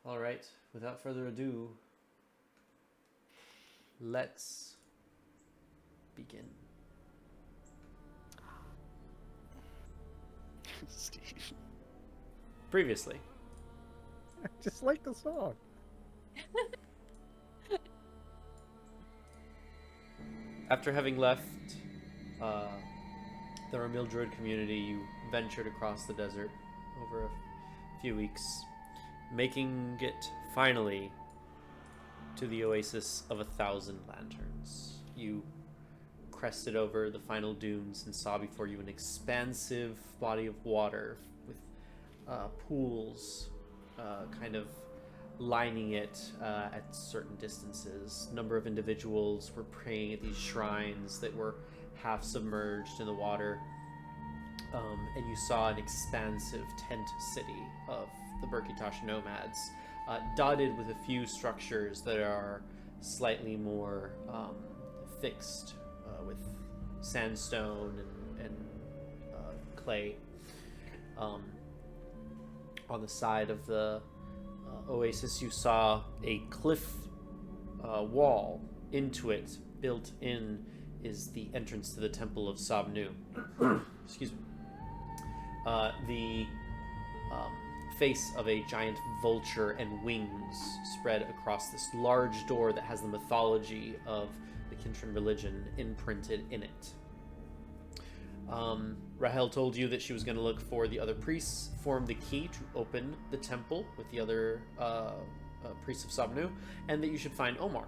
All right, without further ado, let's begin. Steve. Previously, I just like the song. after having left the Ramil Druid community, you ventured across the desert over a few weeks, making it finally to the Oasis of 1,000 Lanterns. You crested over the final dunes and saw before you an expansive body of water with pools kind of lining it at certain distances. A number of individuals were praying at these shrines that were half submerged in the water. And you saw an expansive tent city of the Burkitash nomads, dotted with a few structures that are slightly more fixed with sandstone and clay. On the side of the oasis, you saw a cliff wall. Into it, built in, is the entrance to the Temple of Sobnu. Excuse me. The face of a giant vulture and wings spread across this large door that has the mythology of the Kintran religion imprinted in it. Rahel told you that she was going to look for the other priests, form the key to open the temple with the other priests of Sobnu, and that you should find Omar.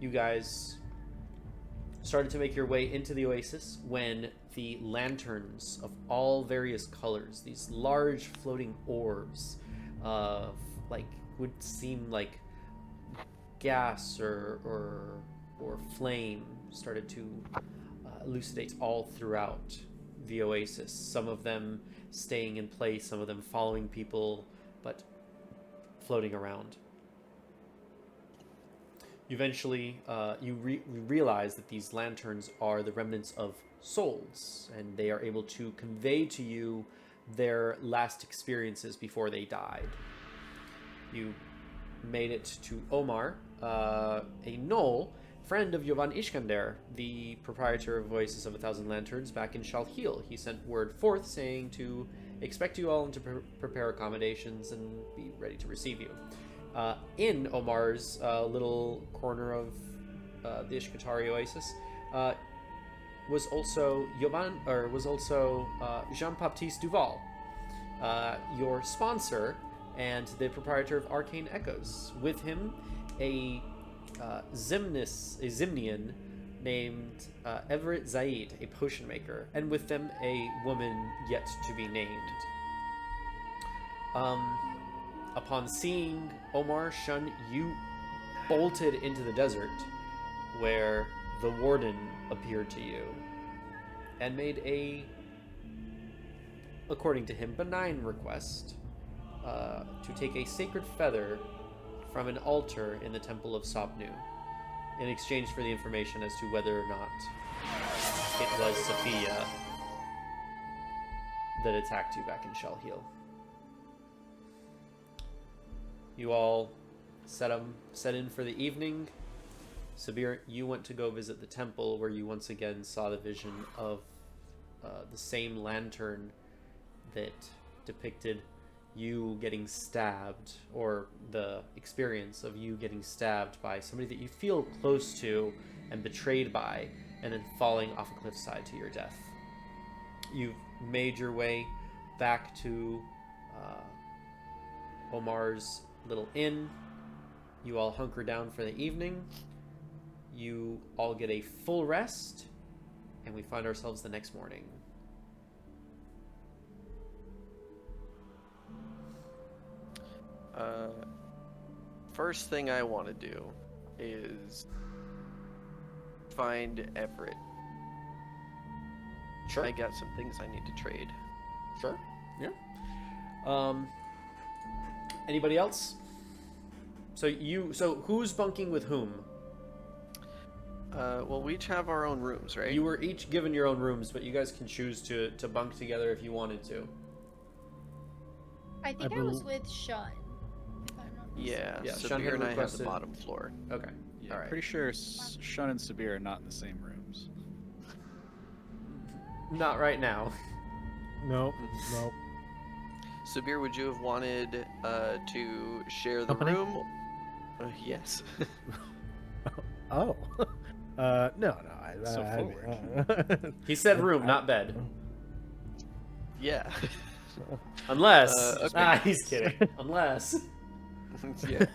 You guys started to make your way into the oasis when the lanterns of all various colors, these large floating orbs of would seem like gas or flame, started to elucidate all throughout the oasis. Some of them staying in place, some of them following people, but floating around. Eventually, you realize that these lanterns are the remnants of souls, and they are able to convey to you their last experiences before they died. You made it to Omar, a Knoll, friend of Yovan Iskander, the proprietor of Oasis of 1,000 Lanterns back in Shalhil. He sent word forth saying to expect you all and to prepare accommodations and be ready to receive you. In Omar's little corner of the Ishkatari Oasis was also Jean-Baptiste Duval, your sponsor and the proprietor of Arcane Echoes. With him, a Zimnian named Everett Zaid, a potion maker, and with them a woman yet to be named. Upon seeing Omar, Shun, you bolted into the desert where the Warden appeared to you and made a, according to him, benign request to take a sacred feather from an altar in the Temple of Sobnu in exchange for the information as to whether or not it was Sophia that attacked you back in Shalhil. You all set in for the evening. Sabhir, you went to go visit the temple where you once again saw the vision of the same lantern that depicted you getting stabbed, or the experience of you getting stabbed by somebody that you feel close to and betrayed by, and then falling off a cliffside to your death. You've made your way back to Omar's little inn. You all hunker down for the evening. You all get a full rest, and we find ourselves the next morning. First thing I want to do is find Everett. Sure. I got some things I need to trade. Sure. Yeah. Anybody else? So who's bunking with whom? Well, we each have our own rooms, right? You were each given your own rooms, but you guys can choose to bunk together if you wanted to. I think I was with Shun, if I'm not Yeah, Yeah, Shun Sabhir had and I have the requested- bottom floor. Okay. Yeah, Alright. pretty sure Shun and Sabhir are not in the same rooms. Not right now. Nope. Nope. Sabhir, would you have wanted to share the Company? room? Yes. Oh. No. So He said room, not bed. Yeah. Unless. Okay. He's kidding. Unless. Yeah.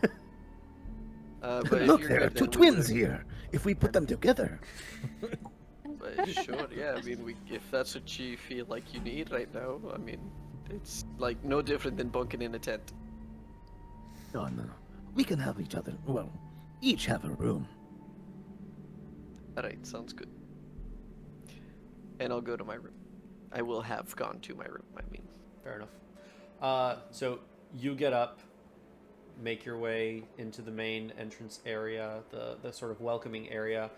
But if Look, you're there are good, two then we twins could- here. If we put them together, But sure, yeah. I mean, if that's what you feel like you need right now, I mean, it's like no different than bunking in a tent. no, we can have each other. Well, each have a room. Alright, sounds good. And I'll go to my room. I will have gone to my room, I mean. Fair enough. So you get up, make your way into the main entrance area, the sort of welcoming area.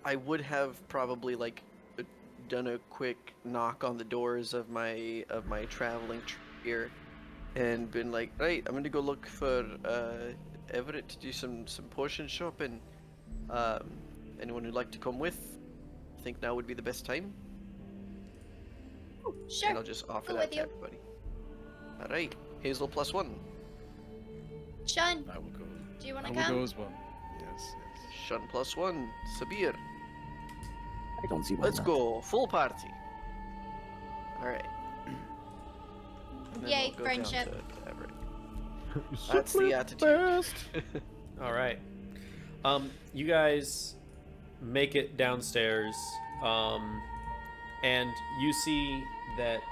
I would have probably like done a quick knock on the doors of my traveling here and been like, right, I'm gonna go look for Everett to do some potion shopping. Anyone who'd like to come with? I think now would be the best time. Sure. And I'll just offer Go that with to you. everybody. Alright, Hazel +1. Shun, I will go. do you want I to will come? go as well. Yes. Shun +1. Sabir. I don't see why Let's not. go. Full party. Alright. Yay, friendship. Everett. That's the attitude. All right. You guys make it downstairs, and you see that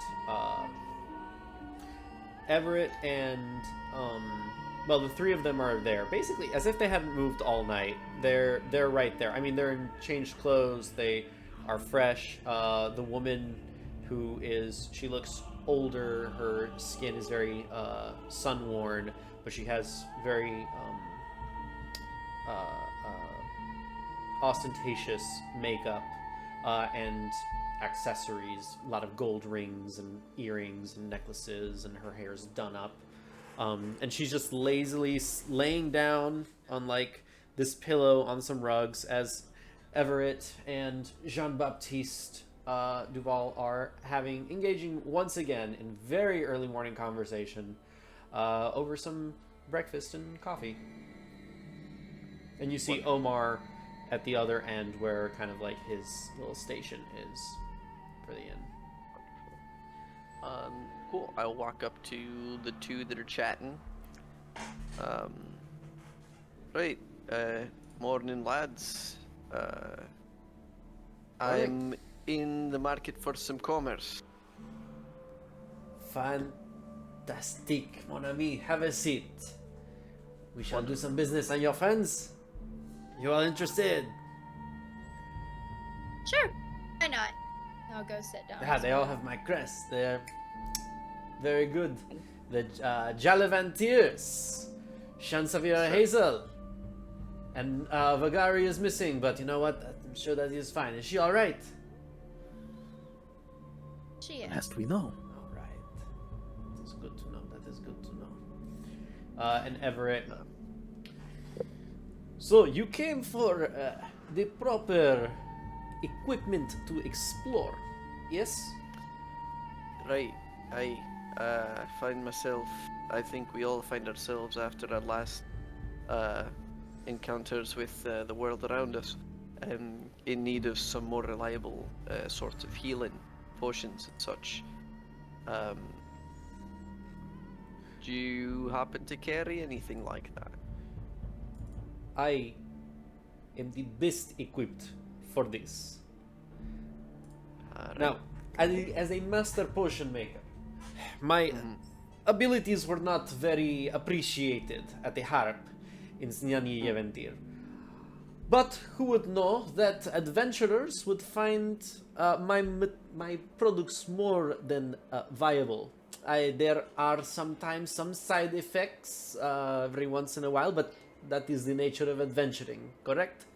Everett and well, the three of them are there, basically as if they hadn't moved all night. They're right there. I mean, they're in changed clothes. They are fresh. The woman she looks older. Her skin is very sun-worn, but she has very ostentatious makeup and accessories, a lot of gold rings and earrings and necklaces, and her hair's done up. And she's just lazily laying down on like this pillow on some rugs as Everett and Jean-Baptiste Duval are engaging once again in very early morning conversation over some breakfast and coffee. And you see Omar at the other end where kind of like his little station is for the inn. Cool. I'll walk up to the two that are chatting. Right. Morning, lads. I'm in the market for some commerce. Fantastic, mon ami. Have a seat. We shall do some business on your friends. You are interested? Sure. Why not? I'll go sit down. Yeah, as they all well. have my crest. They're very good. The Galavantiers. Shun, Sabhir, Hazel. And Vagari is missing, but you know what? I'm sure that is fine. Is she alright? She is. Last we know. Alright. That is good to know. That is good to know. And Everett. So, you came for the proper equipment to explore, yes? Right. I find myself. I think we all find ourselves after our last encounters with the world around us, in need of some more reliable sorts of healing potions and such. Do you happen to carry anything like that? I am the best equipped for this. Now, as a master potion maker, my abilities were not very appreciated at the harp in Snjani Jeventir. But who would know that adventurers would find my products more than viable. There are sometimes some side effects every once in a while, but that is the nature of adventuring, correct?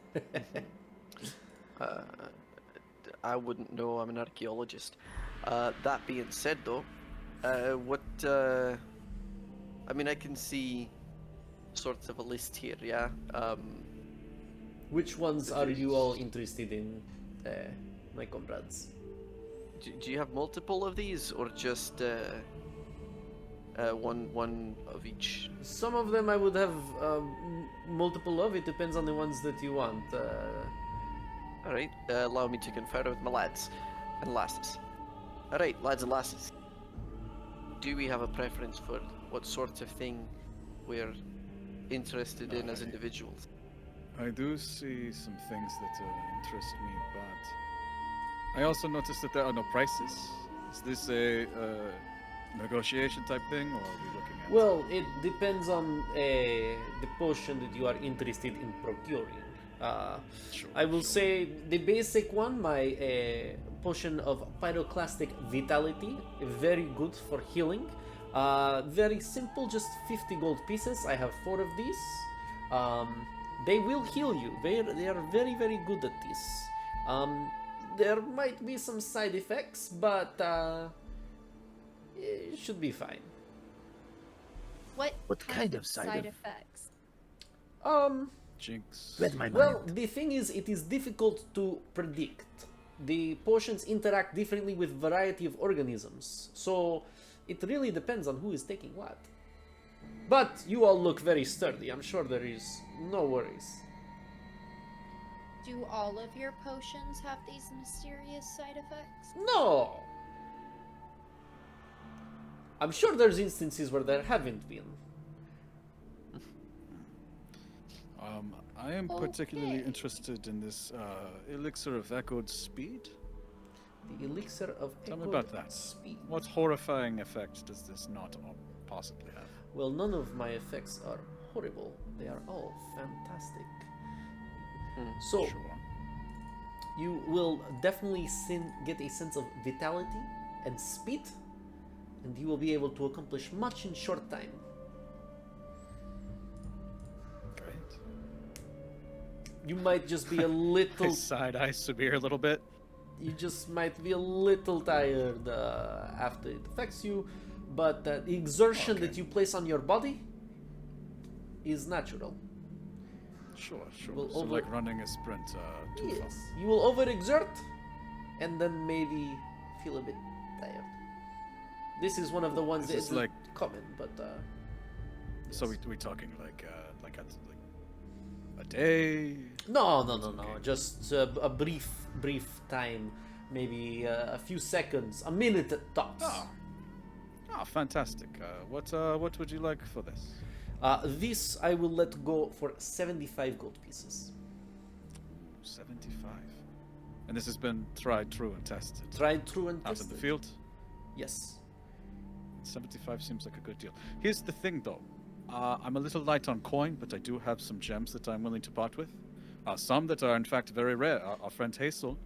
I wouldn't know. I'm an archaeologist. That being said, though, what I mean, I can see sort of a list here, yeah? Which ones are you all interested in, my comrades? Do you have multiple of these, or just one of each? Some of them I would have multiple of. It depends on the ones that you want. Alright, allow me to confer with my lads and lasses. Alright, lads and lasses. Do we have a preference for what sort of thing we're interested in as individuals? I do see some things that interest me, but I also noticed that there are no prices. Is this a negotiation type thing, or are we looking at? Well, it depends on the potion that you are interested in procuring. Sure, I will sure. say the basic one, my potion of pyroclastic vitality, very good for healing. Very simple, just 50 gold pieces. I have 4 of these. They will heal you. They are very, very good at this. There might be some side effects, but it should be fine. What kind of side effects? Jinx. Read my Well, mind. the thing is, it is difficult to predict. The potions interact differently with variety of organisms, so it really depends on who is taking what. But you all look very sturdy. I'm sure there is no worries. Do all of your potions have these mysterious side effects? No! I'm sure there's instances where there haven't been. I am particularly Okay. interested in this elixir of echoed speed. The elixir of Tell me echoed about that. speed. What horrifying effect does this not possibly have? Well, none of my effects are horrible. They are all fantastic. So, Sure. you will definitely get a sense of vitality and speed, and you will be able to accomplish much in short time. Great. You might just be a I little side-eye Sabhir a little bit. you just might be a little tired after it affects you, but the exertion Okay. that you place on your body is natural. Sure. Will So over- like running a sprint too Yes, fast. you will overexert and then maybe feel a bit tired. This is one of the ones This that is isn't like- common, but So yes. we talking like a day? No. Okay. Just a brief time, maybe a few seconds, a minute at tops. Oh, fantastic. What would you like for this? This I will let go for 75 gold pieces. 75. And this has been tried, true, and tested. Tried, true, and Out tested. in the field? Yes. 75 seems like a good deal. Here's the thing, though. I'm a little light on coin, but I do have some gems that I'm willing to part with. Some that are, in fact, very rare. Our friend Hazel,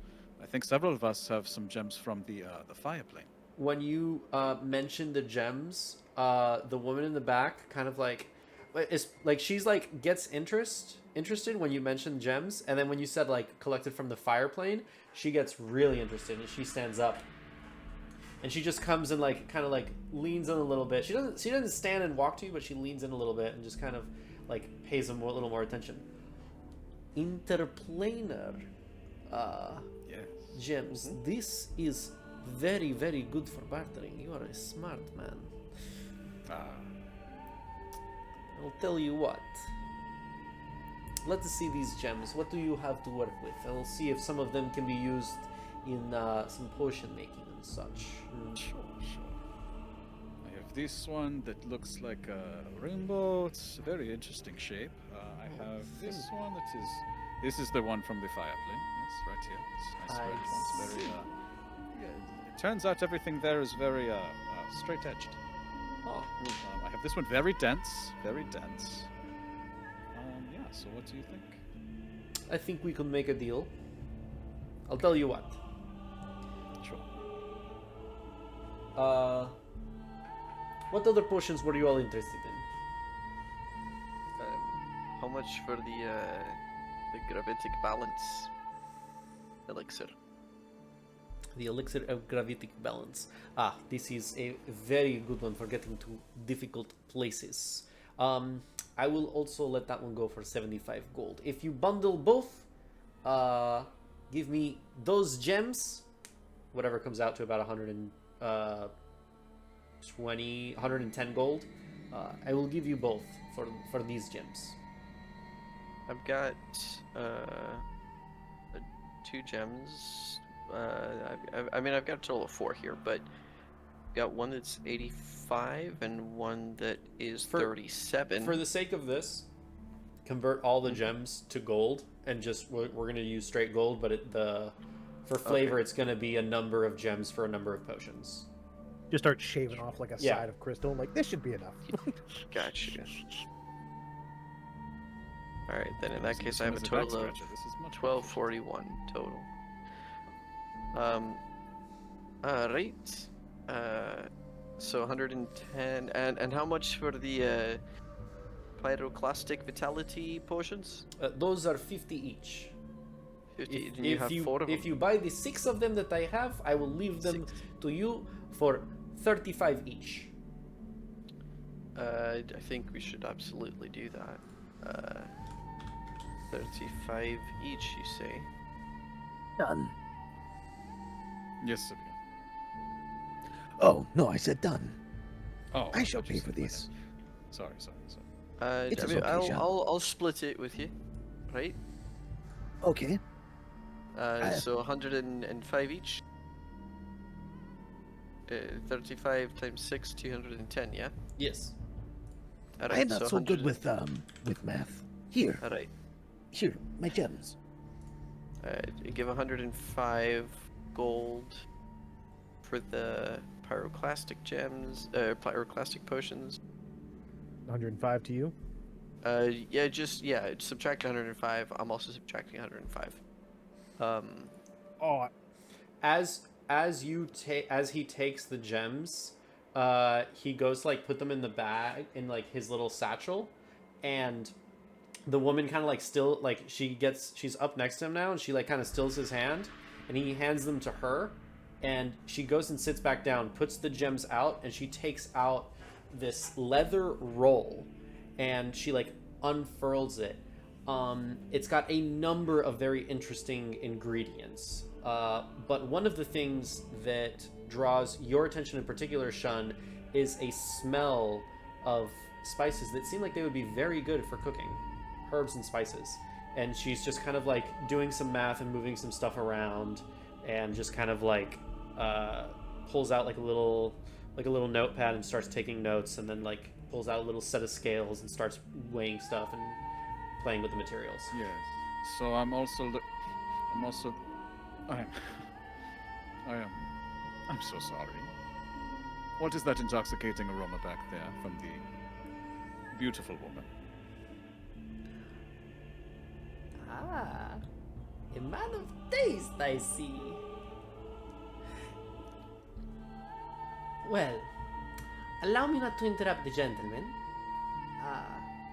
I think several of us have some gems from the fire plane. When you mentioned the gems, the woman in the back kind of like, it's like she's like gets interested when you mention gems, and then when you said like collected from the fire plane, she gets really interested and she stands up, and she just comes and like kind of like leans in a little bit. She doesn't stand and walk to you, but she leans in a little bit and just kind of like pays a little more attention. Interplanar Yes. gems. This is very, very good for bartering. You are a smart man. I'll tell you what. Let's see these gems. What do you have to work with? And we'll see if some of them can be used in some potion making and such. Sure. I have this one that looks like a rainbow. It's a very interesting shape. I have this one that is... This is the one from the fireplace. Yes, right here. It's nice I red one. It's very... see. Yeah, it turns out everything there is very straight-edged. Oh, I have this one very dense. Yeah, so what do you think? I think we could make a deal. I'll tell you what. Sure. What other potions were you all interested in? How much for the gravitic balance elixir? The elixir of gravitic balance. Ah, this is a very good one for getting to difficult places. I will also let that one go for 75 gold. If you bundle both, give me those gems, whatever comes out to about 110 gold. I will give you both for these gems. I've got 2 gems. I mean, I've got a total of 4 here, but got one that's 85 and one that is 37. For the sake of this, convert all the gems to gold, and just we're going to use straight gold, but for flavor, it's going to be a number of gems for a number of potions. Just start shaving off like a side of crystal. Like, this should be enough. Gotcha. Alright, then in that case I have a total of 1241 total. Alright. So 110, and how much for the pyroclastic vitality potions? Those are 50 each. 50, and you have 4 of them? If you buy the 6 of them that I have, I will leave them to you for 35 each. I think we should absolutely do that. 35 each, you say? Done. Yes, Sabhir. Oh, no, I said done. Oh, I shall pay for this. Sorry. It's I mean, okay, Shun. I'll split it with you, right? Okay. So 105 each. 35 times 6, 210. Yeah. Yes. All I am not so good with math. Here, here, my gems. Give 105 gold for the pyroclastic gems, pyroclastic potions. 105 to you. Subtract 105. I'm also subtracting 105. As he takes the gems, he goes to like put them in the bag in like his little satchel, and the woman kind of like she's up next to him now, and she like kind of stills his hand, and he hands them to her, and she goes and sits back down, puts the gems out, and she takes out this leather roll, and she like unfurls it. It's got a number of very interesting ingredients, but one of the things that draws your attention in particular, Shun, is a smell of spices that seem like they would be very good for cooking. Herbs and spices. And she's just kind of like doing some math and moving some stuff around, and just kind of like pulls out like a little notepad and starts taking notes, and then like pulls out a little set of scales and starts weighing stuff and playing with the materials. Yes. So I'm so sorry. What is that intoxicating aroma back there from the beautiful woman? Ah, a man of taste, I see. Well, allow me not to interrupt the gentleman.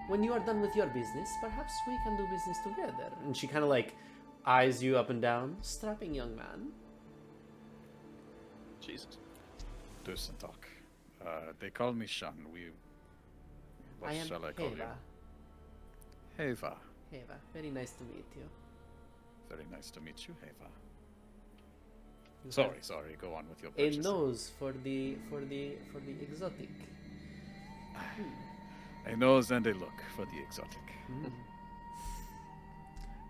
When you are done with your business, perhaps we can do business together. And she kind of like eyes you up and down. Strapping young man. Jesus. Doesn't talk. They call me Shun. What I am shall I call Heva. you? Heva. Heva, very nice to meet you. Very nice to meet you, Heva. You Sorry. Go on with your have purchasing. a nose for the exotic. A nose and a look for the exotic.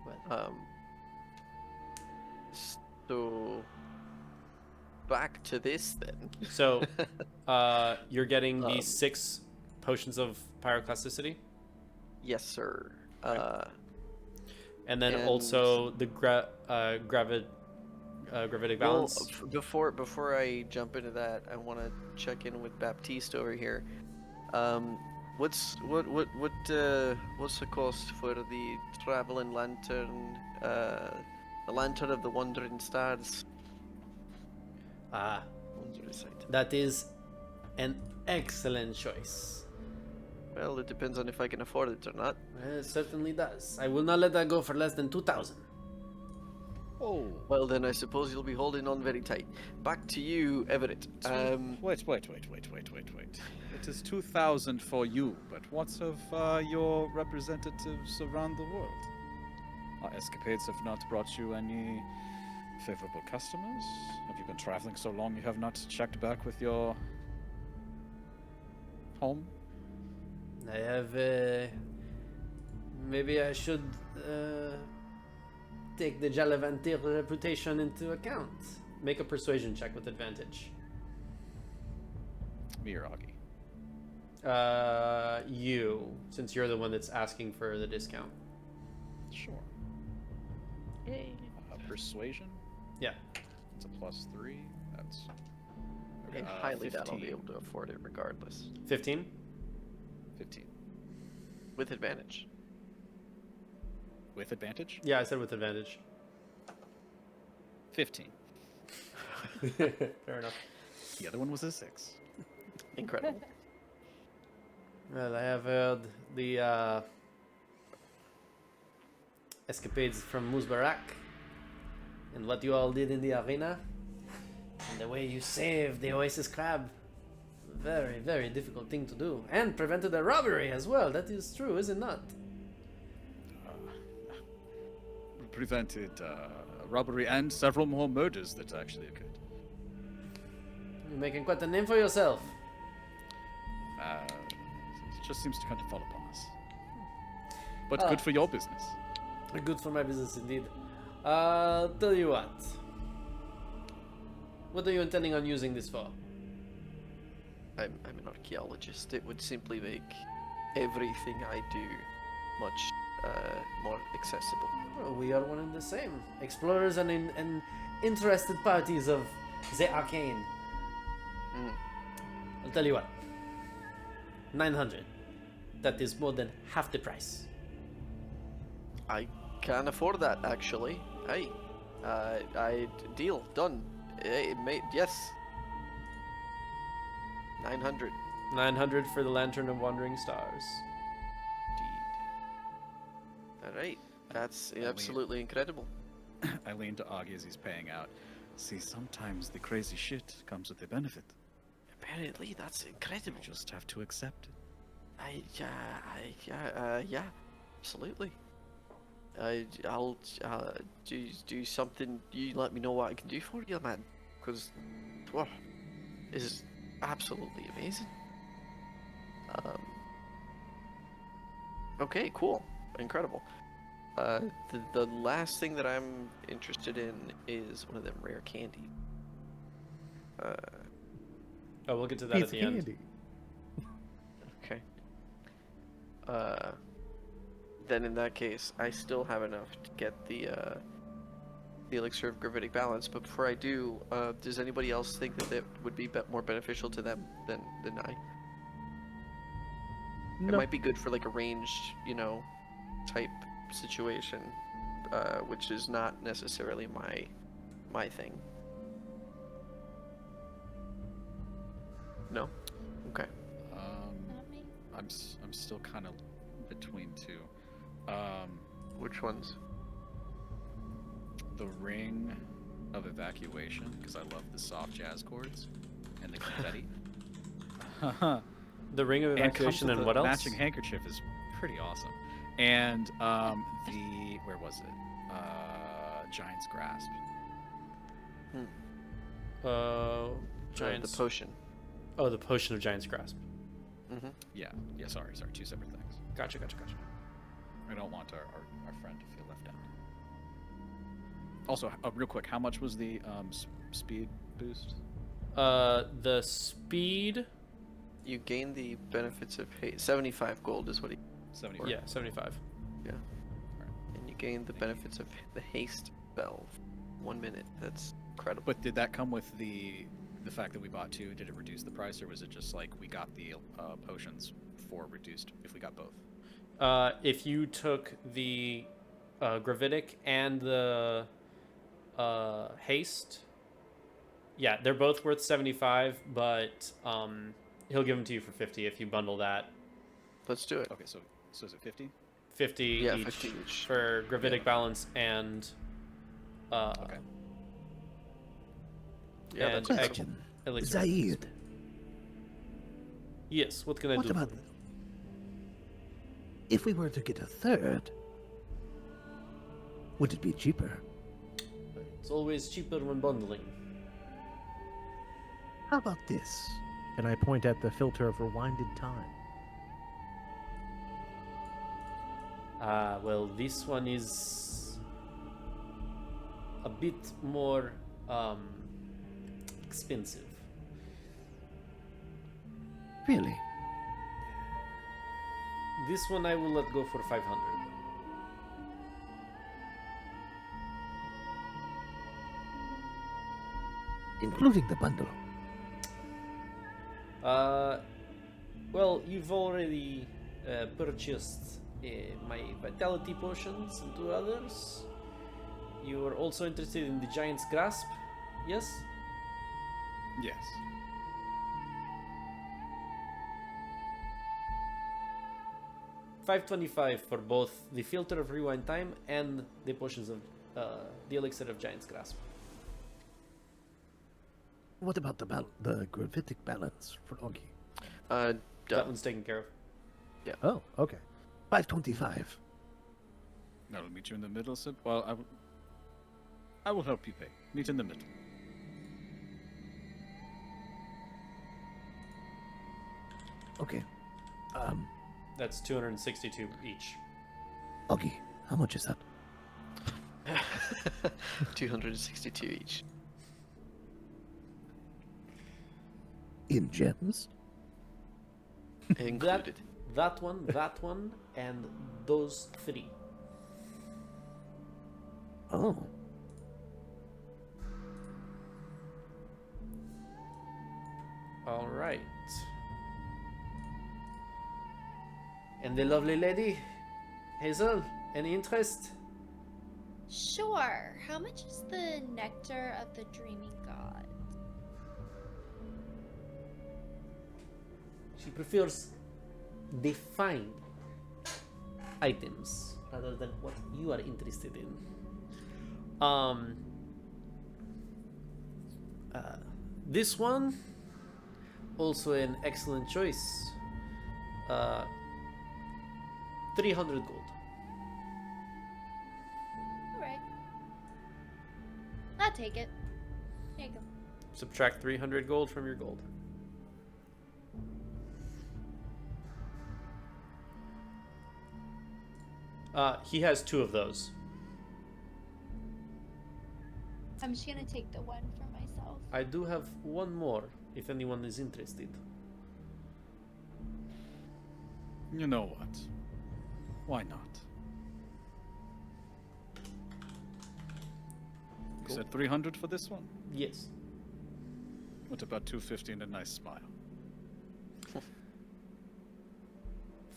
Well, So back to this then. so you're getting the 6 potions of pyroclasticity, Yes, sir. and then also the gravitic balance. Well, before I jump into that, I want to check in with Baptiste over here. What's the cost for the traveling lantern? The lantern of the wandering stars. Wondrous sight. That is an excellent choice. Well, it depends on if I can afford it or not. It certainly does. I will not let that go for less than 2,000. Oh. Well, then I suppose you'll be holding on very tight. Back to you, Everett. Wait. It is 2,000 for you, but what of your representatives around the world? Our escapades have not brought you any favorable customers? Have you been traveling so long you have not checked back with your home? I have. Maybe I should take the Galavantier reputation into account. Make a persuasion check with advantage. Me or Augie? You, since you're the one that's asking for the discount. Sure. Persuasion? Yeah. It's a +3. That's... I highly doubt I'll be 15. able to afford it regardless. 15? 15. With advantage. With advantage? Yeah, I said with advantage. 15. Fair enough. The other one was a 6. Incredible. Well, I have heard the escapades from Muzbarak and what you all did in the arena and the way you saved the Oasis crab. Very, very difficult thing to do. And prevented a robbery as well. That is true, is it not? Prevented robbery and several more murders that actually occurred. You're making quite a name for yourself. It just seems to kind of fall upon us. But good for your business. Good for my business indeed. Tell you what. What are you intending on using this for? I'm an archaeologist. It would simply make everything I do much more accessible. Well, we are one and the same. Explorers and interested parties of the arcane. I'll tell you what. 900. That is more than half the price. I can't afford that, actually. Hey, deal done. Hey, mate, yes. 900. 900 for the Lantern of Wandering Stars. Indeed. All right, that's absolutely incredible. I lean to Augie as he's paying out. See, sometimes the crazy shit comes with a benefit. Apparently, that's incredible. You just have to accept it. Yeah, absolutely. I'll do something. You let me know what I can do for you, man. Because, wow, this is absolutely amazing. Okay, cool, incredible. The last thing that I'm interested in is one of them rare candy. Oh, we'll get to that at It's the end. candy. Okay. Then in that case, I still have enough to get the elixir of gravitic balance. But before I do, does anybody else think that that would be more beneficial to them than I? It No. might be good for like a ranged, type situation, which is not necessarily my thing. No. Okay. Not me. I'm still kind of between two. Which ones? The ring of evacuation, because I love the soft jazz chords and the confetti. The Ring of And comes Evacuation with and the what else? matching handkerchief is pretty awesome. And the where was it? Giant's Grasp. Giant's... The potion. Oh, the Potion of Giant's Grasp. Mm-hmm. Yeah. Sorry, two separate things. Gotcha. I don't want our friend to feel left out. Also, real quick, how much was the speed boost? The speed... You gain the benefits of 75 gold is what he. 75. Yeah, 75. Yeah. And you gain the benefits of the haste spell. 1 minute. That's incredible. But did that come with the fact that we bought two? Did it reduce the price, or was it just like we got the potions for reduced if we got both? If you took the gravitic and the haste, yeah, they're both worth 75, but he'll give them to you for 50 if you bundle that. Let's do it. Okay, so is it 50? 50 Yeah, each 50 each. for gravitic balance and Okay. Yeah, and that's Question. elixir. Zaid, Yes, what can I what do? about if we were to get a third? Would it be cheaper? It's always cheaper when bundling. How about this? And I point at the filter of rewinded time. Well, this one is a bit more expensive. Really? This one I will let go for 500. Including the bundle. Well, you've already purchased my vitality potions and 2 others. You are also interested in the giant's grasp, yes? Yes. $525 for both the filter of rewind time and the potions of the elixir of giant's grasp. What about the gravitic balance for Augie? That Done. one's taken care of. Oh, okay. 525. That'll meet you in the middle, Sib. Well, I will help you pay. Meet in the middle. Okay. That's 262 each. Augie, how much is that? 262 each. In gems? Included. That one, and those 3. Oh. All right. And the lovely lady, Hazel, any interest? Sure. How much is the nectar of the dreaming god? She prefers defined items rather than what you are interested in. This one, also an excellent choice. 300 gold. Alright. I'll take it. There you go. Subtract 300 gold from your gold. He has 2 of those. I'm just gonna take the one for myself. I do have 1 more, if anyone is interested. You know what? Why not? You Cool. said 300 for this one? Yes. What about 250 and a nice smile?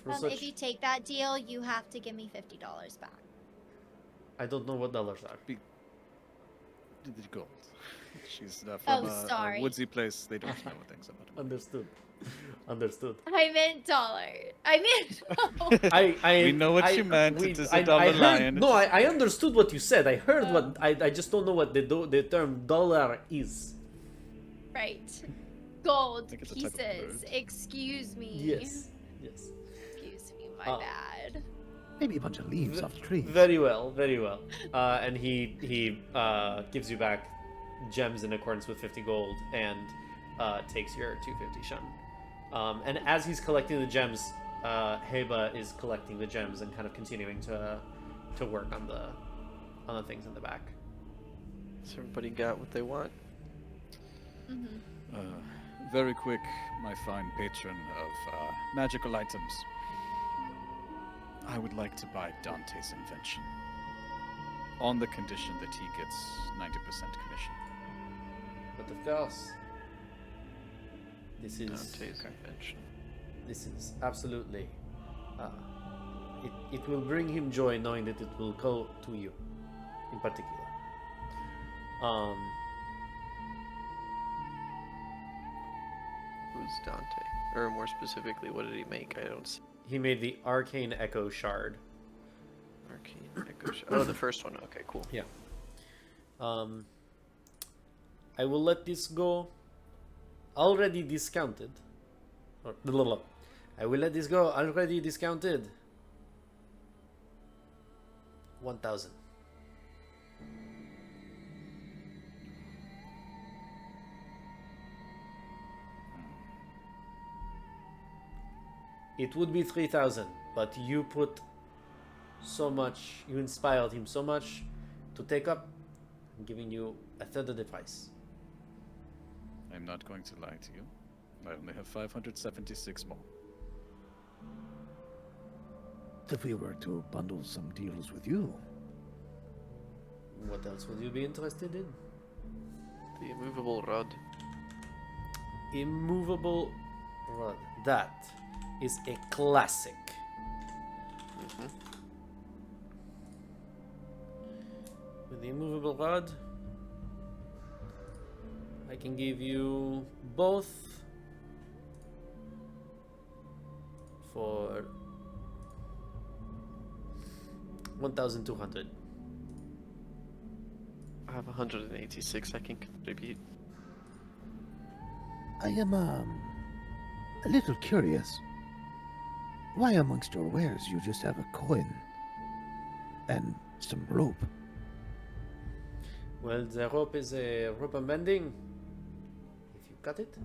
For such, If you take that deal, you have to give me $50 back. I don't know what dollars are. The gold. She's from Oh, a sorry. woodsy place. They don't know things about it. Understood. Understood. I meant dollar. I meant We know what you meant. It is a dollar I heard, lion. no, I understood what you said. I heard what I just don't know what the term dollar is. right. Gold think it's a type of pieces. bird. Excuse me. Yes. Yes. Excuse me, my bad. Maybe a bunch of leaves off the tree. Very well. Very well. And he gives you back gems in accordance with 50 gold and takes your 250 shun. And as he's collecting the gems, Heba is collecting the gems and kind of continuing to work on the things in the back. So everybody got what they want. Mm-hmm. Very quick, my fine patron of magical items. I would like to buy Dante's invention. On the condition that he gets 90% commission. But of course, this is Dante's invention. this is absolutely. It will bring him joy knowing that it will go to you, in particular. Who's Dante? Or more specifically, what did he make? I don't see. He made the arcane echo shard. Arcane Echo. Oh, the first one. Okay, cool. Yeah. I will let this go already discounted. Or, blah, blah, blah. I will let this go already discounted. 1,000. It would be 3,000, but you put so much, you inspired him so much to take up. I'm giving you a third of the price. I'm not going to lie to you. I only have 576 more. If we were to bundle some deals with you, What else would you be interested in? The immovable rod. Immovable rod. That is a classic. Mhm. With the immovable rod, I can give you both for 1,200. I have 186 I can contribute. I am a little curious. Why amongst your wares you just have a coin and some rope? Well, the rope is a rope of mending. If you cut it,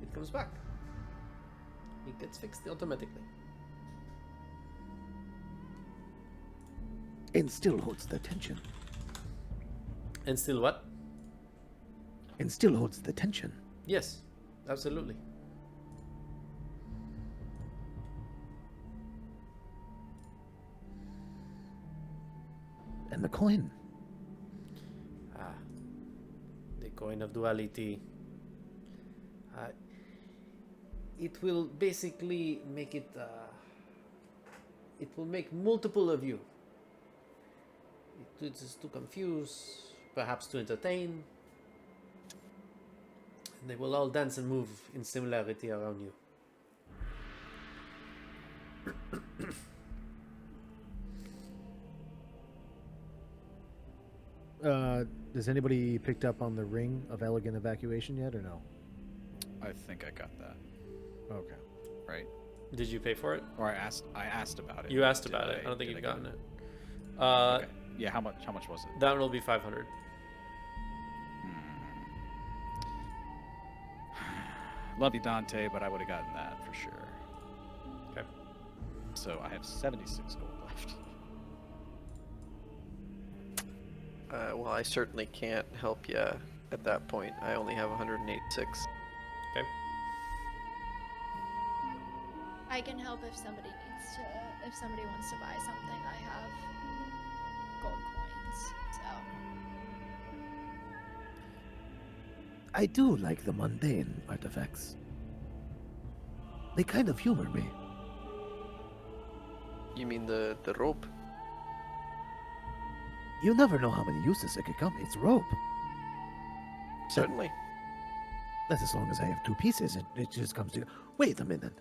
it comes back. It gets fixed automatically. And still holds the tension. And still what? And still holds the tension. Yes, absolutely. And the coin. Ah, the coin of duality. It will basically make it. It will make multiple of you. It is to confuse, perhaps to entertain. And they will all dance and move in similarity around you. Does anybody picked up on the ring of elegant evacuation yet, or no? I think I got that. Okay. Right? Did you pay for it? Or I asked about it. You asked Did about it. I don't think did you've get gotten it. Okay. Yeah, how much was it? That one will be 500. Love you, Dante, but I would have gotten that for sure. Okay. So I have 76 gold left. Well, I certainly can't help you at that point. I only have 186. Okay. I can help if somebody needs to. If somebody wants to buy something, I have gold coins. So I do like the mundane artifacts. They kind of humor me. You mean the rope? You never know how many uses it could come. It's rope. Certainly. That's as long as I have two pieces, it just comes to. Wait a minute.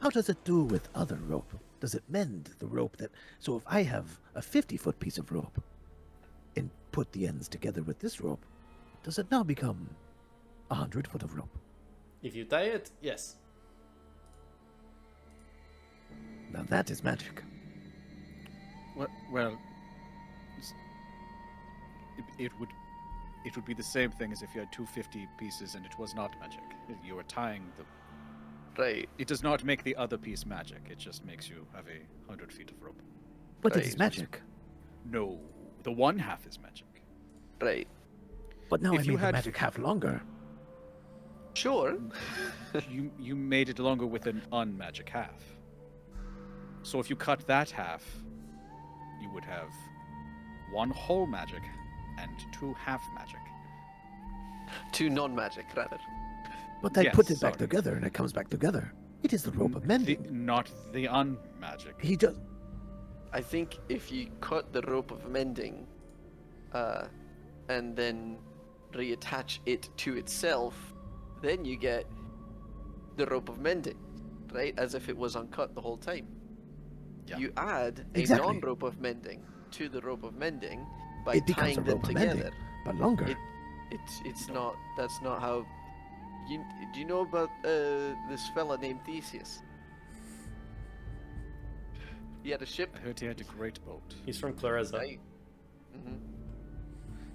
How does it do with other rope? Does it mend the rope that... So if I have a 50-foot piece of rope and put the ends together with this rope, does it now become 100 foot of rope? If you tie it, yes. Now that is magic. Well, it would be the same thing as if you had 250 pieces and it was not magic. You were tying the... Right. It does not make the other piece magic. It just makes you have 100 feet of rope. But Right. it's magic. No, the one half is magic. Right. But now If I you made the had- magic half longer. Sure. You made it longer with an unmagic half. So if you cut that half, you would have one whole magic and two half magic. Two non-magic, rather. But I Yes, put it back sorry. together and it comes back together. It is the rope of mending. Not the unmagic. He just... I think if you cut the rope of mending, and then reattach it to itself, then you get the rope of mending, right? As if it was uncut the whole time. Yeah. You add a Exactly. non-rope of mending to the rope of mending by It becomes tying a them rope of together. mending, but longer. It's not. That's not how. Do you know about this fella named Theseus? He had a ship. I heard he had a great boat. He's from Clareza. Right? Mm-hmm.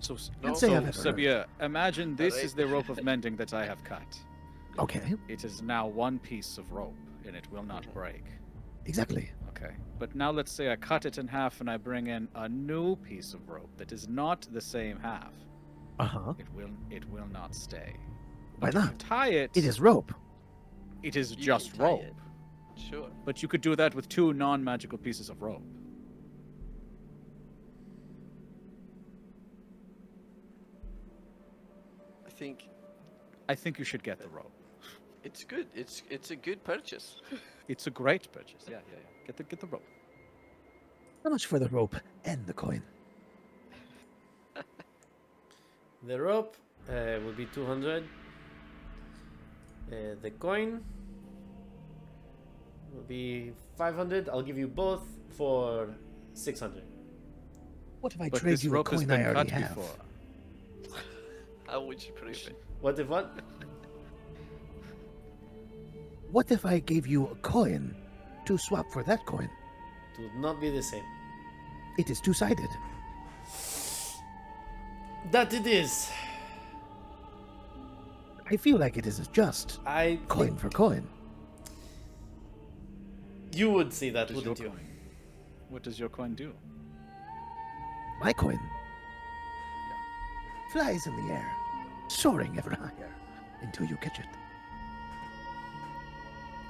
So, No. Say I've so ever heard. Sabhir, imagine this Alright. is the rope of mending that I have cut. Okay, It is now one piece of rope, and it will not break. exactly. Okay. But now let's say I cut it in half and I bring in a new piece of rope that is not the same half. Uh-huh. It will not stay. Why But if you not? tie it. It is rope. It is You just can tie rope. it. Sure. But you could do that with two non-magical pieces of rope. I think I think you should get the rope. it's good. It's a good purchase. It's a great purchase. Yeah. Get the rope. How much for the rope and the coin? The rope will be 200. The coin will be 500. I'll give you both for 600. What if I But trade this you a rope has coin I been already cut have? before. How would you prove it? What if what? What if I gave you a coin to swap for that coin? It would not be the same. It is two-sided. That it is. I feel like it is just I coin for coin. You would see that, What does your wouldn't you? coin? What does your coin do? My coin flies in the air, soaring ever higher until you catch it.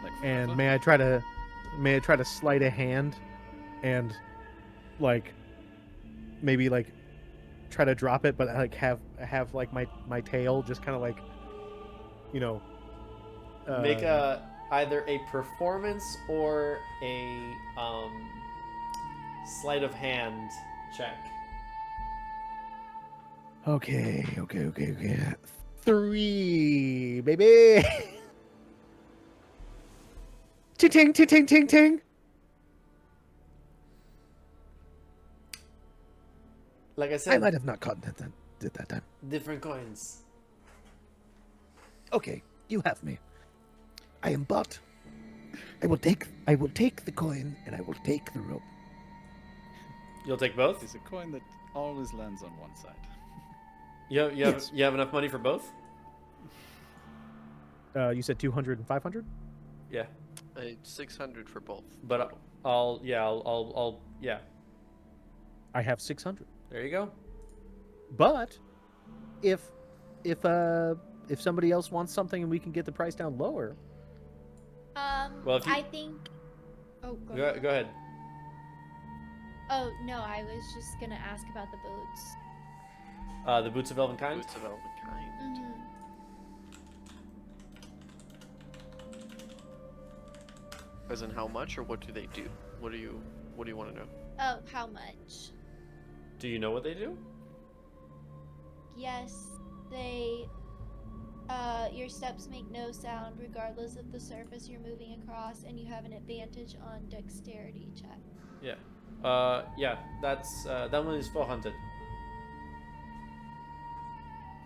Like And forever? may I try to sleight a hand and like maybe like try to drop it, but like have like my tail just kind of like, you know, Make either a performance or a sleight of hand check. Okay. 3, baby. Ting ting ting ting ting ting. Like I I said, might have not caught it that time. different coins. Okay, you have me. I am bought. I will take the coin and I will take the rope. You'll take both. It's a coin that always lands on one side. Yes. You have enough money for both? You said 200 and 500? Yeah, 600 for both. but I'll yeah. I have 600. There you go. But if somebody else wants something and we can get the price down lower, Well, if you- I think. Oh, go ahead. Go ahead. Oh no, I was just gonna ask about the boots. The boots of elven kind. Boots of elven kind. Mm-hmm. As in how much, or what do they do? What do you want to know? Oh, how much? Do you know what they do? Yes, they. Your steps make no sound regardless of the surface you're moving across, and you have an advantage on dexterity check. Yeah. Yeah. That's that one is 400.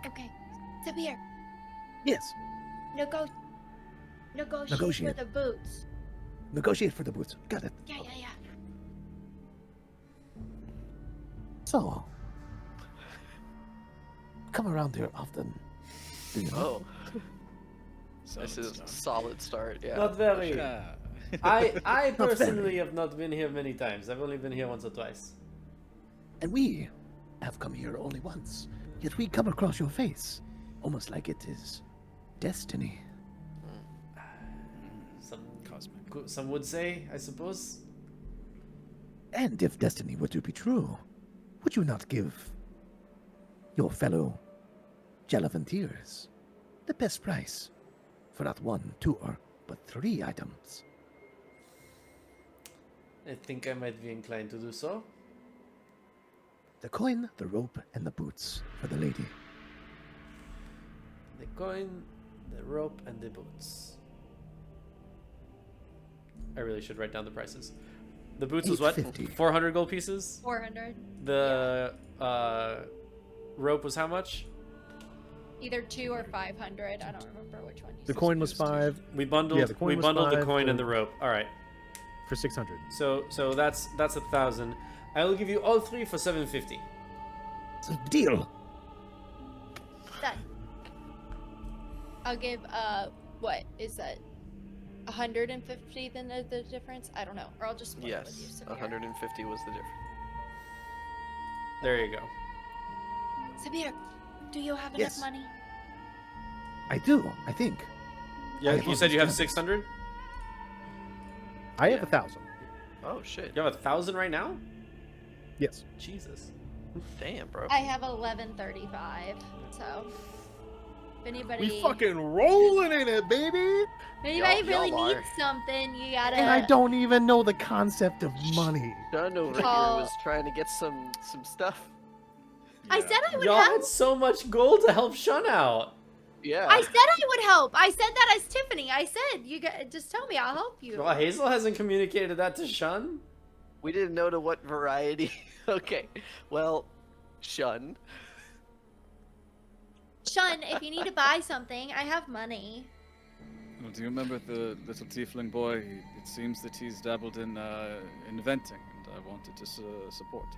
Okay, Sabhir, Yes, negotiate Negotiate. for the boots. negotiate for the boots. Got it. Yeah. So, come around here often. Do you know? Oh, this is a solid start. Yeah. Not very. Ah. I Not personally have not been here many times. I've only been here once or twice. And we have come here only once. Yet we come across your face, almost like it is destiny. Cosmic. Some would say, I suppose. And if destiny were to be true, would you not give your fellow Galavantiers the best price for not 1, 2, but 3 items? I think I might be inclined to do so. The coin, the rope, and the boots for the lady. The coin, the rope, and the boots. I really should write down the prices. The boots was what? 850. 400 gold pieces. 400. The rope was how much? Either 2 or 500. I don't remember which one you The said. coin was 5 We bundled. Yeah, the coin we was bundled the 5 coin and for- the rope. All right. for 600. So that's 1,000. I will give you all three for 750. It's a deal. Done. I'll give, what is that? 150 then the difference? I don't know. Or I'll just split it with you. Yes, Sabhir. 150 was the difference. There you go. Sabhir, do you have enough Yes. money? I do, I think. Yeah, I you said you have understand. 600. I have Yeah. 1,000. Oh shit! You have 1,000 right now. Yes. Jesus. Damn, bro. I have 1135. So, if anybody, rolling in it, baby. if anybody Y'all really are. needs something, you gotta. And I don't even know the concept of money. Shun over here Oh. was trying to get some stuff. I said I would Y'all help. had so much gold to help Shun out. Yeah. I said I would help. I said that as Tiffany. I said you just tell me. I'll help you. Well, Hazel hasn't communicated that to Shun. We didn't know to what variety. Okay. Well, Shun. Shun, if you need to buy something, I have money. Well, do you remember the little tiefling boy? It seems that he's dabbled in inventing, and I wanted to support.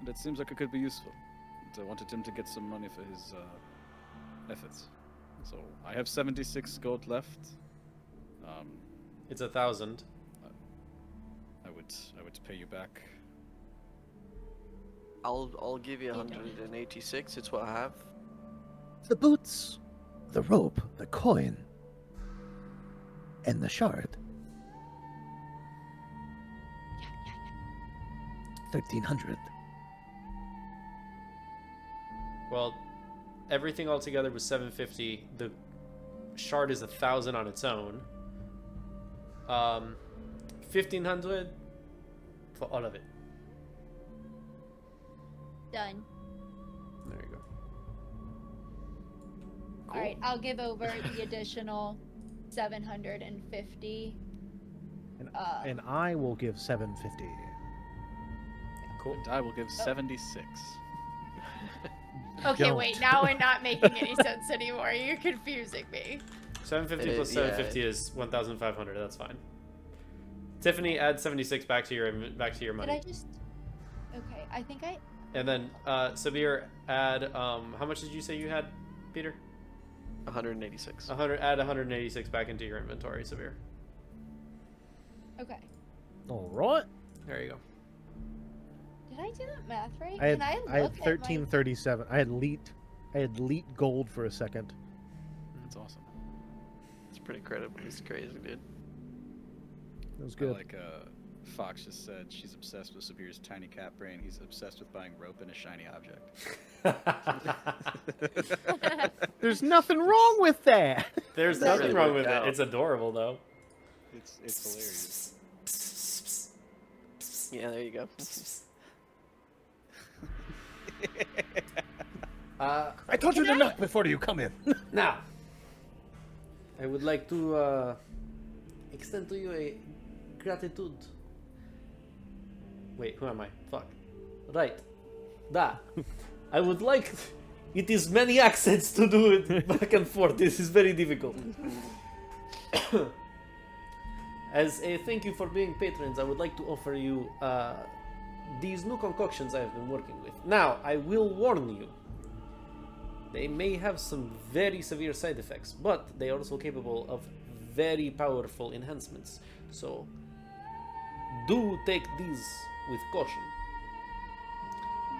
And it seems like it could be useful. And I wanted him to get some money for his efforts. So I have 76 gold left. It's 1,000. I would pay you back. I'll give you 186. It's what I have. The boots, the rope, the coin, and the shard. 1,300. Well, everything all together was 750. The shard is 1,000 on its own. 1,500 for all of it. Done. There you go. All right, I'll give over the additional 750. And I will give 750. Cool. And I will give 76. Okay, Don't. wait. Now we're not making any sense anymore. You're confusing me. 750 plus yeah. 750 is 1,500. That's fine. Tiffany, add 76 back to your Did money. I just? Okay, I think I. And then Sabhir, add how much did you say you had, Peter? 186. 100. Add 186 back into your inventory, Sabhir. Okay. All right. There you go. Did I do that math right? I had, Can I I look had at my- 1337. I had leet gold for a second. That's awesome. It's pretty credible. It's crazy, dude. It was good. Like Fox just said, she's obsessed with Sabir's tiny cat brain. He's obsessed with buying rope and a shiny object. There's nothing wrong with that. There's That nothing really wrong worked with out. it. It's adorable though. It's hilarious. Yeah, there you go. I told you to knock before you come in. Now, I would like to extend to you a gratitude. Wait, who am I? Fuck. Right. Da. I would like. It is many accents to do it back and forth. This is very difficult. As a thank you for being patrons, I would like to offer you these new concoctions I have been working with. Now, I will warn you. They may have some very severe side effects, but they are also capable of very powerful enhancements. So, do take these with caution.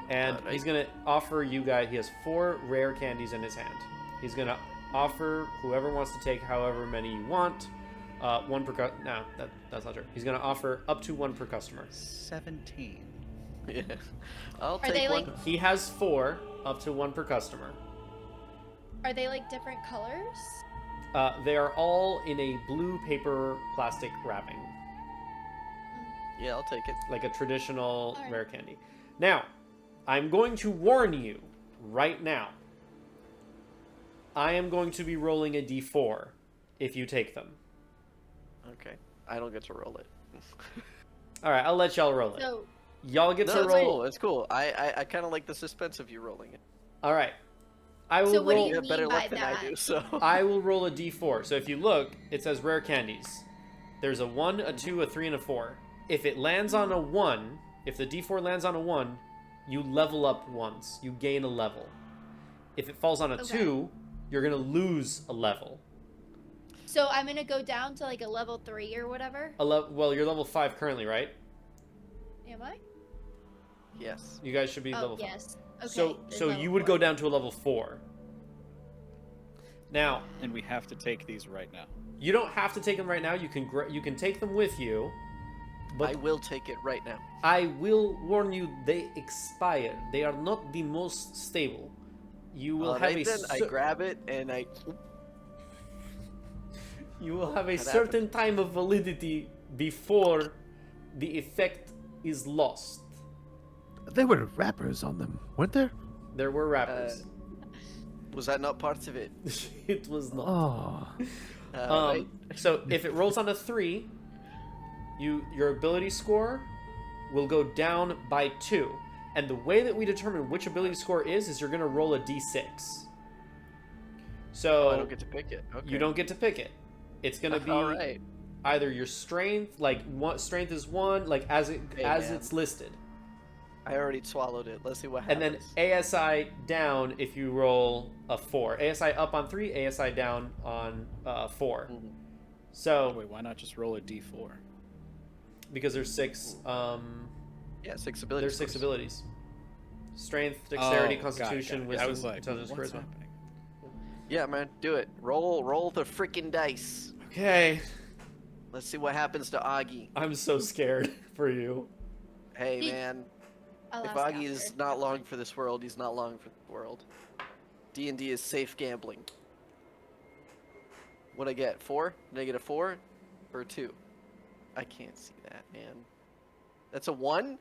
And Alright. he's gonna offer you guys. He has 4 rare candies in his hand. He's gonna offer whoever wants to take however many you want. One per no, that's not true. He's gonna offer up to 1 per customer. 17. Yeah. I'll Are they take one. like- He has 4, up to 1 per customer. Are they like different colors? They are all in a blue paper plastic wrapping, Yeah, I'll take it. like a traditional Alright. rare candy. Now, I'm going to warn you right now. I am going to be rolling a d4 if you take them. Okay. I don't get to roll it. All right, I'll let y'all roll it. So Y'all get No, to it's roll. cool. It's cool. I kind of like the suspense of you rolling it. All right. I will So what do roll. you You have better mean by luck than I do, that? so. I will roll a d4. So if you look, it says rare candies. There's a 1, a 2, a 3, and a 4. If it lands on a 1, if the d4 lands on a 1, you level up once. You gain a level. If it falls on a Okay. 2, you're going to lose a level. So I'm gonna go down to like a level 3 or whatever. Well, you're level 5 currently, right? Am I? Yes. You guys should be Oh level 5. yes. Okay. So then level you would 4. go down to a level 4. Now, And we have to take these right now. you don't have to take them right now. You can take them with you. But I will take it right now. I will warn you, they expire. They are not the most stable. You will have Alright a then, I grab it and I. you will have a That certain time of validity before the effect is lost. There were wrappers on them, weren't there? There were wrappers. Was that not part of it? It was not. Oh, Right. So if it rolls on a 3, your ability score will go down by 2. And the way that we determine which ability score is you're going to roll a d6. So Oh, I don't get to pick it. Okay. you don't get to pick it. It's going to be All right. either your strength, like strength is 1, like as Hey, man. it's listed. I already swallowed it. Let's see what And happens. then ASI down if you roll a 4. ASI up on 3, ASI down on 4. Mhm. So Wait, why not just roll a d4? because there's 6 Yeah, 6 abilities. there's 6 abilities. Strength, dexterity, Oh, got it, constitution, got it. wisdom, I was like, intelligence, what's charisma. happening? Yeah, man, do it. Roll the freaking dice. Okay, Let's see what happens to Augie. I'm so scared for you. Hey, He- man, I'll if ask Augie is after. not long for this world, he's not long for the world. D&D is safe gambling. What'd I get? 4? Did I get a 4 or a 2? I can't see that, man. That's a 1?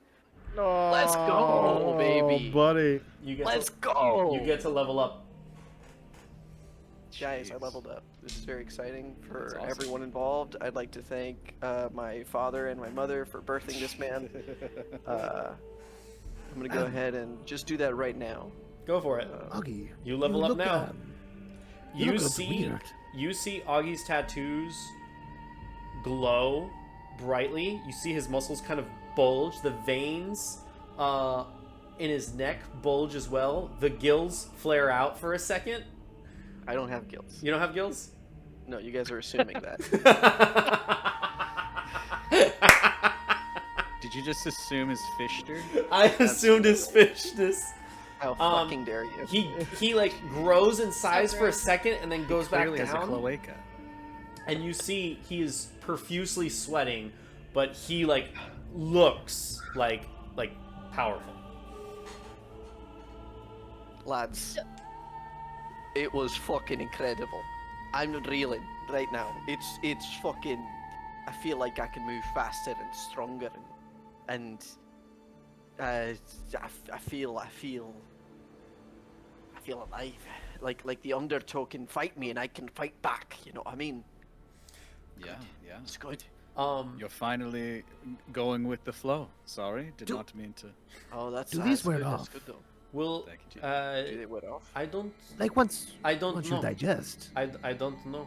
Let's go, baby. buddy. You get Let's to, go. You get to level up. Guys, I Jeez. leveled up. This is very exciting for That's awesome. everyone involved. I'd like to thank my father and my mother for birthing this man. I'm gonna go ahead and just do that right now. Go for it. Augie. You level up look, now. you You look a bit see weird. you see Augie's tattoos glow brightly. You see his muscles kind of bulge. The veins in his neck bulge as well. The gills flare out for a second. I don't have gills. You don't have gills? No, you guys are assuming that. Did you just assume his Fichter? I assumed his fishness. How Um, fucking dare you? He like grows in size for a gross. second and then goes back Clearly has a down. cloaca. And you see he is profusely sweating, but he like looks like powerful. Lads, it was fucking incredible. I'm reeling right now. It's fucking. I feel like I can move faster and stronger and I feel alive. Like the Undertow can fight me and I can fight back. You know what I mean? Yeah, yeah. It's good. You're finally going with the flow. Sorry, did Do- not mean to. Oh, that's Do that's these wear good. That's off? good though. Will Thank you, Do they wear off? I don't Like once I don't once know. you digest. I don't know.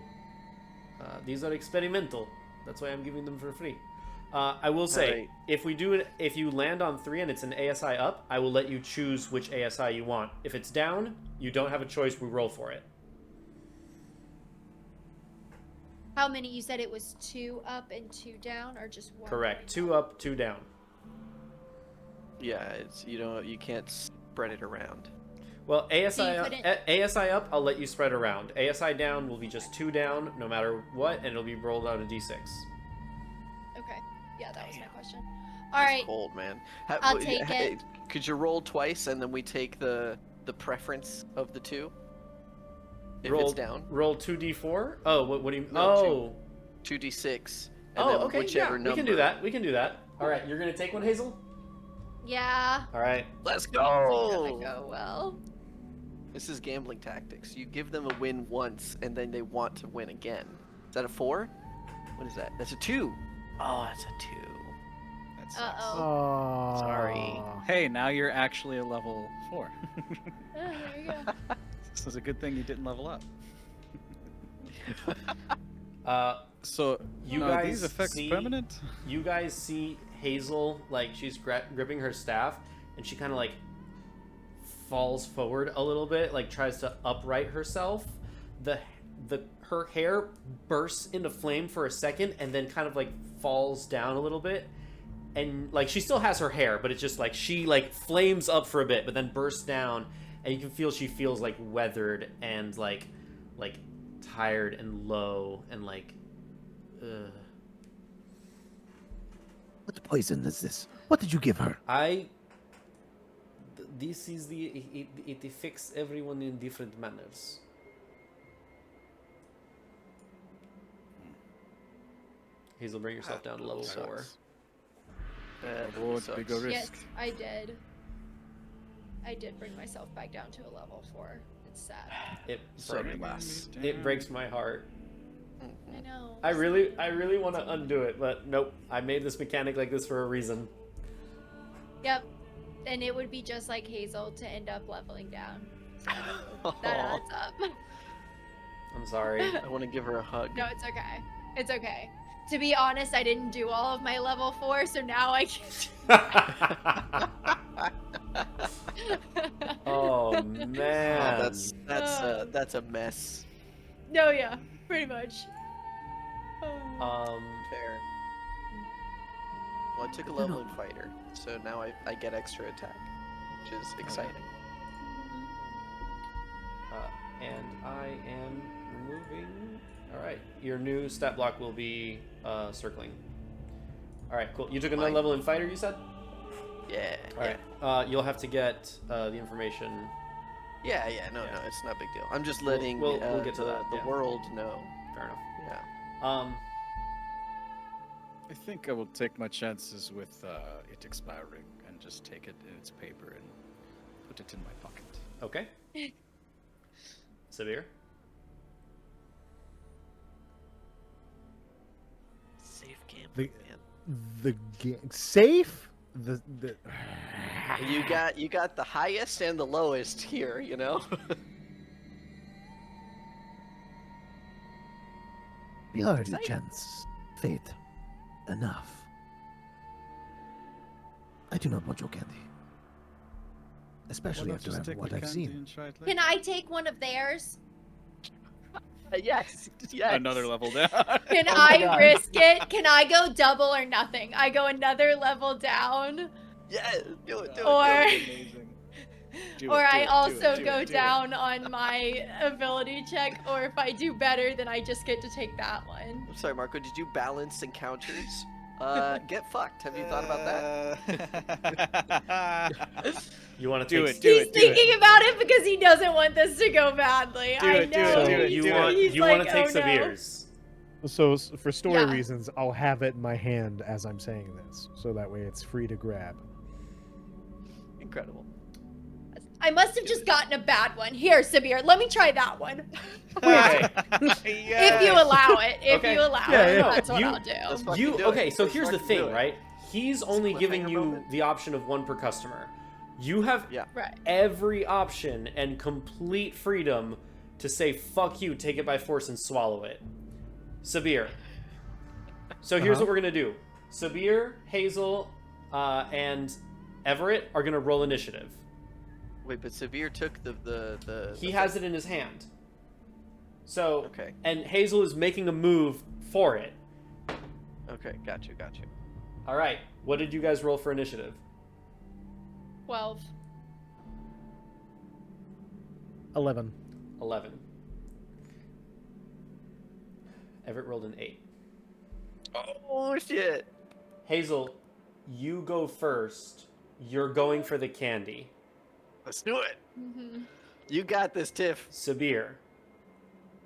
These are experimental. That's why I'm giving them for free. I will say, Alright. if we do it, if you land on 3 and it's an ASI up, I will let you choose which ASI you want. If it's down, you don't have a choice. We roll for it. How many? You said it was 2 up and 2 down, or just 1? Correct. 2 up, 2 down. Yeah, it's you can't spread it around. Well, ASI So you up, couldn't- ASI up, I'll let you spread around. ASI down will be just 2 down, no matter what, and it'll be rolled out a d6. Okay. Yeah, that was my question. All It's right. cold, man. I'll take it. Could you roll twice and then we take the preference of the 2? If roll it's down, Roll 2d4. Oh, what do you? No, Oh, 2d6. And oh, then okay. whichever Yeah, number. we can do that. We can do that. All right, you're gonna take one, Hazel. Yeah. All right. Let's It's gonna go. go well. This is gambling tactics. You give them a win once, and then they want to win again. Is that a 4? What is that? That's a 2. Oh, that's a 2. That sucks. Uh-oh. Oh, Sorry. Hey, now you're actually a level 4. There you go. This is a good thing you didn't level up. So, You are guys these effects see- permanent? You guys see Hazel, like, she's gripping her staff, and she kind of, like, falls forward a little bit, like, tries to upright herself. Her hair bursts into flame for a second, and then kind of, like, falls down a little bit. And, like, she still has her hair, but it's just, like, she, like, flames up for a bit, but then bursts down, and you can feel she feels, like, weathered and, like tired and low, and, like, What poison is this? What did you give her? This is it affects everyone in different manners. Hazel, bring yourself down to level 4. Reward, bigger risk. Yes, I did. I did bring myself back down to a level 4. It's sad. It breaks my heart. I know. I really want to undo it, but nope. I made this mechanic like this for a reason. Yep. And it would be just like Hazel to end up leveling down. So that adds up. I'm sorry. I want to give her a hug. No, it's okay. It's okay. To be honest, I didn't do all of my level 4, so now I can. Oh man. That's a mess. No, yeah, pretty much. Fair. Well, I took a level in fighter, so now I get extra attack, which is exciting. And I am removing. All right, your new stat block will be circling. All right, cool. You took another level in fighter, you said? Yeah. All right. You'll have to get the information. Yeah, no, it's not a big deal. I'm just letting we'll get to that, the yeah. world know. Fair enough. Yeah. I think I will take my chances with it expiring and just take it in its paper and put it in my pocket. Okay. Sabhir? Safe game, The- man. Safe? The You got the highest and the lowest here, you know? We are the chance. Fate. Enough. I do not want your candy. Especially Why not after just take what the I've candy seen. and try it Can later? I take one of theirs? Yes. Another level down. Can Oh my I God. risk it? Can I go double or nothing? I go another level down, Yeah, do it. Or- Amazing. Do or it, do I it, do also it, do go it, do it. down on my ability check, or if I do better, then I just get to take that one. I'm sorry, Marco. Did you balance encounters? Get fucked. Have you thought about that? You want to Do take it, do He's it, do thinking it. about it because he doesn't want this to go badly. Do I it, do it, know. So do it, you do want it. He's you want like, to take "Oh, no." Sabhir's. So for story Yeah. reasons, I'll have it in my hand as I'm saying this, so that way it's free to grab. Incredible. I must have just gotten a bad one. Here, Sabhir, let me try that one. Okay. If you allow it. If Okay. you allow Yeah, it, yeah. that's what You- I'll Let's do. fucking You do okay? it. So Let's here's the fucking thing, do it. right? He's only cliffhanger giving you moment. the option of one per customer. You have Yeah. Right. every option and complete freedom to say "fuck you," take it by force, and swallow it. Sabhir. So here's what we're gonna do: Sabhir, Hazel, and Everett are gonna roll initiative. Wait, but Sabhir took the He has it in his hand. So Okay. and Hazel is making a move for it. Okay, got you. All right. What did you guys roll for initiative? 12. 11. 11. Everett rolled an 8. Oh shit! Hazel, you go first. You're going for the candy. Let's do it. Mm-hmm. You got this, Tiff. Sabhir,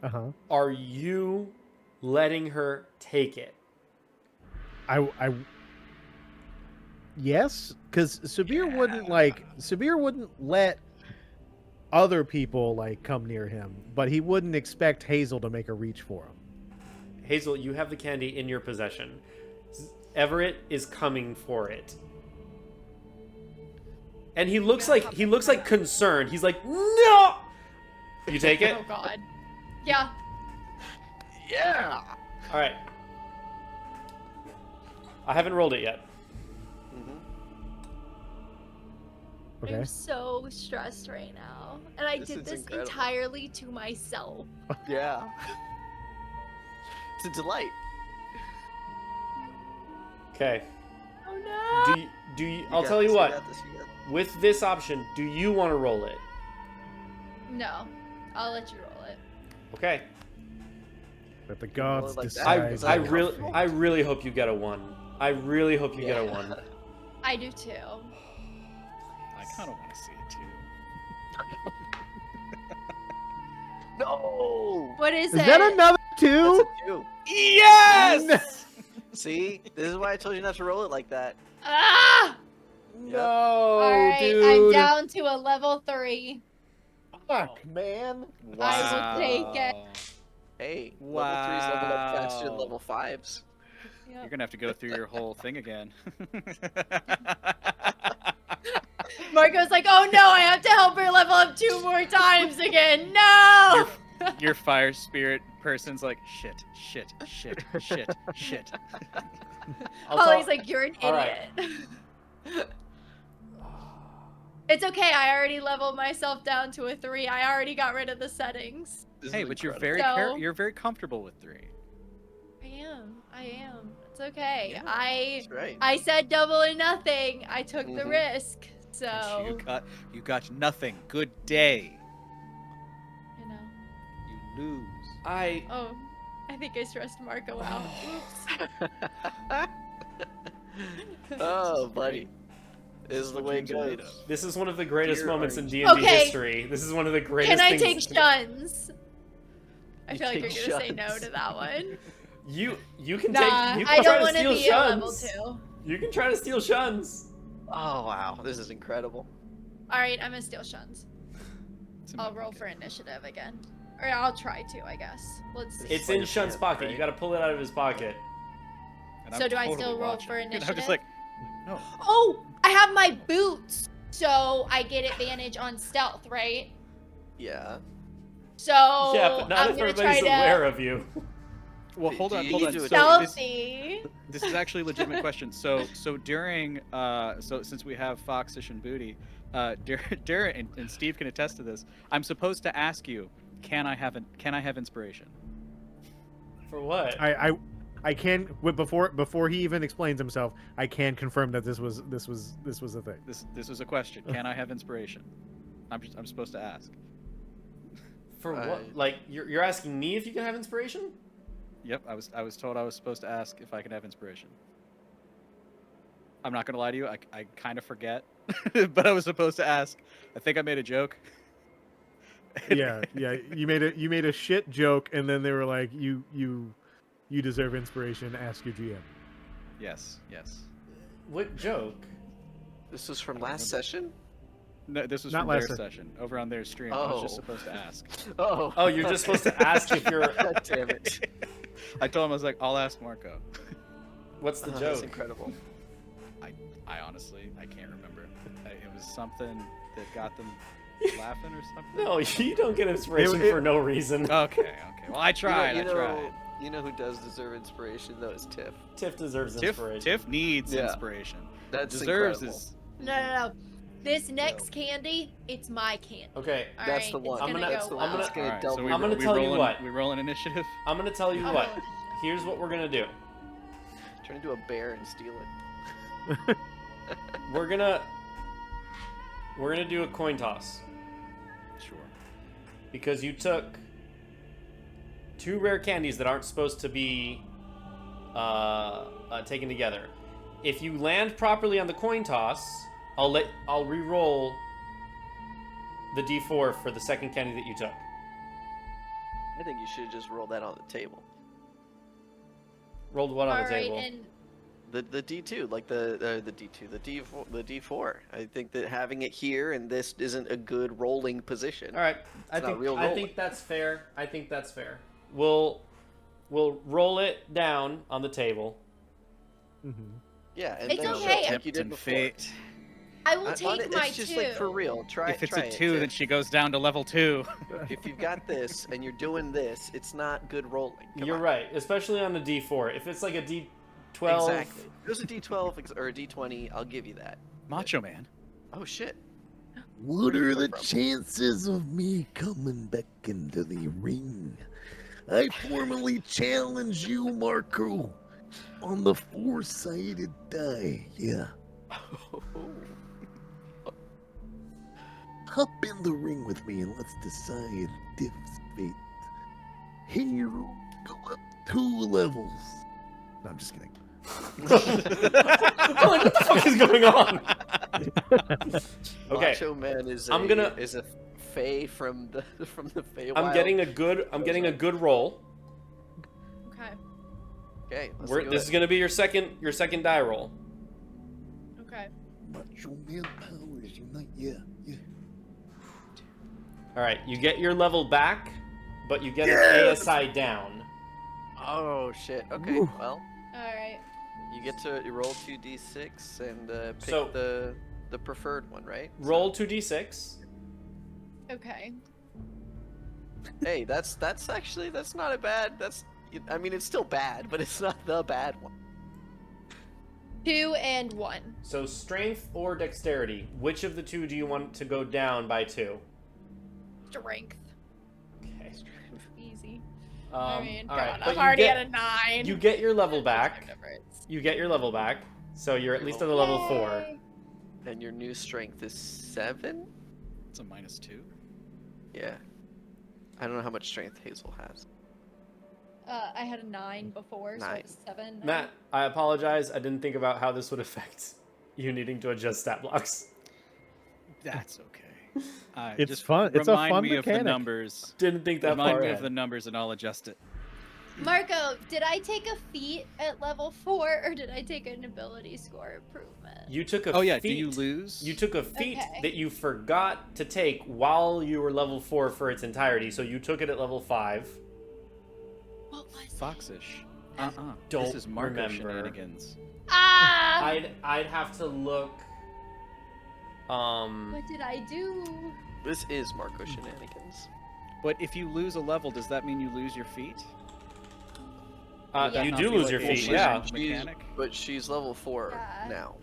Uh-huh. are you letting her take it? I yes, because Sabhir wouldn't let other people like come near him, but he wouldn't expect Hazel to make a reach for him. Hazel, you have the candy in your possession. Everett is coming for it. And he looks like concerned. He's like, "No!" You take it? Oh god. Yeah. Yeah. All right. I haven't rolled it yet. Okay. I'm so stressed right now. And I This did is this incredible. entirely to myself. Yeah. It's a delight. Okay. Oh no. Do you I'll tell you what. With this option, do you want to roll it? No. I'll let you roll it. Okay. Let the gods Well, like decide. that. I really hope you get a 1. I really hope you get a 1. I do too. I kind of want to see it too. No. What is Is it? that another That's 2? a 2. Yes! See, this is why I told you not to roll it like that. Ah! No, Alright, dude. I'm down to a level 3. Fuck, man. I will take it. Hey, level 3's leveled up faster than Wow. level 5's. You're gonna have to go through your whole thing again. Marco's like, oh no, I have to help her level up 2 more times again. No! Your fire spirit person's like, shit, shit, shit, shit, shit. Holly's like, you're an All right. idiot. It's okay, I already leveled myself down to a 3. I already got rid of the settings. This Hey, is but you're incredible. very So- you're very comfortable with 3. I am. It's okay. Yeah, I That's right. I said double or nothing. I took the Mhm. risk. So, You got nothing. Good day. you know. You lose. Oh, I think I stressed Marco out. Oops. Oh, buddy. This is the way it Games are made goes. This is one of the greatest Dear moments in Orange. D&D Okay. history. This is one of the greatest Can I take things. shuns? I You feel like you're take gonna say no shuns. to that one. You can Nah, take. You can I try don't to want to steal be a level Shuns. 2. You can try to steal Shuns. Oh, wow. This is incredible. All right, I'm gonna steal shuns. It's a I'll mimic. roll for initiative again, or I'll try to. I guess. Let's see. It's like in a Shun's chance, pocket. right? You gotta pull it out of his pocket. And So I'm do I totally still roll watching. for And I'm initiative? just like, no. Oh, I have my boots, so I get advantage on stealth, right? Yeah. So Yeah, but not I'm if gonna everybody's try aware to of you. Well, hold Do on, you hold on. do So it this, stealthy. this is actually a legitimate question. So during so since we have Foxish and Booty, Dara and Steve can attest to this. I'm supposed to ask you, can I have inspiration? For what? I can before he even explains himself, I can confirm that this was a thing. This was a question. Can I have inspiration? I'm supposed to ask. For what? Right. Like you're asking me if you can have inspiration? Yep, I was told I was supposed to ask if I can have inspiration. I'm not gonna lie to you, I kind of forget, but I was supposed to ask. I think I made a joke. Yeah. You made a shit joke, and then they were like, you deserve inspiration. Ask your GM. Yes. What joke? This was from I don't last remember. session? No, this was Not from their last se- session over on their stream. I was just Oh. supposed to ask. Oh. Oh, you're just supposed to ask if you're. God damn it. I told him I was like, I'll ask Marco. What's the Oh, joke? That's incredible. I honestly can't remember. It was something that got them laughing or something. No, you don't get inspiration It- for no reason. Okay. Well, I tried. You I know, tried. you know who does deserve inspiration though? Is Tiff. Tiff deserves Tiff inspiration. needs Yeah. inspiration. That's Deserves incredible. is. No. This next candy, it's my candy. Okay, All That's right, the one. It's gonna I'm go gonna- well. I'm gonna- It's gonna Alright, double so your I'm gonna we tell you rolling- what. We rolling initiative. I'm gonna tell you I'll what. roll initiative. Here's what we're gonna do. Turn into a bear and steal it. We're gonna do a coin toss Sure. because you took 2 rare candies that aren't supposed to be taken together. If you land properly on the coin toss, I'll re-roll the D4 for the second candy that you took. I think you should just roll that on the table. Rolled what on All the right, table? and The D2, like the D4. I think that having it here and this isn't a good rolling position. All right, It's not real I rolling. think that's fair. We'll roll it down on the table. Mm-hmm. Yeah, and It's then okay. like you did before. Fate. I will On take it, my it's just 2. like for real. Try. If it's try a it, 2, then Tiff. she goes down to level 2. If you've got this and you're doing this, it's not good rolling. Come You're on. right, especially on a D4. If it's like a D12, Exactly. If there's a D12 or a D20, I'll give you that. Macho Man. Oh shit. What Where'd you are come the from? chances of me coming back into the ring? I formally challenge you, Marco, on the 4-sided die. Yeah. Hop in the ring with me and let's decide Div's fate. Hero, go up 2 levels. No, I'm just kidding. I'm like, what the fuck is going on? Okay, Macho Man is a, I'm gonna- is a Fae from the Feywild. I'm getting a good roll. Okay. Okay, let's do This it. is gonna be your second die roll. Okay. Macho man powers unite. Yeah. All right, you get your level back, but you get Yes! an ASI down. Oh shit. Okay. Ooh. Well, All right. you get to roll 2d6 and pick So- the preferred one, right? Roll 2d6. Okay. Hey, that's not a bad. I mean, it's still bad, but it's not the bad one. 2 and 1. So strength or dexterity, which of the two do you want to go down by 2? Strength. Okay. Easy. I mean, all God, right, but I'm you already get- at a 9. You get your level back. Difference. You get your level back, so you're at least on the level 4. Yay. And your new strength is 7. It's a -2. Yeah. I don't know how much strength Hazel has. I had a 9 before, so 9. it's 7. now. Matt, I apologize. I didn't think about how this would affect you needing to adjust stat blocks. That's okay. It's just fun- it's a Remind fun me of the mechanic. numbers. Didn't think that Remind far me ahead. of the numbers and I'll adjust it. Marco, did I take a feat at level 4 or did I take an ability score improvement? You took a Oh yeah, feat. do you lose? You took a feat Okay. that you forgot to take while you were level 4 for its entirety, so you took it at level 5. What was it? Foxish. Don't This is Marco remember. shenanigans. Ah! I'd have to look. What did I do? This is Marco shenanigans. But if you lose a level, does that mean you lose your feet? Yeah. That You not do be lose like your a feet, change yeah. Mechanic? But she's level 4 Yeah. now.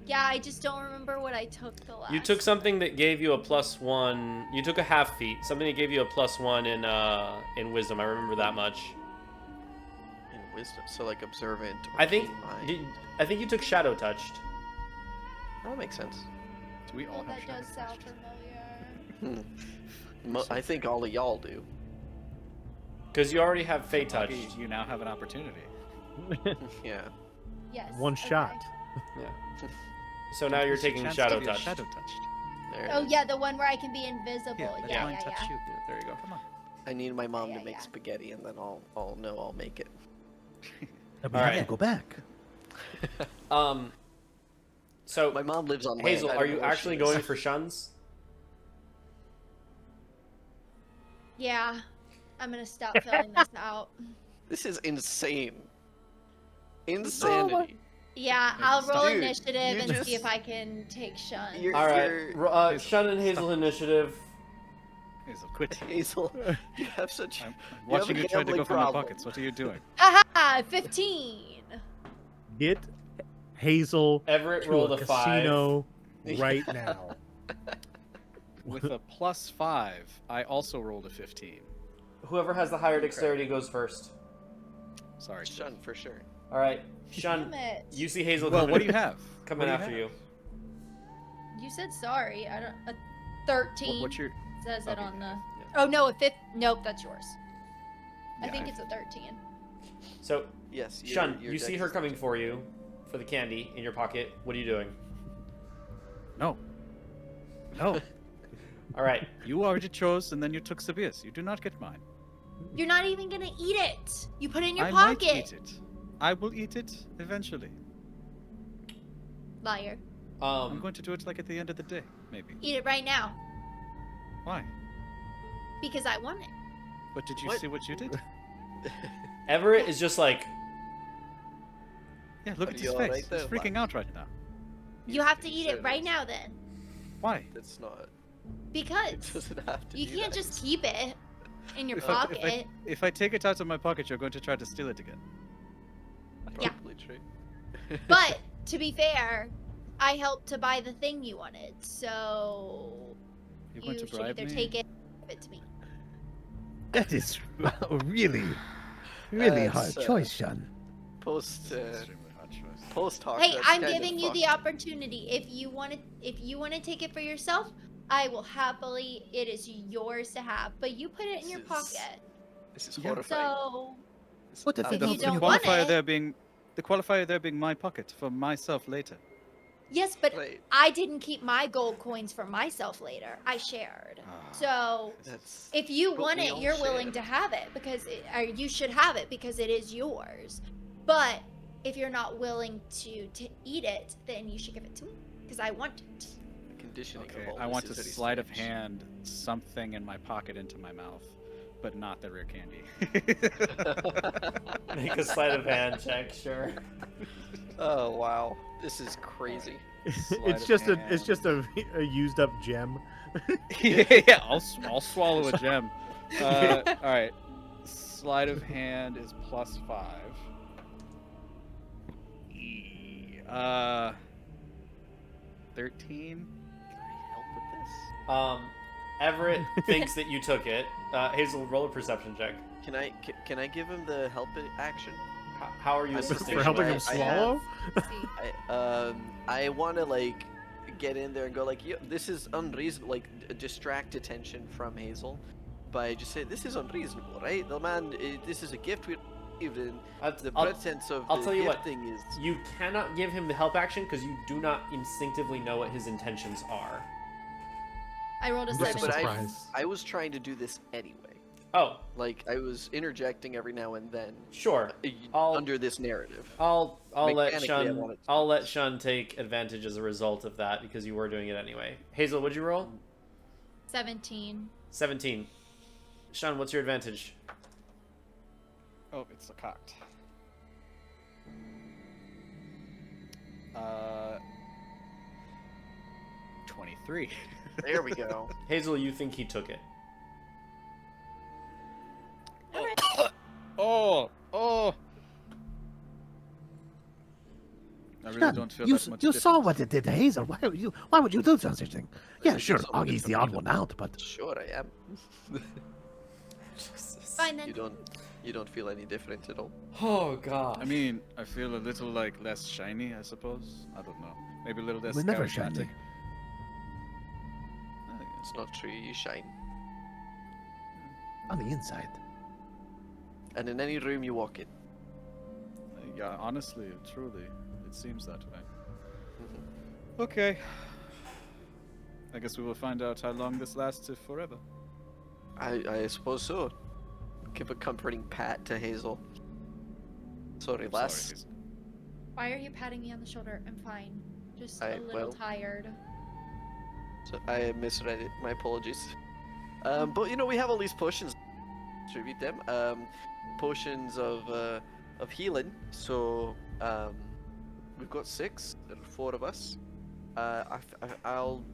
Yeah, I just don't remember what I took the last. You took something that gave you a +1. You took a half feat. Something that gave you a +1 in wisdom. I remember that much. In wisdom, so like observant. Or I think. keen mind. I think you took shadow touched. That makes sense. Do we all Oh, have that does shadow sound touch? familiar. I think all of y'all do. Because you already have Fey touched. Lucky you now have an opportunity. Yeah. Yes. One okay. shot. Yeah. So now you're There's a taking chance shadow to be touched. Shadow touched. There it Oh is. yeah, the one where I can be invisible. Yeah, Yeah, let yeah, mine yeah. touch you. There you go. Come on. I need my mom Yeah, to make yeah. spaghetti, and then I'll know I'll make it. We All have right. to go back. So My mom lives on land. Hazel, I are don't you know where actually she is. going for Shuns? Yeah. I'm gonna stop filling this out. This is insane. Insanity. Yeah, I'll roll Dude, initiative you and see just- if I can take Shun. You're, All right. you're- Shun and Hazel initiative. Hazel, quit. Hazel, you have such. I'm You have watching a you try to go gambling for my problem. pockets. What are you doing? Haha, 15. Get Hazel Everett to rolled a a 5. casino right now. With a +5, I also rolled a 15. Whoever has the higher dexterity goes first. Sorry. Shun for sure. All right, Shun. Damn it. You see Hazel Well, coming, what do you have? coming What do after have? you. You said sorry. I don't. A 13 What's your? says it okay, on the. yeah. Oh no, a 5. Nope, that's yours. I Yeah, think I- it's a 13. So, Yes. Shun, your you see dex her is- coming for you, for the candy in your pocket. What are you doing? No. No. All right. You already chose, and then you took Sabhir's. You do not get mine. You're not even gonna eat it. You put it in your I pocket. might eat it. I will eat it eventually. Liar. I'm going to do it like at the end of the day, maybe. Eat it right now Why? because I want it. But did you What? see what you did? Everett is just like, Yeah, look Are at you his alright face. there, He's freaking out right now. You have to You eat said it right it. now then. Why? It's not. It Because doesn't have to you do can't that. just keep it in your If pocket. if I take it out of my pocket, you're going to try to steal it again. Yeah. Probably true. But to be fair, I helped to buy the thing you wanted, so You're you going to should bribe either me? take it or give it to me. That is really, really That's, hard choice, Shun. Post Extremely hard choice. post talk. Hey, that's I'm kind of giving you fucked. the opportunity. If you want to take it for yourself, I will happily. It is yours to have, but you put it in your This is- pocket. This is Yeah. horrifying. So What if I'm it If you helps The when don't want qualifier it- there being, the qualifier there being my pocket for myself later. yes, but Right. I didn't keep my gold coins for myself later. I shared. So That's if you But want we it, all you're willing share. to have it because or you should have it because it is yours. But if you're not willing to eat it, then you should give it to me because I want it. the conditioning Okay, of all I this want to is very sleight of strange. hand something in my pocket into my mouth, but not the rare candy. Make a sleight of hand check, sure. Oh wow, this is crazy. It's just a used up gem. Yeah, I'll swallow a gem. All right, sleight of hand is +5. 13. Can I help with this? Everett thinks that you took it. Hazel, roll a perception check. Can I give him the help action? How are you I'm assisting? For helping I- him I swallow? See. I want to like get in there and go like, this is unreasonable. Like distract attention from Hazel by just saying this is unreasonable, right? The man, this is a gift we received, and the pretense of I'll the tell you what, gifting is. You cannot give him the help action because you do not instinctively know what his intentions are. I rolled a Right, Right, 7. but Surprise. I was trying to do this anyway. Oh, Like I was interjecting every now and then sure. I'll- under this narrative. I'll let Mechanically, I Shun want it to I'll be let this. Shun take advantage as a result of that because you were doing it anyway. Hazel, what'd you roll? 17. 17. Shun, what's your advantage? Oh, it's a cocked. 23. There we go. Hazel, you think he took it. Oh! I really Shun, don't feel you, that much you saw difference. what it did to Hazel. Why would you do such a thing? Yeah, This sure, is something Augie's the different. odd one out, but Sure, I am. Fine then. You don't feel any different at all. Oh god. I mean, I feel a little like less shiny, I suppose. I don't know. Maybe a little less we're never charismatic. shiny. It's not true. You shine, On the inside. and in any room you walk in. Yeah, honestly, truly, it seems that way. Mhm. Okay. I guess we will find out how long this lasts, if forever. I suppose so. Give a comforting pat to Hazel. Sorry, I'm lass. sorry, Hazel. Why are you patting me on the shoulder? I'm fine. Just I- a little well- tired. So I misread it. My apologies. But you know we have all these potions. Distribute them. Potions of healing. So we've got 6. There are 4 of us. I'm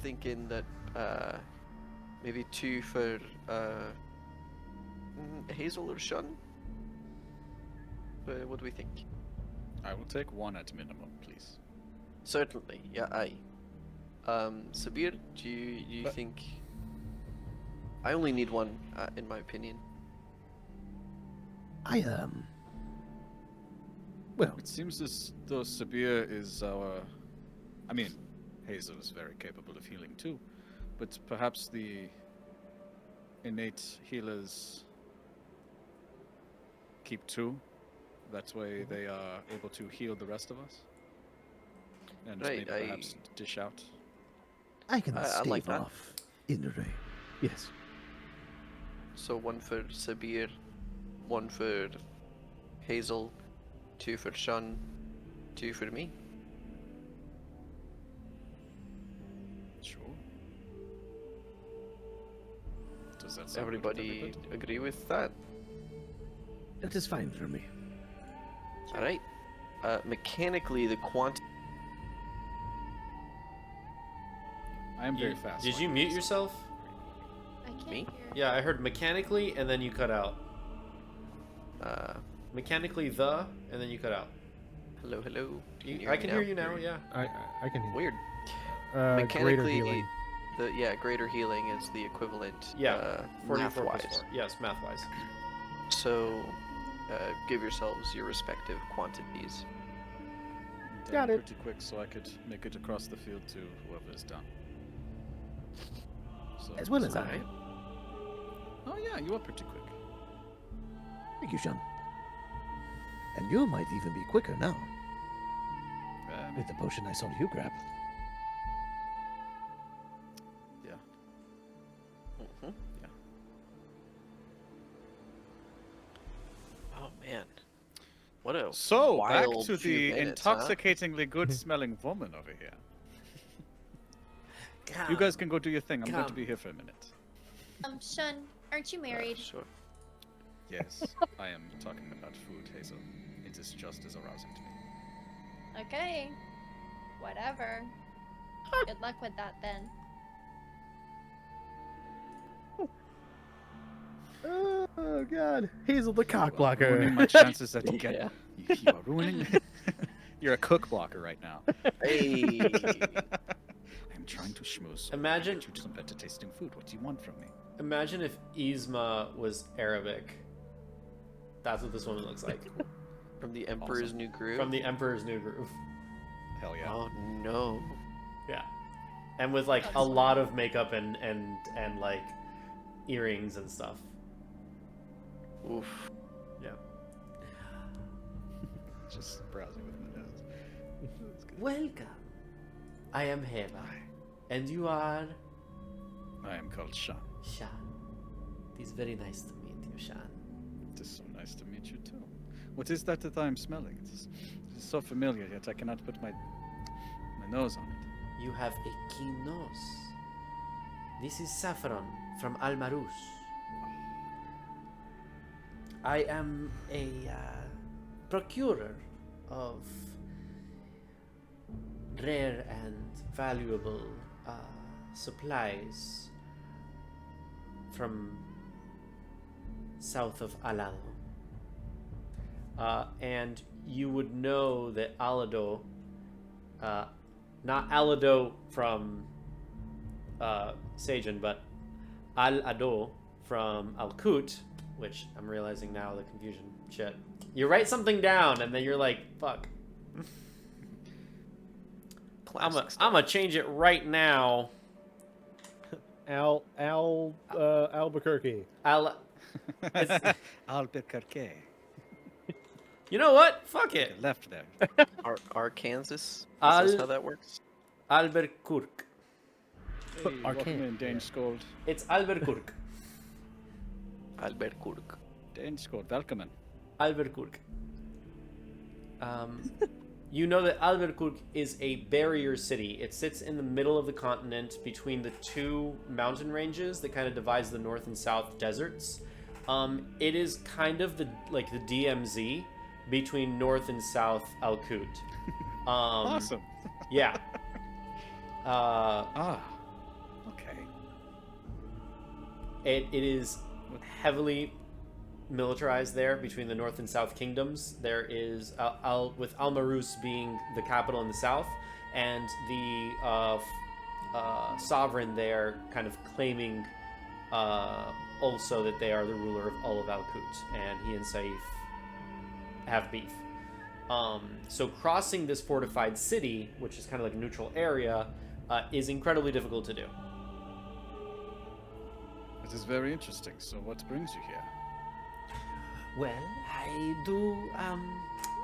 thinking that maybe 2 for Hazel or Shun. What do we think? I will take 1 at minimum, please. Certainly, yeah, aye. Sabhir, do you But- think? I only need 1, in my opinion. Well, It seems as though Sabhir is our... I mean, Hazel is very capable of healing too, but perhaps the innate healers keep 2. That way they are able to heal the rest of us. And Right, maybe perhaps dish out. I can I stave like that. off Inray. Yes. So 1 for Sabhir, 1 for Hazel, 2 for Shun, 2 for me. Sure. Does that sound good to Everybody agree with that? That is fine for me. All right. Mechanically, the quantity. I am very fast. Did so you I mute can- yourself? I can't Me? hear. Yeah, I heard mechanically, and then you cut out. Mechanically and then you cut out. Hello, hello. I can hear you now. Yeah. I can hear. Weird. Greater Mechanically, healing. greater healing is the equivalent. Yeah. 44 plus math-wise. 4. Yes, math-wise. So, give yourselves your respective quantities. I'm Got it. pretty quick, so I could make it across the field to whoever is done. So, As well as so- I. Oh yeah, you are pretty quick. Thank you, Shun. And you might even be quicker now with the potion I saw you grab. Yeah. Mm-hmm. Yeah. Oh man, what a So back wild to few the minutes, huh? intoxicatingly good-smelling woman over here. You guys can go do your thing. I'm going to be here for a minute. Shun, aren't you married? Sure. Yes, I am talking about food, Hazel. It is just as arousing to me. Okay. Whatever. Good luck with that then. Oh God, Hazel the cock Ruining blocker. my chances at get. Yeah. You are ruining. You're a cook blocker right now. Hey. I'm trying to schmooze. So Imagine- I can get you some better tasting food. What do you want from me? Imagine if Yzma was Arabic. That's what this woman looks like. From the Emperor's New Groove. From the Emperor's New Groove. Hell yeah. Oh no. Yeah. And with like a lot of makeup and like earrings and stuff. Oof. Yeah. Just browsing with my nose. That's good. Welcome. I am Heva. And you are I am called Shun. Shan. It is very nice to meet you, Shan. It is so nice to meet you too. What is that I am smelling? It is so familiar, yet I cannot put my nose on it. You have a keen nose. This is saffron from Almarus. I am a procurer of rare and valuable supplies from south of Alado. And you would know that Alado, not Alado from Sajin, but Al-Ado from Al-Kut, which I'm realizing now the confusion. Shit. You write something down and then you're like, fuck. I'm gonna change it right now. Albuquerque. It's, Albuquerque. you know what? Fuck it. Left there. Arkansas? Is Al- this how that works? Albuquerque. Hey, welcome Arcane. in, Dane Scold. It's Albuquerque. Albuquerque. Dane Scold, welcome in. Albuquerque. You know that Albuquerque is a barrier city. It sits in the middle of the continent between the two mountain ranges that kind of divides the north and south deserts. It is kind of the DMZ between north and south Al-Kut. Awesome. Yeah. Okay. It is heavily militarized there between the north and south kingdoms. There is with Almarus being the capital in the south, and the sovereign there kind of claiming also that they are the ruler of all of Al-Kut, and he and Saif have beef. So crossing this fortified city, which is kind of like a neutral area, is incredibly difficult to do. It is very interesting. So what brings you here? Well, I do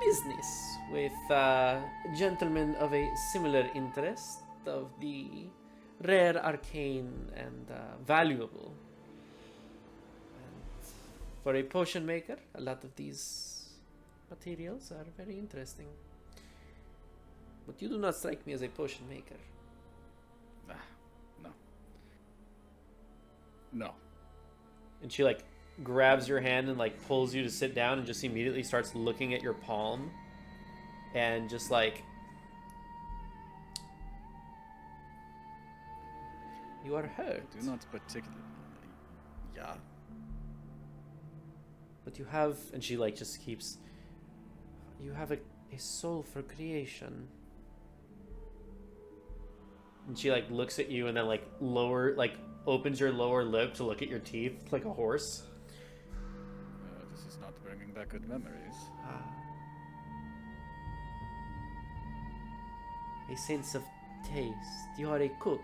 business with gentlemen of a similar interest of the rare, arcane, and valuable. And for a potion maker, a lot of these materials are very interesting. But you do not strike me as a potion maker. No. No. And she like grabs your hand and like pulls you to sit down and just immediately starts looking at your palm. and just like, you are hurt. Do not particularly. Yeah. But you have, and she like just keeps, you have a soul for creation. And she like looks at you and then like opens your lower lip to look at your teeth like a horse. This is not bringing back good memories. A sense of taste. You are a cook.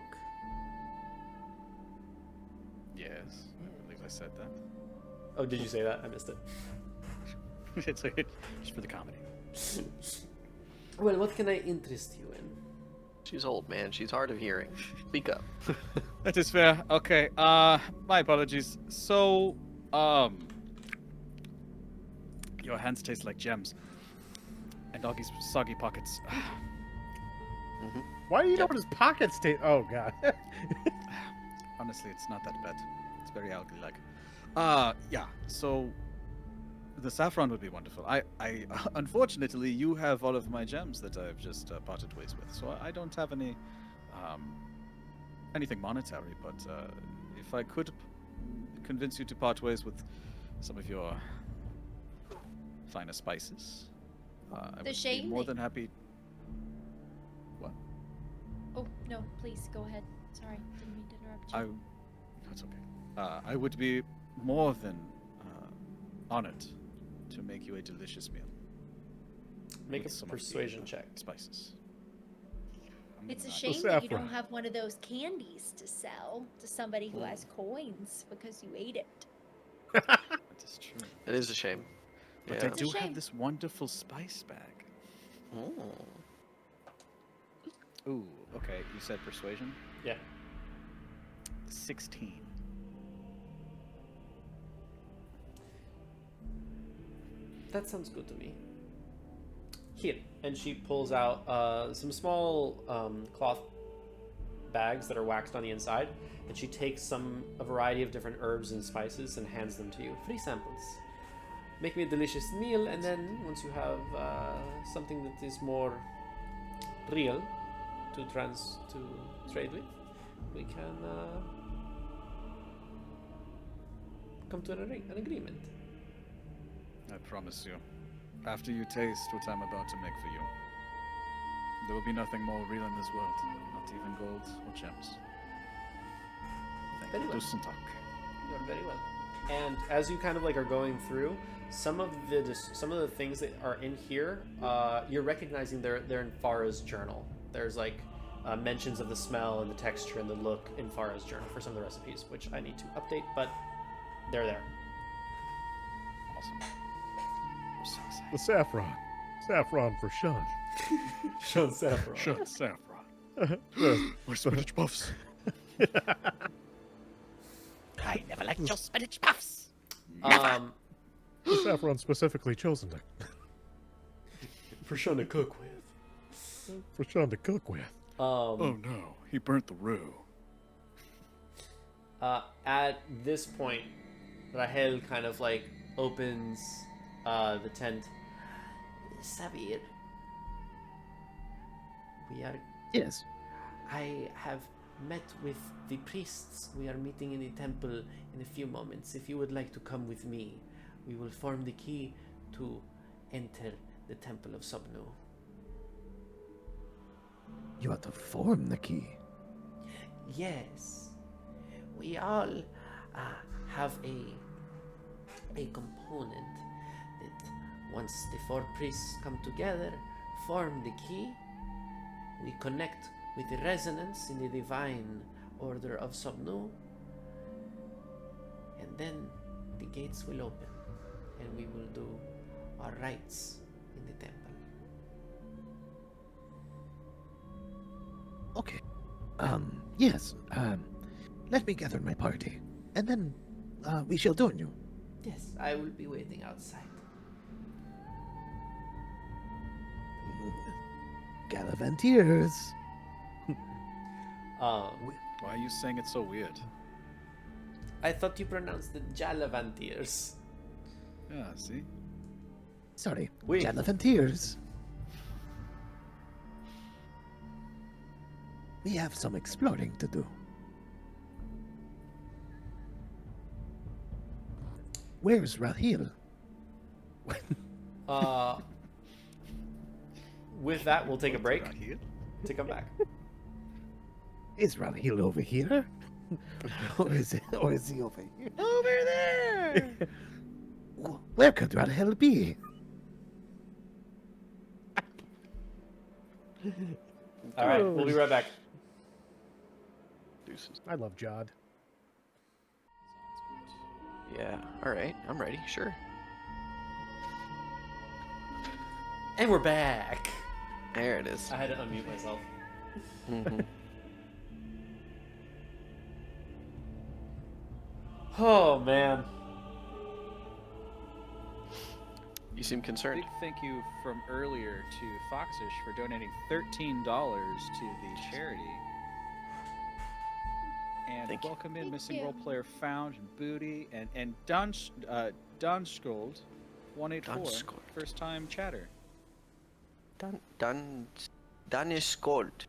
Yes, I believe I said that. Oh, did you say that? I missed it. It's like, just for the comedy. Well, what can I interest you in? She's old, man. She's hard of hearing. Speak up. That is fair. Okay. My apologies. So, your hands taste like gems, and Doggy's soggy pockets. Why do you know what his pockets taste? Oh god. Honestly, it's not that bad. It's very algae-like. Yeah. So, the saffron would be wonderful. I unfortunately, you have all of my gems that I've just parted ways with, so I don't have any, anything monetary. But if I could convince you to part ways with some of your finer spices, I would be more than happy. What? Oh no, please go ahead. Sorry, didn't mean to interrupt you. That's okay. I would be more than honored to make you a delicious meal. Make with a some of the, persuasion check. Spices. It's a Not- shame that you saffron. don't have one of those candies to sell to somebody who has coins because you ate it. That is true. It is a shame. But Yeah. I do It's a shame. have this wonderful spice bag. Ooh, okay. You said persuasion? Yeah. 16. That sounds good to me. Here. And she pulls out some small cloth bags that are waxed on the inside, and she takes a variety of different herbs and spices and hands them to you. Free samples. Make me a delicious meal, and then once you have something that is more real to trade with, we can come to an agreement. I promise you. After you taste what I'm about to make for you, there will be nothing more real in this world. Not even gold or gems. Thank Very you. well. Tusen tack. You are very well. And as you kind of like are going through, some of the things that are in here, you're recognizing they're in Farah's journal. There's like mentions of the smell and the texture and the look in Farah's journal for some of the recipes, which I need to update, but they're there. Awesome. I'm so excited. The saffron. Saffron for Shun. Shun saffron. Shut saffron. The- Or spinach puffs. I never liked your spinach puffs. the saffron specifically chosen For Shun to cook with. for Shun to cook with. Oh no, he burnt the roux. At this point, Rahel kind of like opens the tent. Sabhir, we are. Yes. I have met with the priests. We are meeting in the temple in a few moments. If you would like to come with me, we will form the key to enter the temple of Sobnu. You are to form the key. Yes, we all have a component that once the four priests come together, form the key, we connect with the resonance in the divine order of Sobnu, and then the gates will open and we will do our rites in the temple. Okay. Yes. Let me gather my party, and then we shall join you. Yes, I will be waiting outside. Galavantiers. Why are you saying it so weird? I thought you pronounced it Galavantiers. Yeah, see? Sorry, Oui. Galavantiers. We have some exploring to do. Where's Rahil? With that, we'll take a break Right here. to come back. Is Rahil over here? or is he over here? Over there. Where could Rahil be? All right, we'll be right back. Deuces. I love Jod. Yeah. All right. I'm ready. Sure. And we're back. There it is. I had to unmute myself. Mhm. Oh man. You seem concerned. Big thank you from earlier to Foxish for donating $13 to the charity. And Thank you. welcome in Thank missing you. role player found and Booty and Donskold 184 Donskold. first time chatter. Danish Gold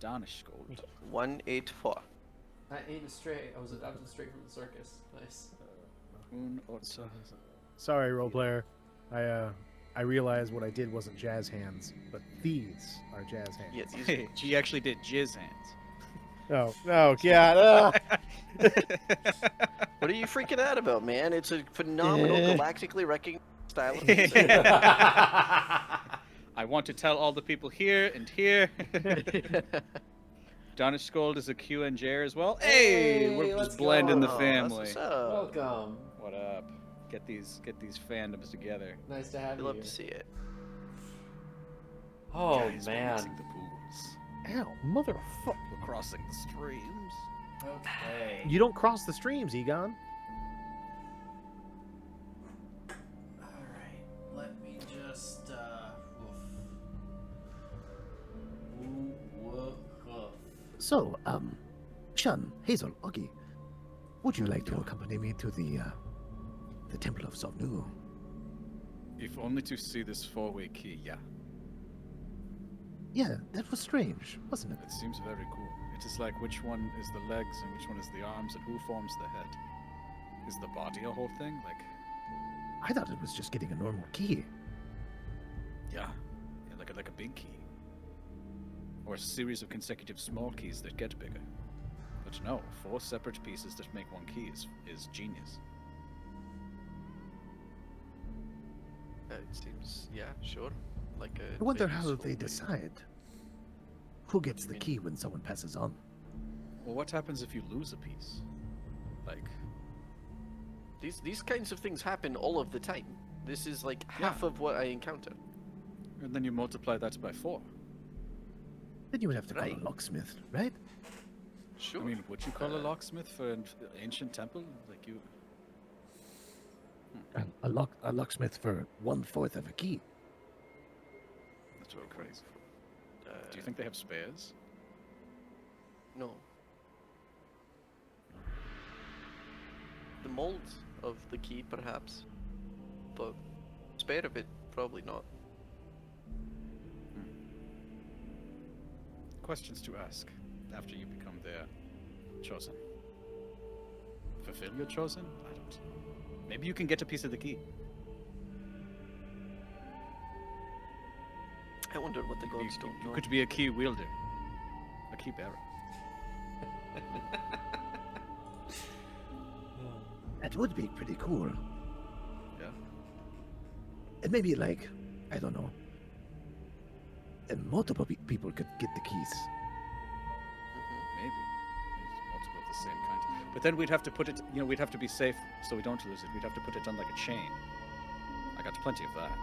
Donskold. 184. I ate a stray. I was adopted straight from the circus. Nice. Un Otsa. Sorry, role player. I realized what I did wasn't jazz hands, but these are jazz hands. Yeah, these Hey, he actually did jizz hands. Oh, God. What are you freaking out about, man? It's a phenomenal, galactically recognized style of music. I want to tell all the people here and here. Donskold is a Q and J as well. Hey, we're let's just blending the go. Oh, family. that's what's up. Welcome. What up? Get these fandoms together. Nice to have We you. love here. to see it. Oh Guys, we're man. mixing the pools. Ow, motherfucker. We're crossing the streams. Okay. You don't cross the streams, Egon. All right. Let me just. So, Shun, Hazel, Augie, would you like to accompany me to the Temple of Sobnu? If only to see this four-way key, yeah. Yeah, that was strange, wasn't it? It seems very cool. It is like which one is the legs and which one is the arms and who forms the head. Is the body a whole thing? Like, I thought it was just getting a normal key. yeah, like a big key. Or a series of consecutive small keys that get bigger. But no, 4 separate pieces that make one key is genius. It seems, yeah, sure. Like a. I wonder big how school they big- decide who gets the key when someone passes on. Well, what happens if you lose a piece? Like, These kinds of things happen all of the time. This is like half of what I encounter. and then you multiply that by 4. Then you would have to call Right. a locksmith, right? Sure. I mean, would you call a locksmith for an ancient temple? Like you... A locksmith for 1/4 of a key. That's really crazy. Uh, Do you think they have spares? No. The mold of the key, perhaps, but spare of it, probably not. Questions to ask after you become their chosen. Fulfill your chosen? I don't know. Maybe you can get a piece of the key. I wonder what the You, gods don't you know. could be a key wielder, a key bearer. That would be pretty cool. Yeah. And maybe like, I don't know, and multiple people could get the keys. Maybe. Maybe multiple of the same kind. But then we'd have to put it, we'd have to be safe so we don't lose it. We'd have to put it on like a chain. I got plenty of that.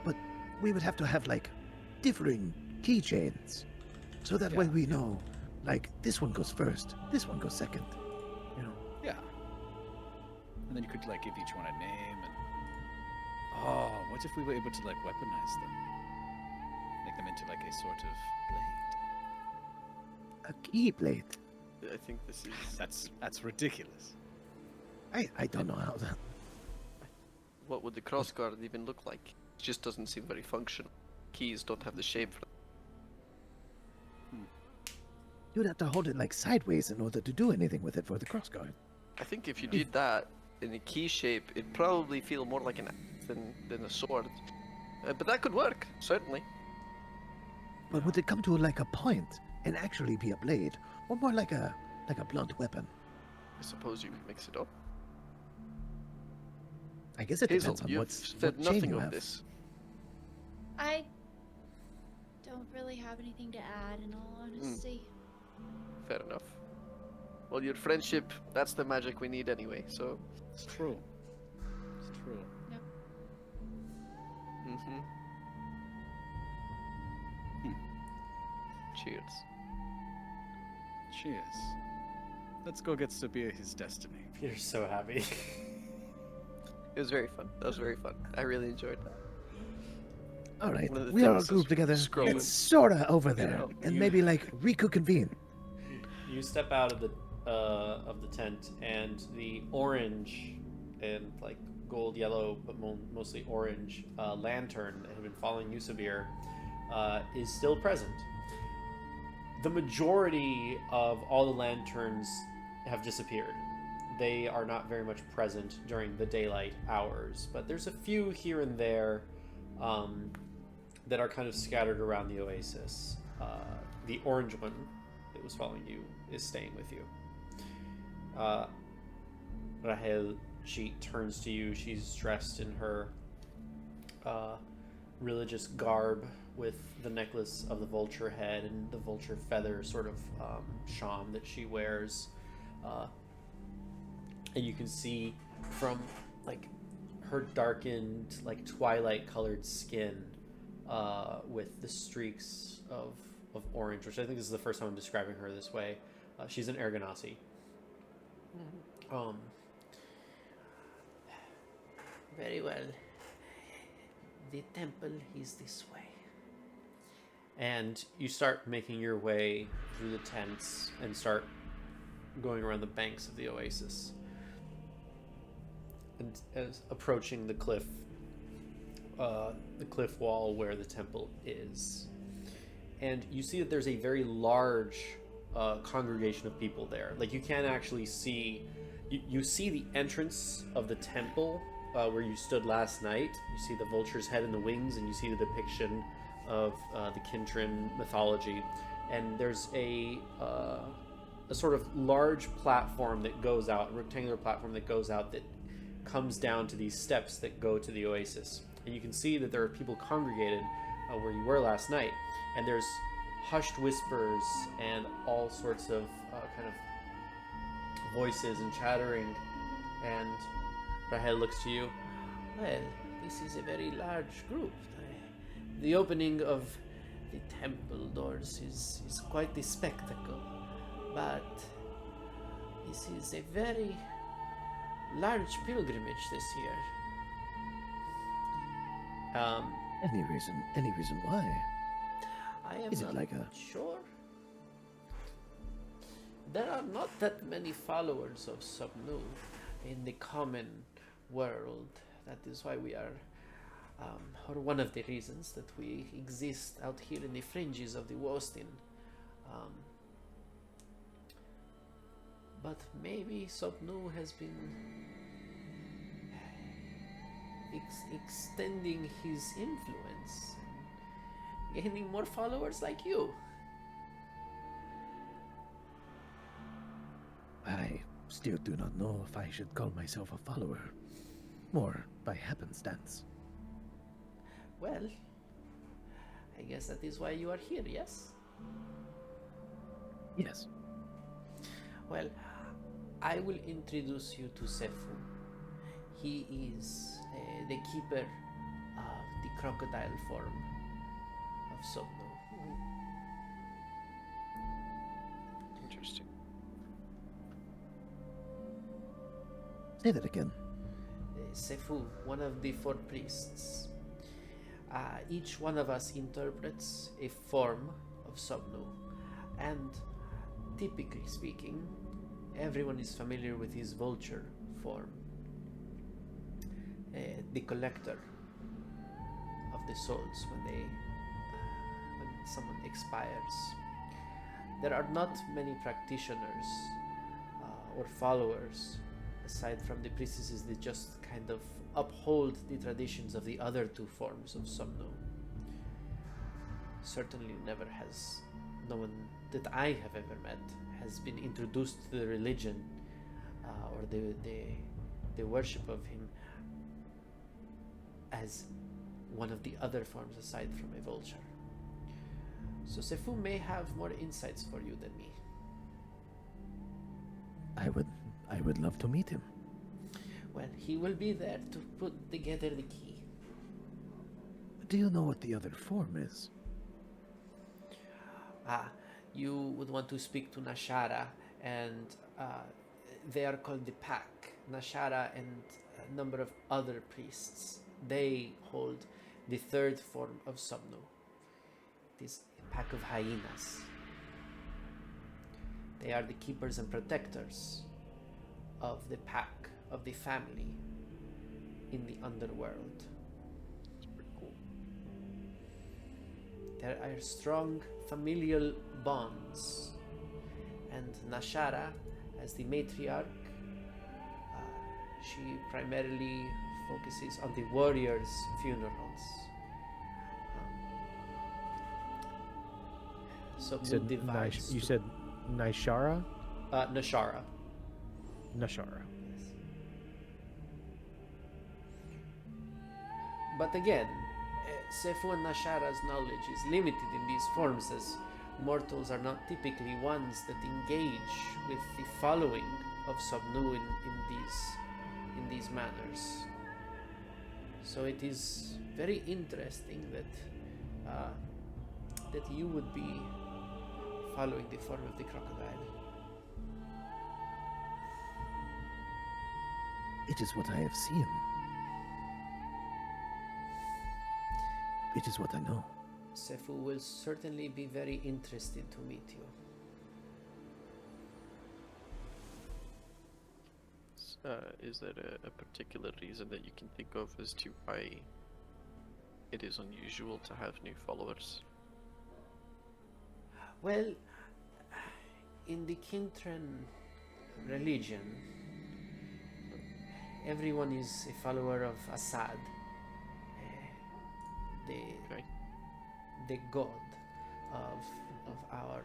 But we would have to have like differing keychains, so that way Yeah. we know, like this one goes first, this one goes second. You know. Yeah. And then you could like give each one a name and oh, what if we were able to like weaponize them? Make them into like a sort of blade. A key plate. I think this is That's ridiculous. I don't know how that. what would the crossguard even look like? It just doesn't seem very functional. Keys don't have the shape for You'd have to hold it like sideways in order to do anything with it for the crossguard. I think if you did that in a key shape, it'd probably feel more like an axe than a sword. But that could work, certainly. But would it come to like a point and actually be a blade, or more like a blunt weapon? I suppose you could mix it up. I guess it Hazel, depends on you've said what chain nothing you of have. this. I don't really have anything to add, in all honesty. Fair enough. Well, your friendship, that's the magic we need anyway, so... It's true. It's true. Mm-hmm. Cheers. Cheers. Let's go get Sabhir his destiny. Peter's so happy. It was very fun. That was very fun. I really enjoyed that. All right, One of the we are things is grouped together. scrolling. It's sorta over there, know, and you- maybe like reconvene. You step out of the tent, and the orange and like gold yellow, but mostly orange lantern that had been following you, Sabhir, is still present. The majority of all the lanterns have disappeared. They are not very much present during the daylight hours, but there's a few here and there that are kind of scattered around the oasis. The orange one that was following you is staying with you. Rahel, she turns to you. She's dressed in her religious garb with the necklace of the vulture head and the vulture feather sort of sham that she wears. And you can see from like her darkened, like twilight colored skin with the streaks of orange, which I think this is the first time I'm describing her this way. She's an Ergonasi. Very well. The temple is this way. And you start making your way through the tents and start going around the banks of the oasis. And as approaching the cliff wall where the temple is. And you see that there's a very large congregation of people there. Like you can actually see, you see the entrance of the temple where you stood last night. You see the vulture's head and the wings, and you see the depiction of the Kintrin mythology. And there's a sort of large platform that goes out, a rectangular platform that goes out that comes down to these steps that go to the oasis. And you can see that there are people congregated where you were last night. And there's hushed whispers and all sorts of kind of voices and chattering. And Rahel looks to you. Well, this is a very large group. The opening of the temple doors is quite the spectacle. But this is a very large pilgrimage this year. Any reason why? I am Is it not like a- sure. There are not that many followers of Sobnu in the common world. That is why we are, or one of the reasons that we exist out here in the fringes of the Wostin. But maybe Sobnu has been extending his influence, gaining more followers like you. I still do not know if I should call myself a follower. More by happenstance. Well, I guess that is why you are here, yes? Yes. Well, I will introduce you to Sefu. He is the keeper of the crocodile form of Sobnu. Interesting. Say that again. Sefu, one of the four priests. Each one of us interprets a form of Sobnu, and typically speaking, everyone is familiar with his vulture form. The collector of the souls when someone expires. there are not many practitioners or followers aside from the priestesses that just kind of uphold the traditions of the other two forms of Sobnu. Certainly no one that I have ever met has been introduced to the religion or the worship of him as one of the other forms aside from a vulture. So Sefu may have more insights for you than me. I would love to meet him. Well, he will be there to put together the key. Do you know what the other form is? You would want to speak to Nashara, and they are called the Pack. Nashara and a number of other priests. They hold the third form of Sobnu. It is a pack of hyenas. They are the keepers and protectors of the pack, of the family in the underworld. It's pretty cool. There are strong familial bonds, and Nashara, as the matriarch, she primarily focuses on the warriors' funerals. Sobnu divides. You said Nishara? Nashara. Nashara. Yes. But again, Sefu and Nashara's knowledge is limited in these forms, as mortals are not typically ones that engage with the following of Sobnu in these manners. So it is very interesting that you would be following the form of the crocodile. It is what I have seen. It is what I know. Sefu will certainly be very interested to meet you. Is there a particular reason that you can think of as to why it is unusual to have new followers? Well, in the Kintran religion, everyone is a follower of Assad, the god of our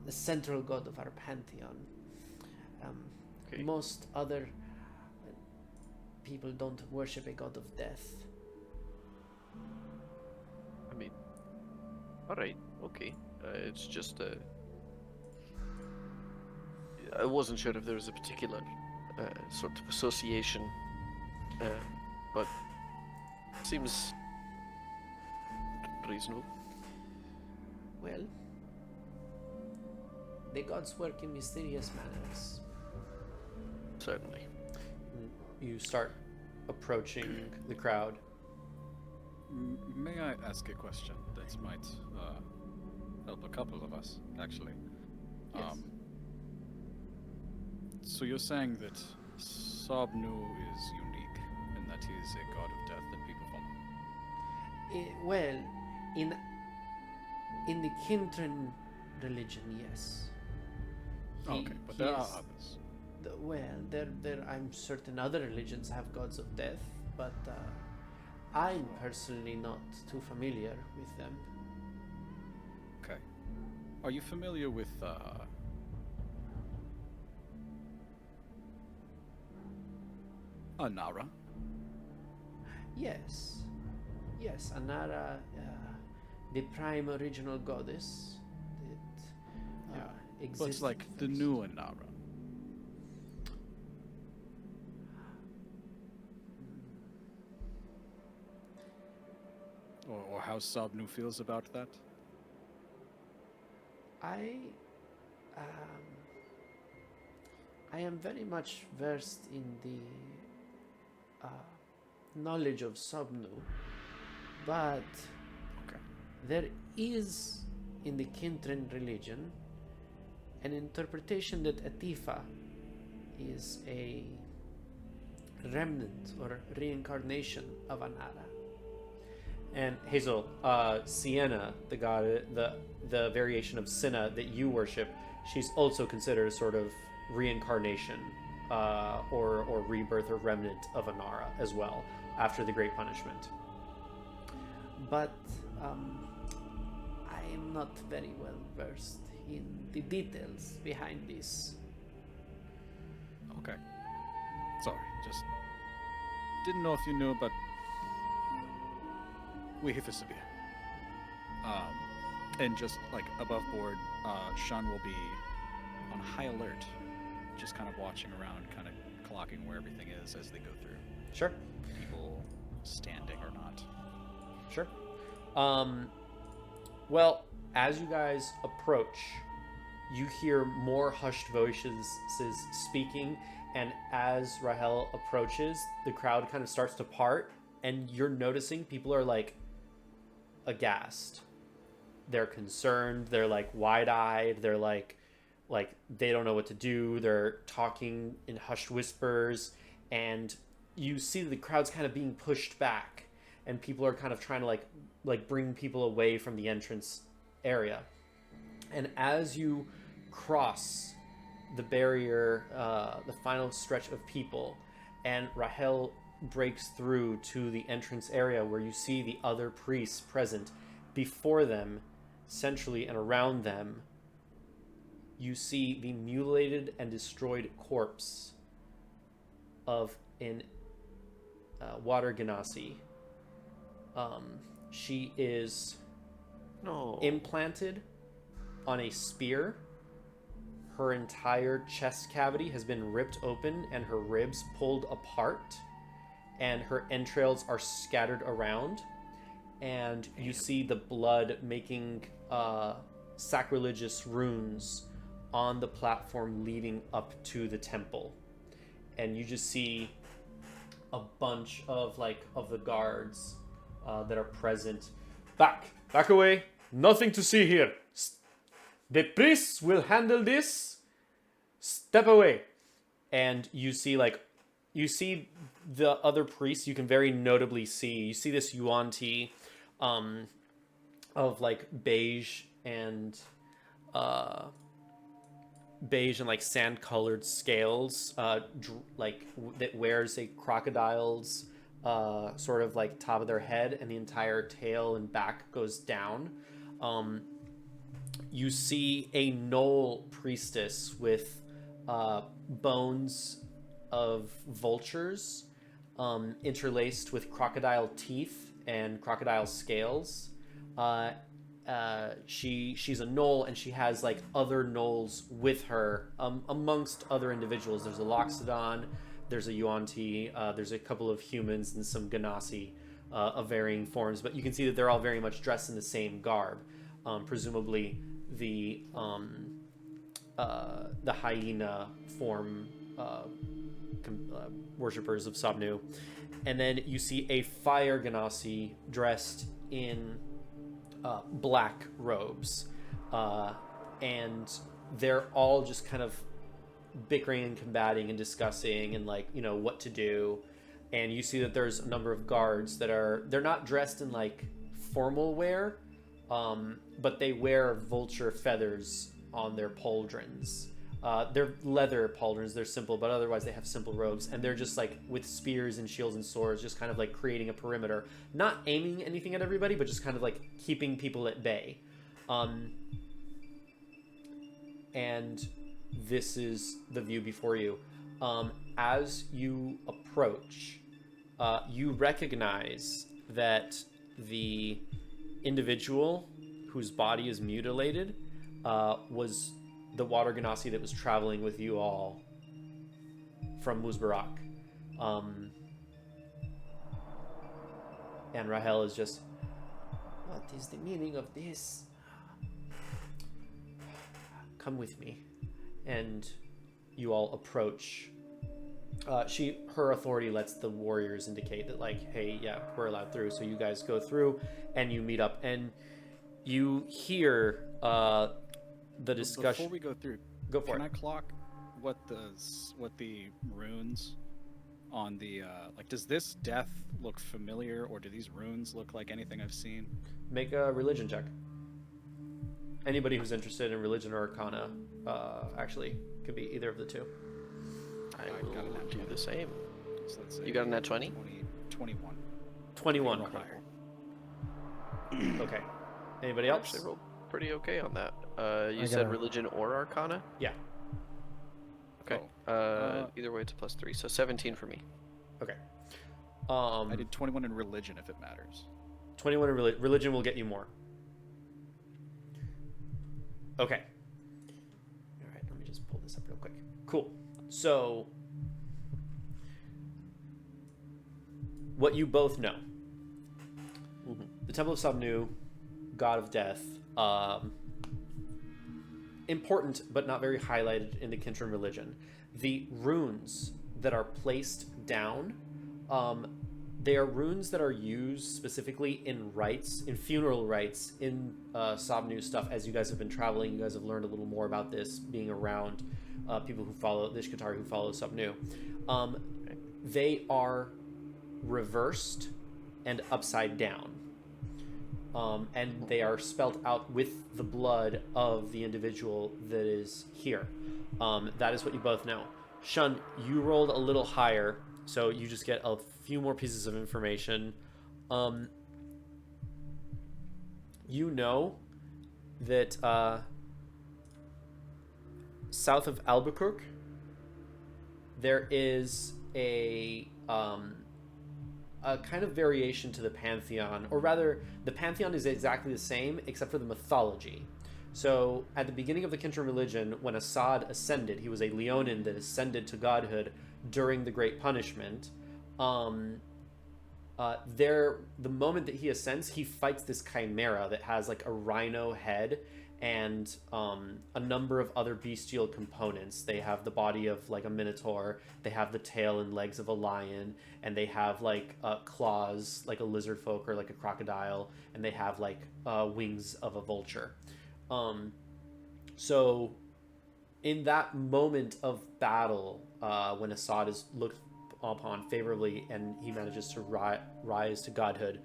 the central god of our pantheon. Most other people don't worship a god of death. I mean, alright, okay. It's just I wasn't sure if there was a particular sort of association, but seems reasonable. Well, the gods work in mysterious manners. Certainly. You start approaching the crowd. May I ask a question that might help a couple of us, actually? Yes. So you're saying that Sobnu is unique, and that he is a god of death that people follow? Well, in the Kintran religion, yes. Okay, but there are others. I'm certain other religions have gods of death, but I'm personally not too familiar with them. Okay. Are you familiar with Anara? Yes, Anara, the prime original goddess that exists. But it's like the new Anara. Or how Sobnu feels about that? I am very much versed in the knowledge of Sobnu, but there is in the Kintran religion an interpretation that Atifa is a remnant or reincarnation of Anara. And Hazel, Sienna, the god, the variation of Cinna that you worship, she's also considered a sort of reincarnation, or rebirth or remnant of Anara as well after the Great Punishment. But I am not very well versed in the details behind this. Okay. Sorry, just didn't know if you knew, but we're here for Sabhir. And just like above board, Shun will be on high alert, just kind of watching around, kind of clocking where everything is as they go through. Sure. People standing or not. Sure. Well, as you guys approach, you hear more hushed voices speaking, and as Rahel approaches, the crowd kind of starts to part, and you're noticing people are like aghast. They're concerned. They're like wide-eyed. They're like they don't know what to do. They're talking in hushed whispers, and you see the crowd's kind of being pushed back, and people are kind of trying to like bring people away from the entrance area. And as you cross the barrier, the final stretch of people, and Rahel breaks through to the entrance area where you see the other priests present, before them, centrally and around them, you see the mutilated and destroyed corpse of an water genasi. She is implanted on a spear. Her entire chest cavity has been ripped open and her ribs pulled apart, and her entrails are scattered around, and you see the blood making sacrilegious runes on the platform leading up to the temple. And you just see a bunch of the guards that are present. Back away. Nothing to see here. The priests will handle this. Step away. And you see the other priests. You can very notably see. You see this yuan-ti of like beige and sand-colored scales, that wears a crocodile's sort of like top of their head, and the entire tail and back goes down. You see a knoll priestess with bones of vultures interlaced with crocodile teeth and crocodile scales. She's a knoll, and she has like other knolls with her, amongst other individuals. There's a Loxodon, there's a yuan-ti, there's a couple of humans and some ganassi of varying forms, but you can see that they're all very much dressed in the same garb, presumably the hyena form worshippers of Sobnu. And then you see a fire ganassi dressed in black robes, and they're all just kind of bickering and combating and discussing and what to do. And you see that there's a number of guards they're not dressed in like formal wear, but they wear vulture feathers on their pauldrons. They're leather pauldrons, they're simple, but otherwise they have simple robes, and they're just like with spears and shields and swords, just kind of like creating a perimeter, not aiming anything at everybody, but just kind of like keeping people at bay. And this is the view before you. As you approach, you recognize that the individual whose body is mutilated was the water ganassi that was traveling with you all from Muzbarak. And Rahel is just, what is the meaning of this? Come with me. And you all approach. Her authority lets the warriors indicate that hey, yeah, we're allowed through. So you guys go through and you meet up, and you hear the discussion. Before we go through, go for it. Can I clock what the runes on the does this death look familiar, or do these runes look like anything I've seen? Make a religion check. Anybody who's interested in religion or arcana, actually, could be either of the two. I got will a nat do 20. the same. So let's say You got a nat 20? 21. 21. Roll higher. Okay. Anybody I else? actually rolled pretty okay on that. You I said gotta- religion or arcana? Yeah. Okay. Either way, it's a +3, so 17 for me. Okay. I did 21 in religion, if it matters. 21 in religion will get you more. Okay. All right, let me just pull this up real quick. Cool. So, what you both know. The Temple of Sobnu, God of Death, important but not very highlighted in the Kintran religion. The runes that are placed down, they are runes that are used specifically in rites, in funeral rites, in Sobnu stuff. As you guys have been traveling, you guys have learned a little more about this, being around people who follow the Ishkatar, who follow Sobnu. They are reversed and upside down. And they are spelt out with the blood of the individual that is here. That is what you both know. Shun, you rolled a little higher, so you just get a few more pieces of information. You know that south of Albuquerque, there is a kind of variation to the Pantheon, or rather, the Pantheon is exactly the same, except for the mythology. So, at the beginning of the Kintran religion, when Assad ascended, he was a Leonin that ascended to godhood during the Great Punishment. The moment that he ascends, he fights this chimera that has like a rhino head and a number of other bestial components. They have the body of like a minotaur, they have the tail and legs of a lion, and they have like claws like a lizard folk or like a crocodile, and they have like wings of a vulture. So in that moment of battle, when Assad is looked upon favorably and he manages to rise to godhood,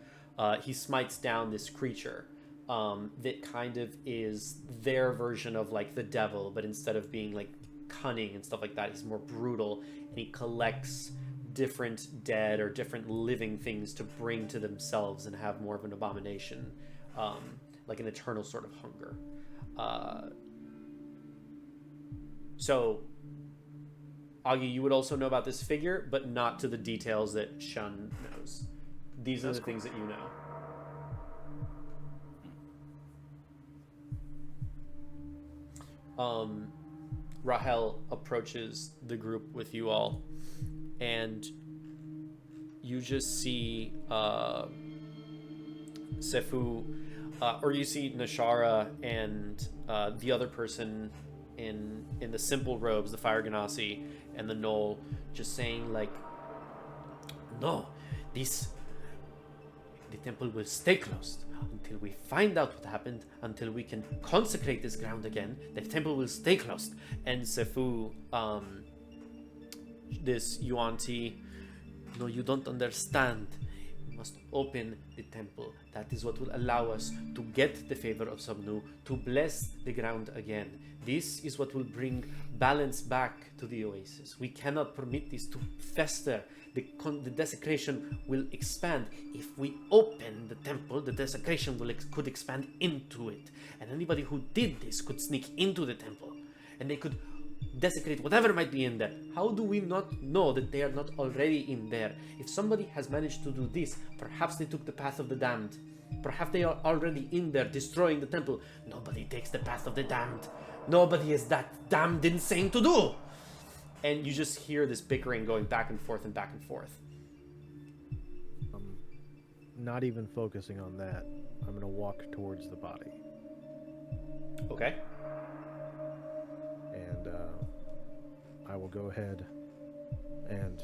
he smites down this creature that kind of is their version of like the devil, but instead of being like cunning and stuff like that, he's more brutal, and he collects different dead or different living things to bring to themselves and have more of an abomination, like an eternal sort of hunger. So Augie, you would also know about this figure, but not to the details that Shun knows. These are the things that you know. Rahel approaches the group with you all, and you just see Sefu, or you see Nashara and the other person in the simple robes, the Fire Ganassi and the Knoll, just saying like, no, the temple will stay closed until we find out what happened, until we can consecrate this ground again. The temple will stay closed. And Sefu, this Yuan-Ti, no, you don't understand. We must open the temple. That is what will allow us to get the favor of Sobnu, to bless the ground again. This is what will bring balance back to the Oasis. We cannot permit this to fester. The desecration will expand. If we open the temple, the desecration could expand into it. And anybody who did this could sneak into the temple. And they could desecrate whatever might be in there. How do we not know that they are not already in there? If somebody has managed to do this, perhaps they took the path of the damned. Perhaps they are already in there destroying the temple. Nobody takes the path of the damned. Nobody is that damned insane to do. And you just hear this bickering going back and forth and back and forth. Not even focusing on that, I'm gonna walk towards the body. Okay. And I will go ahead and,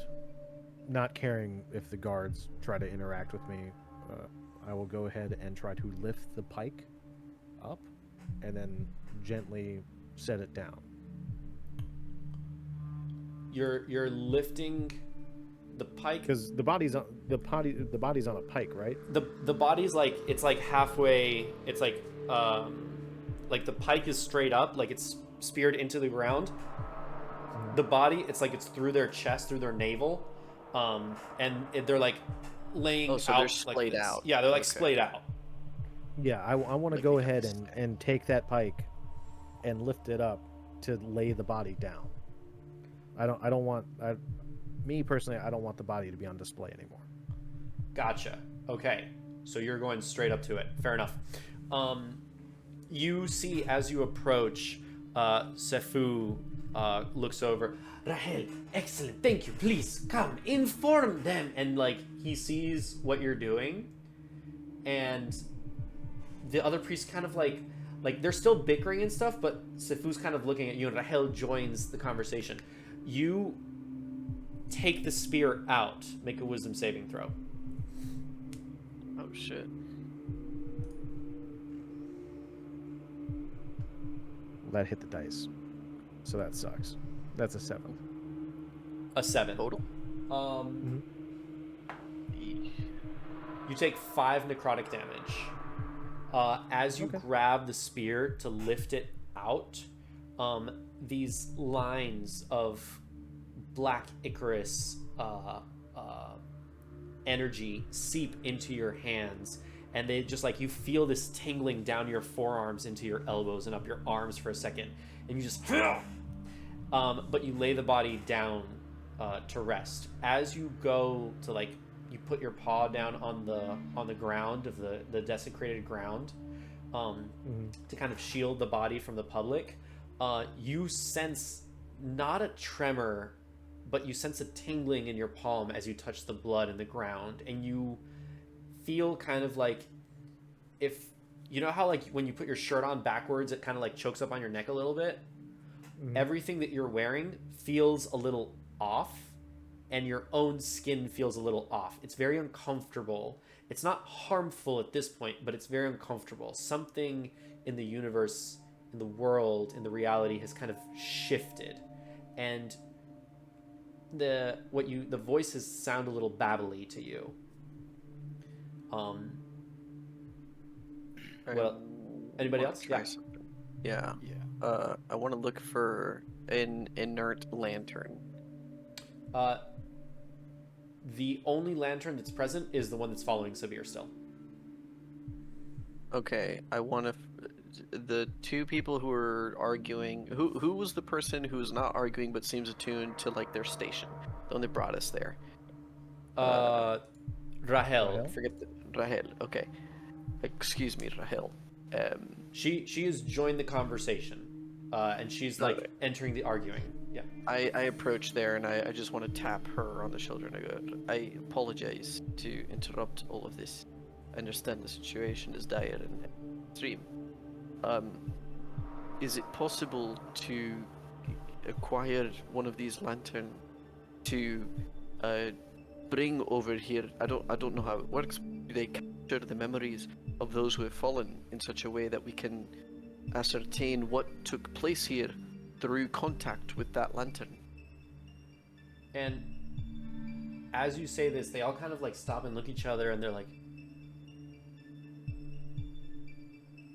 not caring if the guards try to interact with me, I will go ahead and try to lift the pike up and then gently set it down. You're lifting the pike. Because the body's on a pike, right? The body's like it's like halfway. It's like the pike is straight up, like it's speared into the ground. The body, it's like it's through their chest, through their navel, they're like laying out. So they're splayed like out. Yeah, they're like splayed out. Yeah, I want to go ahead and take that pike and lift it up to lay the body down. Me personally, I don't want the body to be on display anymore. Gotcha. Okay, so you're going straight up to it. Fair enough. You see as you approach, Sefu looks over. Rahel, excellent. Thank you. Please come, inform them. And like he sees what you're doing, and the other priests kind of like they're still bickering and stuff, but Sefu's kind of looking at you, and Rahel joins the conversation. You take the spear out. Make a wisdom saving throw. Oh shit. That hit the dice, so that sucks. That's a 7. A 7 Total? You take 5 necrotic damage. As you grab the spear to lift it out, these lines of black Icarus energy seep into your hands, and they just like you feel this tingling down your forearms into your elbows and up your arms for a second, and you just but you lay the body down to rest. As you go to like you put your paw down on the ground of the desecrated ground to kind of shield the body from the public, you sense not a tremor, but you sense a tingling in your palm as you touch the blood in the ground, and you feel kind of like, if you know how like when you put your shirt on backwards it kind of like chokes up on your neck a little bit. Everything that you're wearing feels a little off, and your own skin feels a little off. It's very uncomfortable. It's not harmful at this point, but it's very uncomfortable. Something in the universe, in the world, in the reality has kind of shifted, and the voices sound a little babbly to you. Well, anybody else? Yeah. Yeah. I want to look for an inert lantern. The only lantern that's present is the one that's following Sabhir still. Okay, I want to. The two people who are arguing. Who was the person who's not arguing but seems attuned to like their station? The one that brought us there. Rahel. Forget Rahel. Okay. Excuse me, Rahel. She has joined the conversation, and she's like entering the arguing. Yeah. I approach there and I just want to tap her on the shoulder and I go, I apologize to interrupt all of this. I understand the situation is dire and extreme. Is it possible to acquire one of these lanterns to bring over here? I don't know how it works. Do they capture the memories of those who have fallen in such a way that we can ascertain what took place here through contact with that lantern? And as you say this, they all kind of like stop and look at each other, and they're like,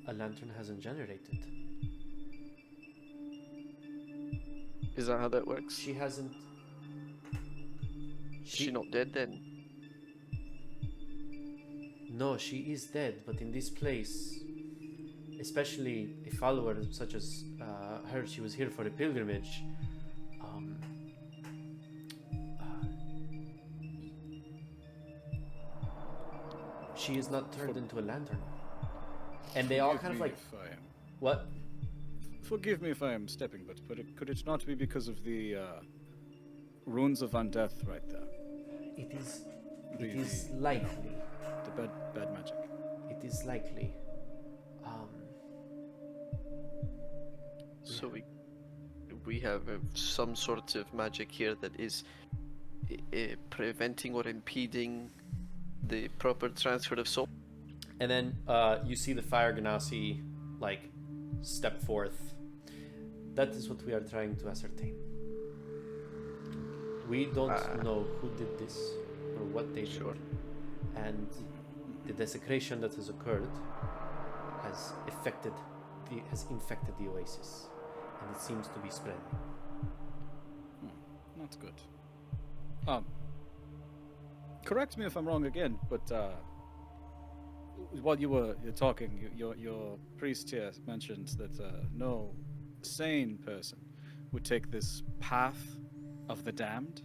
a lantern hasn't generated. Is that how that works? She hasn't. Is she not dead then? No, she is dead, but in this place, especially a follower such as her, she was here for a pilgrimage. She is not turned into a lantern. And they all kind of like, what? Forgive me if I am stepping, but could it not be because of the runes of undeath right there? It is likely. The bad magic. It is likely. So we have some sort of magic here that is preventing or impeding the proper transfer of soul. And then you see the Fire Ganassi like step forth. That is what we are trying to ascertain. We don't know who did this or what they Sure. did. And the desecration that has occurred has infected the Oasis. And it seems to be spreading. Not good. Correct me if I'm wrong again, but while you're talking, your priest here mentioned that no sane person would take this path of the damned.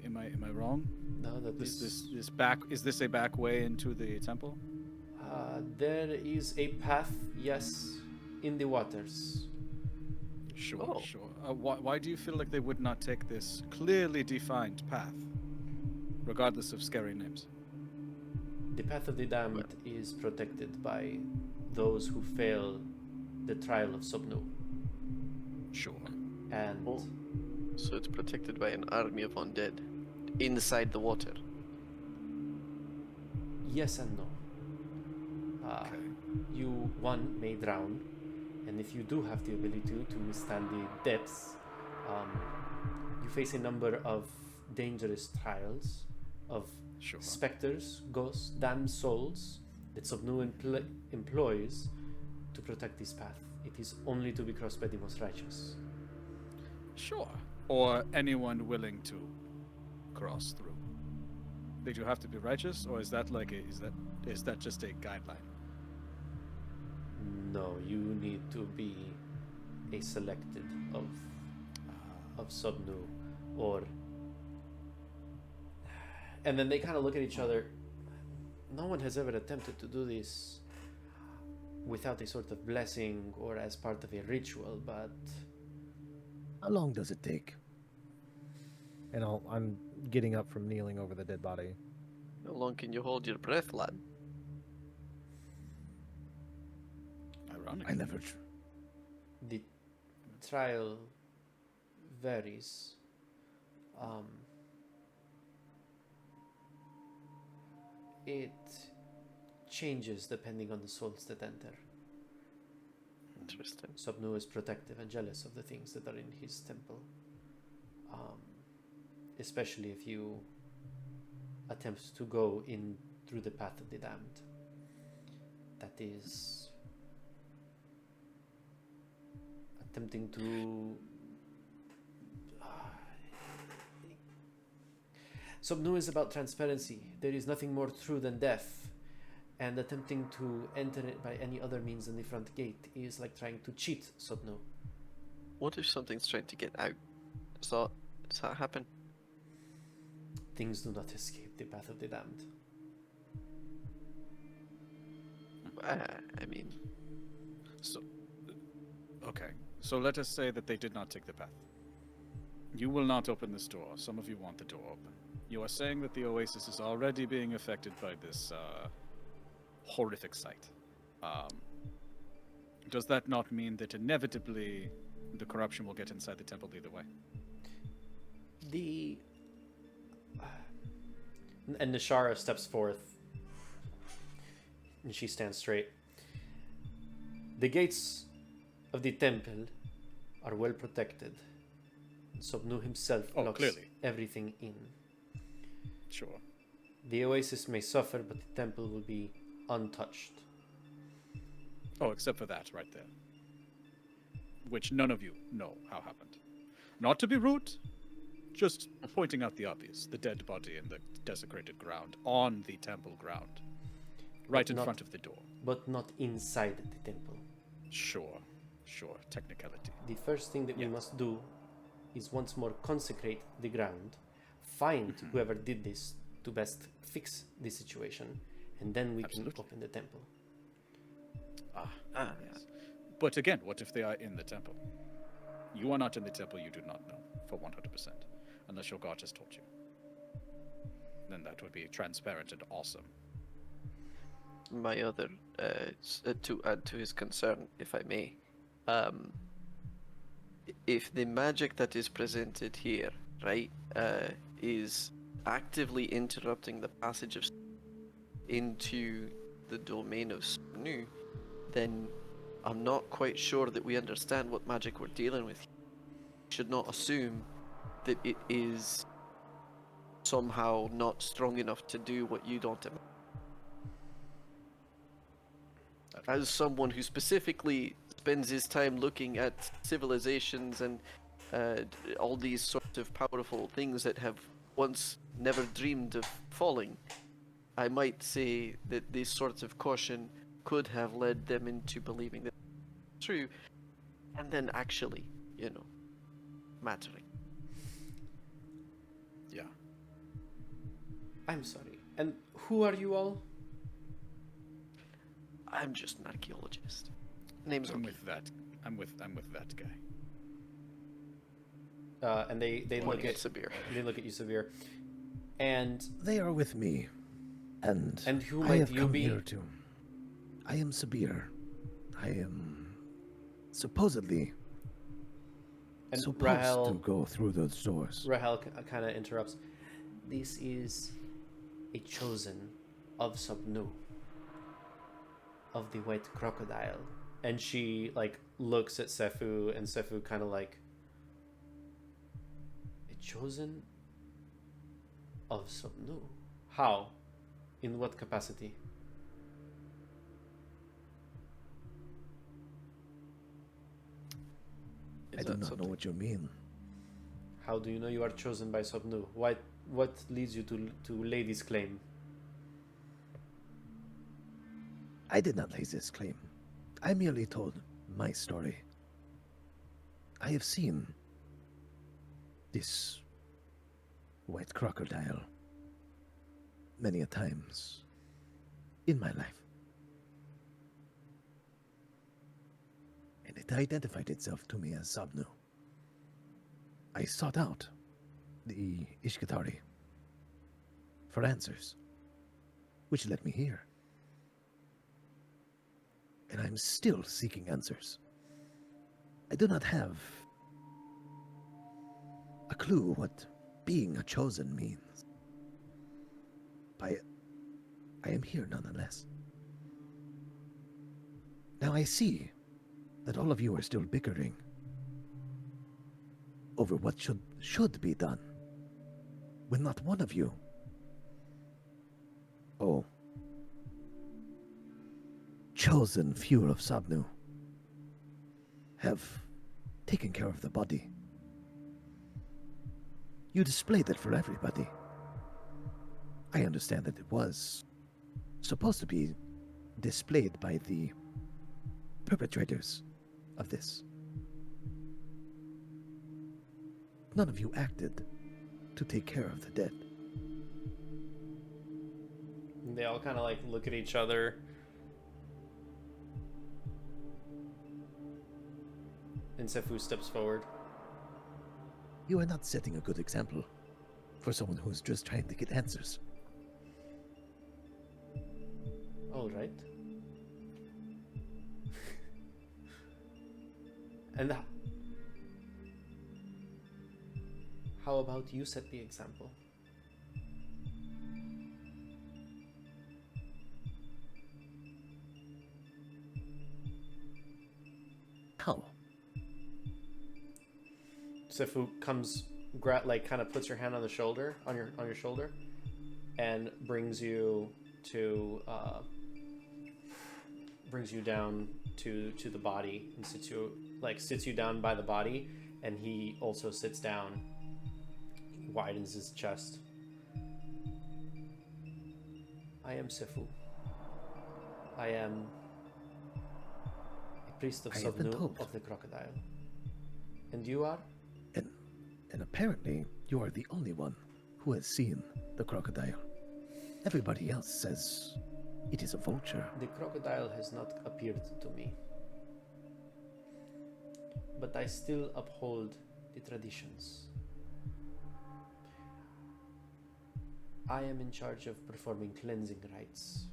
Am I wrong? No, that Is this a back way into the temple? there is a path, yes, in the waters. Sure, Oh. sure. Why do you feel like they would not take this clearly defined path, regardless of scary names? The path of the damned is protected by those who fail the trial of Sobnu. Sure. And Oh. So it's protected by an army of undead inside the water. yes and no. Okay. You, one, may drown, and if you do have the ability to withstand the depths, you face a number of dangerous trials of Sure. specters, ghosts, damned souls that Sobnu employs to protect this path. It is only to be crossed by the most righteous. Sure. Or anyone willing to cross through. Did you have to be righteous, or is that is that just a guideline? No, you need to be a selected of Sobnu, or. And then they kind of look at each other. No one has ever attempted to do this without a sort of blessing or as part of a ritual, but How long does it take? And I'm getting up from kneeling over the dead body. How long can you hold your breath, lad? Ironic. I never. the trial varies. It changes depending on the souls that enter. Interesting. Sobnu is protective and jealous of the things that are in his temple. Especially if you attempt to go in through the path of the damned. That is attempting to Sobnu is about transparency. There is nothing more true than death, and attempting to enter it by any other means than the front gate is like trying to cheat Sobnu. What if something's trying to get out? Does that happen? Things do not escape the path of the damned. I mean, So, okay. So let us say that they did not take the path. You will not open this door. Some of you want the door open. You are saying that the Oasis is already being affected by this horrific sight. Does that not mean that inevitably the corruption will get inside the temple either way? And Nishara steps forth, and she stands straight. The gates of the temple are well protected. Sobnu himself locks clearly. everything in. Sure. The Oasis may suffer, but the temple will be untouched. Oh, except for that right there. Which none of you know how happened. Not to be rude, just pointing out the obvious. The dead body in the desecrated ground, on the temple ground. Right in Not- front of the door. But not inside the temple. Sure, technicality. The first thing that we Yes. must do is once more consecrate the ground, find whoever did this to best fix the situation, and then we Absolutely. can open the temple. Yes. But again, what if they are in the temple? You are not in the temple, you do not know, for 100%. Unless your god has told you. Then that would be transparent and awesome. my other to add to his concern, if I may, if the magic that is presented here, right, is actively interrupting the passage of into the domain of Sobnu, then I'm not quite sure that we understand what magic we're dealing with. should not assume that it is somehow not strong enough to do what you don't. As someone who specifically spends his time looking at civilizations and all these sorts of powerful things that have once never dreamed of falling, I might say that this sort of caution could have led them into believing that it's true, and then actually, mattering. Yeah. I'm sorry. And who are you all? I'm just an archaeologist. Name's I'm okay. with that. I'm with that guy. And they look Pointing at Sabhir. They look at you, Sabhir. And They are with me, and who I might have you come be? here to. I am Sabhir. I am supposedly And supposed Rahel to go through those doors. Rahel kind of interrupts. This is a chosen of Sobnu, of the White Crocodile. And she looks at Sefu, and Sefu kind of like, a chosen of Sobnu? How? In what capacity? I do not know what you mean. How do you know you are chosen by Sobnu? What leads you to lay this claim? I did not lay this claim. I merely told my story. I have seen this white crocodile many a times in my life. And it identified itself to me as Sobnu. I sought out the Ishkatari for answers, which led me here. And I'm still seeking answers. I do not have a clue what being a chosen means. But I am here nonetheless. Now I see that all of you are still bickering over what should be done, when not one of you, chosen few of Sobnu, have taken care of the body. You displayed it for everybody. I understand that it was supposed to be displayed by the perpetrators of this. None of you acted to take care of the dead. They all kind of look at each other. And Sefu steps forward. You are not setting a good example for someone who's just trying to get answers. All right. And how about you set the example? How? Sefu comes, kind of puts her hand on the shoulder, on your shoulder, and brings you to, brings you down to the body and sits you down by the body, and he also sits down, widens his chest. I am Sefu. I am a priest of I have been Sobnu told. of the crocodile. And you are? And apparently, you are the only one who has seen the crocodile. Everybody else says it is a vulture. The crocodile has not appeared to me. But I still uphold the traditions. I am in charge of performing cleansing rites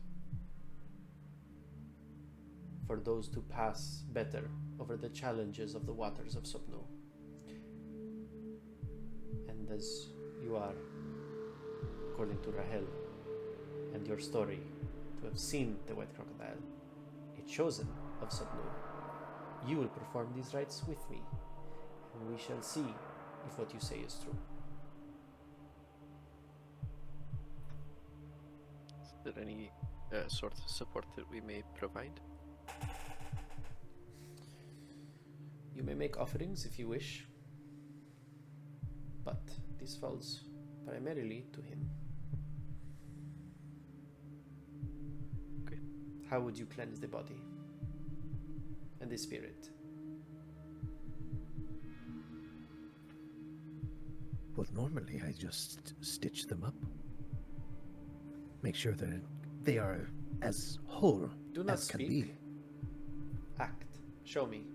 for those to pass better over the challenges of the waters of Sobnu. And as you are, according to Rahel and your story, to have seen the white crocodile, a chosen of Sobnu, you will perform these rites with me. And we shall see if what you say is true. Is there any sort of support that we may provide? You may make offerings if you wish, but this falls primarily to him. Okay. How would you cleanse the body and the spirit? Well, normally I just stitch them up. Make sure that they are as whole Do not as can speak. be. Act. Show me.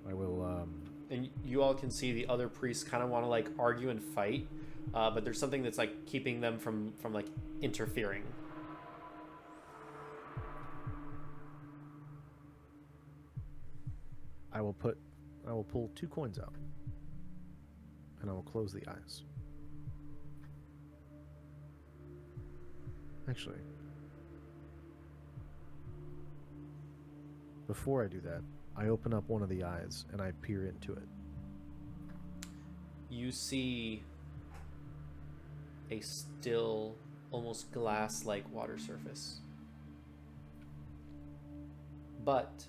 I will. And you all can see the other priests kind of want to like argue and fight, but there's something that's like keeping them from like interfering. I will pull 2 coins out, and I will close the eyes. Actually, before I do that, I open up one of the eyes and I peer into it. You see a still, almost glass-like water surface. But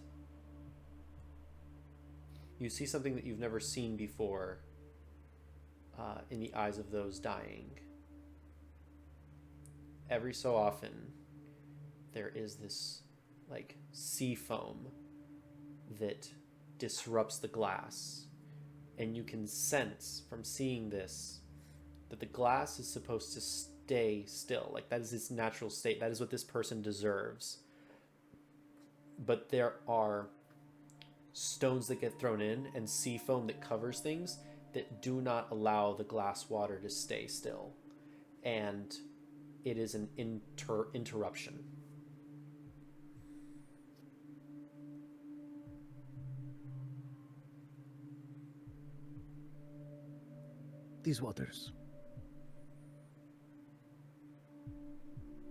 you see something that you've never seen before in the eyes of those dying. Every so often, there is this like sea foam that disrupts the glass, and you can sense from seeing this that the glass is supposed to stay still. Like that is its natural state. That is what this person deserves. But there are stones that get thrown in and sea foam that covers things that do not allow the glass water to stay still, and it is an interruption. These waters,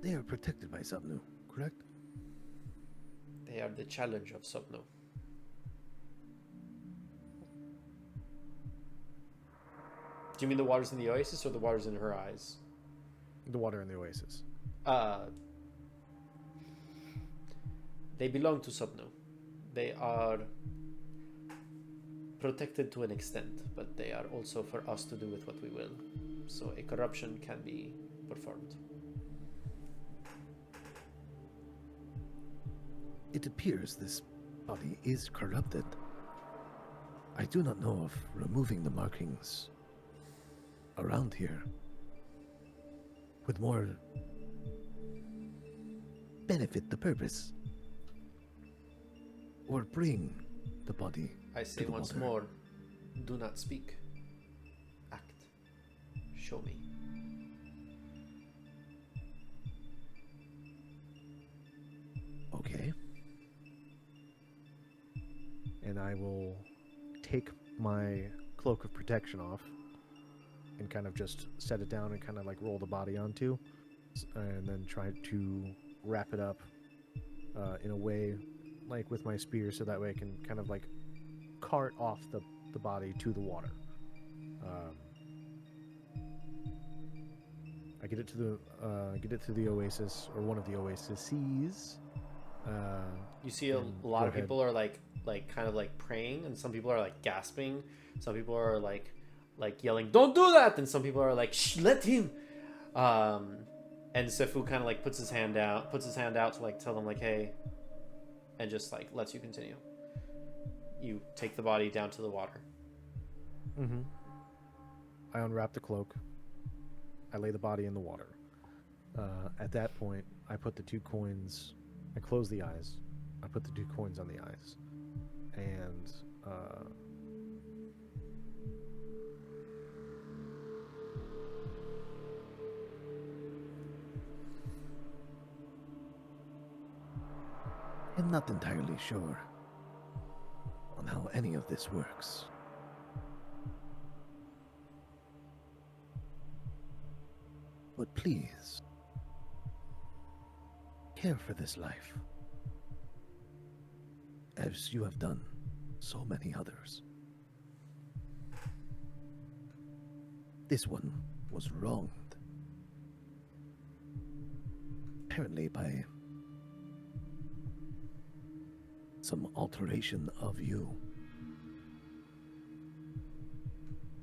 they are protected by Sobnu, correct? They are the challenge of Sobnu. Do you mean the waters in the Oasis or the waters in her eyes? The water in the Oasis. They belong to Sobnu. They are protected to an extent, but they are also for us to do with what we will. So a corruption can be performed. It appears this body is corrupted. I do not know if removing the markings around here would more benefit the purpose, or bring the body I say to the once water. more, do not speak. Act. Show me. Okay. And I will take my cloak of protection off and kind of just set it down and kind of like roll the body onto, and then try to wrap it up in a way like with my spear, so that way I can kind of like cart off the body to the water. I get it to the Oasis, or one of the Oases. You see a And lot go of ahead. people are like kind of like praying, and some people are like gasping. Some people are like yelling, "Don't do that!" And some people are like, "Shh, let him." And Sifu kind of like puts his hand out to like tell them like, "Hey," and just like lets you continue. You take the body down to the water. Mm-hmm. I unwrap the cloak. I lay the body in the water. At that point, I put the 2 coins. I close the eyes. I put the 2 coins on the eyes, and I'm not entirely sure on how any of this works. please care for this life as you have done so many others. This one was wronged, apparently by some alteration of you.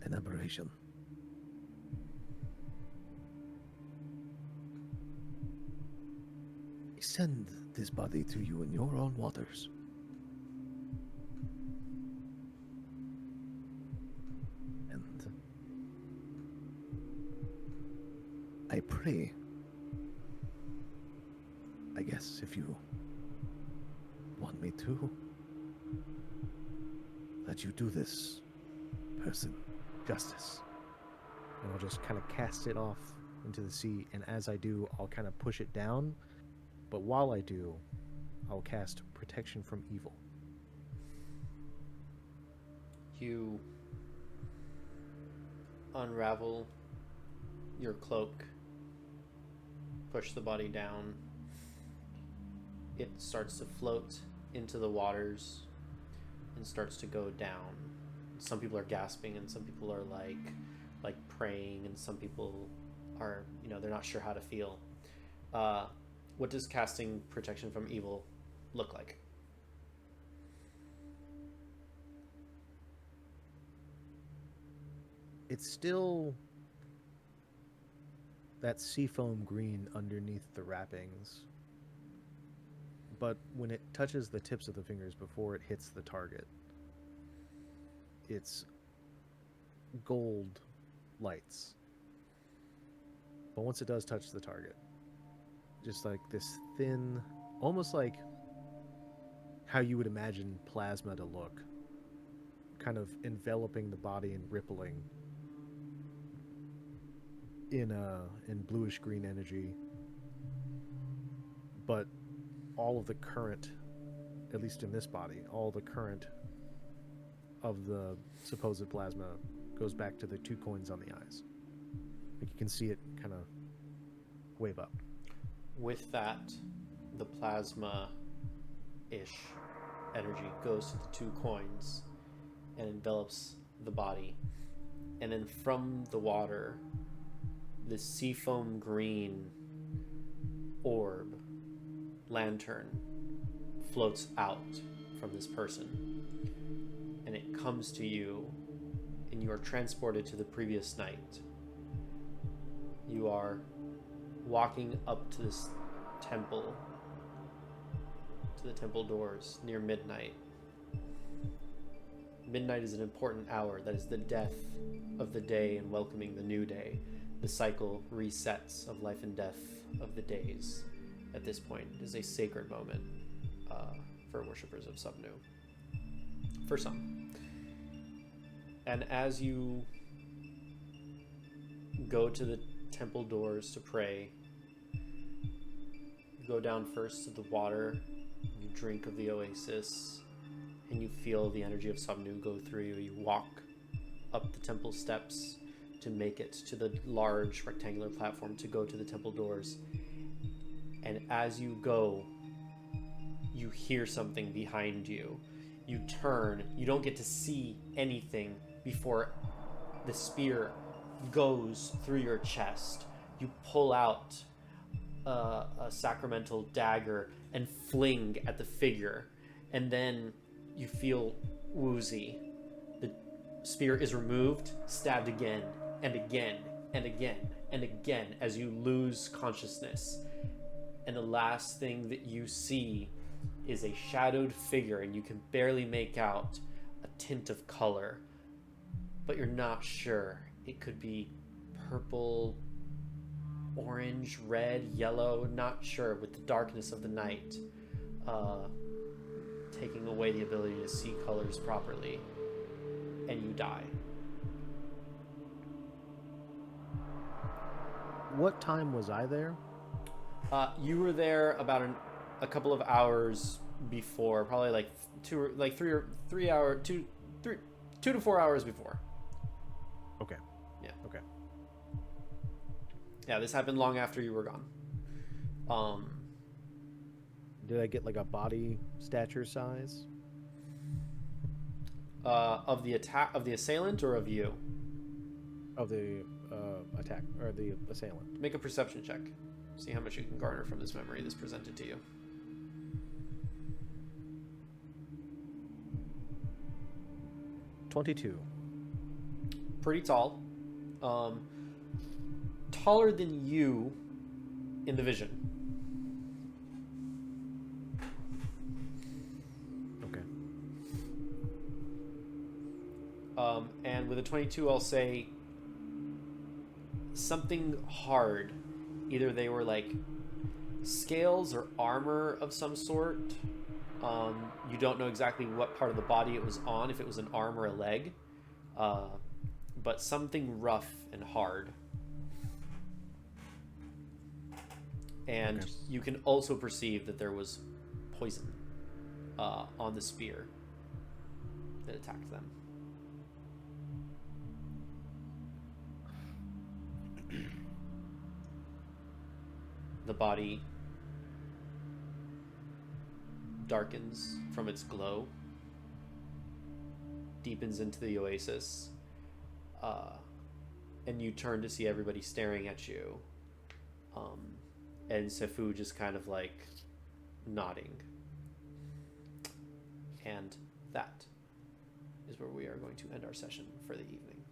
An aberration. I send this body to you in your own waters. And I pray, I guess if you want me to, that you do this person justice. And I'll just kind of cast it off into the sea, and as I do, I'll kind of push it down. But while I do, I'll cast Protection from Evil. You unravel your cloak, push the body down. It starts to float into the waters and starts to go down. Some people are gasping, and some people are like praying, and some people are, they're not sure how to feel. What does casting Protection from Evil look like? It's still that seafoam green underneath the wrappings, but when it touches the tips of the fingers before it hits the target, it's gold lights. But once it does touch the target, just like this thin, almost like how you would imagine plasma to look, kind of enveloping the body and rippling in bluish green energy. But all of the current, at least in this body, all the current of the supposed plasma goes back to the 2 coins on the eyes. Like you can see it kind of wave up. With that, the plasma-ish energy goes to the 2 coins and envelops the body. And then from the water, this seafoam green orb lantern floats out from this person. And it comes to you, and you are transported to the previous night. You are walking up to this temple, to the temple doors near midnight. Midnight is an important hour. That is the death of the day and welcoming the new day. The cycle resets of life and death of the days. At this point, it is a sacred moment for worshippers of Sobnu. For some. And as you go to the temple doors to pray, you go down first to the water, you drink of the oasis, and you feel the energy of Sobnu go through you. You walk up the temple steps to make it to the large rectangular platform to go to the temple doors. And as you go, you hear something behind you. You turn, you don't get to see anything before the spear goes through your chest. You pull out a sacramental dagger and fling at the figure, and then you feel woozy. The spear is removed, stabbed again and again and again and again as you lose consciousness. And the last thing that you see is a shadowed figure, and you can barely make out a tint of color, but you're not sure. It could be purple, orange, red, yellow, not sure, with the darkness of the night taking away the ability to see colors properly, and you die. What time was I there? You were there about a couple of hours before, probably like 2 to 4 hours before. Okay. Yeah. Okay. Yeah, this happened long after you were gone. Did I get like a body stature size? Of the assailant or of you? Of the attack or the assailant. Make a perception check. See how much you can garner from this memory that's presented to you. 22. Pretty tall. Taller than you in the vision. Okay. And with a 22, I'll say something hard. Either they were like scales or armor of some sort. You don't know exactly what part of the body it was on, if it was an arm or a leg. But something rough and hard. And Okay. you can also perceive that there was poison on the spear that attacked them. The body darkens from its glow, deepens into the oasis, and you turn to see everybody staring at you, and Sefu just kind of like nodding. And that is where we are going to end our session for the evening.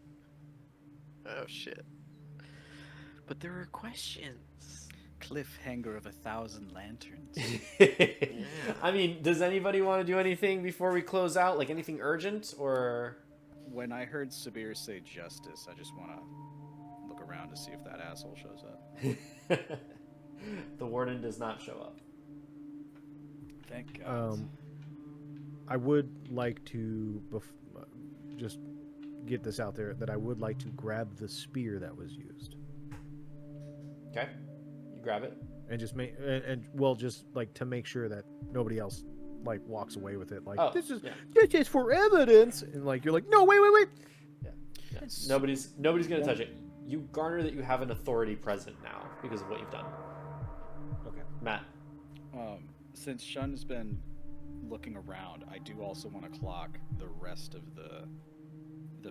Oh shit. But there are questions. Cliffhanger of 1,000 lanterns. I mean, does anybody want to do anything before we close out? Like anything urgent or? When I heard Sabhir say justice, I just want to look around to see if that asshole shows up. The warden does not show up. Thank God. I would like to just get this out there that I would like to grab the spear that was used. Okay, you grab it. And just just like to make sure that nobody else like walks away with it. Like this is for evidence, and like you're like, no, wait. Yeah. Nobody's gonna touch it. You garner that you have an authority present now because of what you've done. Okay. Matt. Since Shun's been looking around, I do also want to clock the rest of the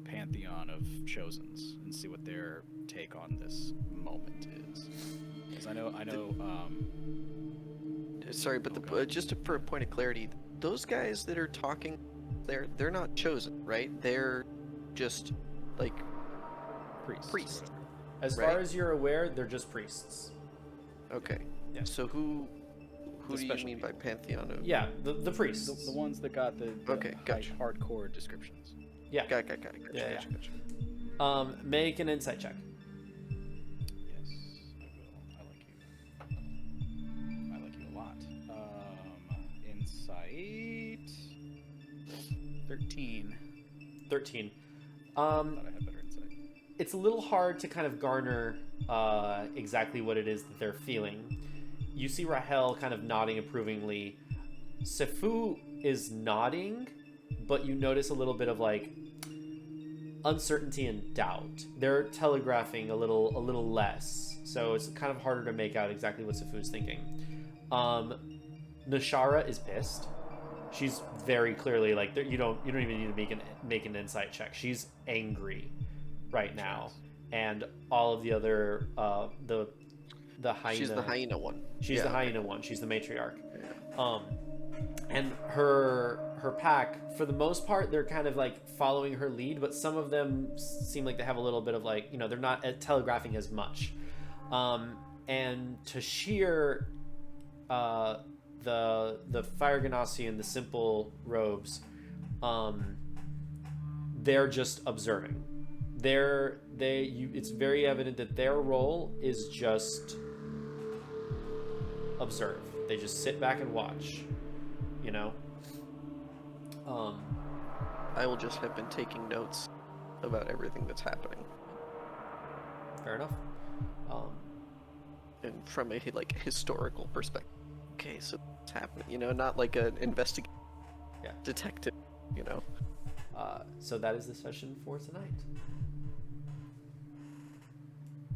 pantheon of chosens and see what their take on this moment is. Because I know. Sorry, but just for a point of clarity, those guys that are talking, they're not chosen, right? They're just like priests. As far as you're aware, they're just priests. Okay. Yeah. So who The do you special mean by pantheon of? Yeah, the priests. The ones that got the Okay, gotcha. hardcore descriptions. Yeah. Got it. Yeah. Gotcha. Make an insight check. Yes, I will. I like you a lot. Insight 13. 13. Thought I had better insight. It's a little hard to kind of garner exactly what it is that they're feeling. You see Rahel kind of nodding approvingly. Sefu is nodding, but you notice a little bit of like uncertainty and doubt. They're telegraphing a little less, so it's kind of harder to make out exactly what Sefu's thinking. Nashara is pissed. She's very clearly like you don't even need to make an insight check. She's angry right now, and all of the other the hyena. She's the hyena one. She's the hyena one. She's the matriarch. And her pack, for the most part, they're kind of like following her lead, but some of them seem like they have a little bit of like, they're not telegraphing as much. And Tashir, the Fire Ganassi and the simple robes, they're just observing. It's very evident that their role is just observe. They just sit back and watch, I will just have been taking notes about everything that's happening, Fair enough. and from a like historical perspective. Okay, so it's happening. Not like an detective. So that is the session for tonight.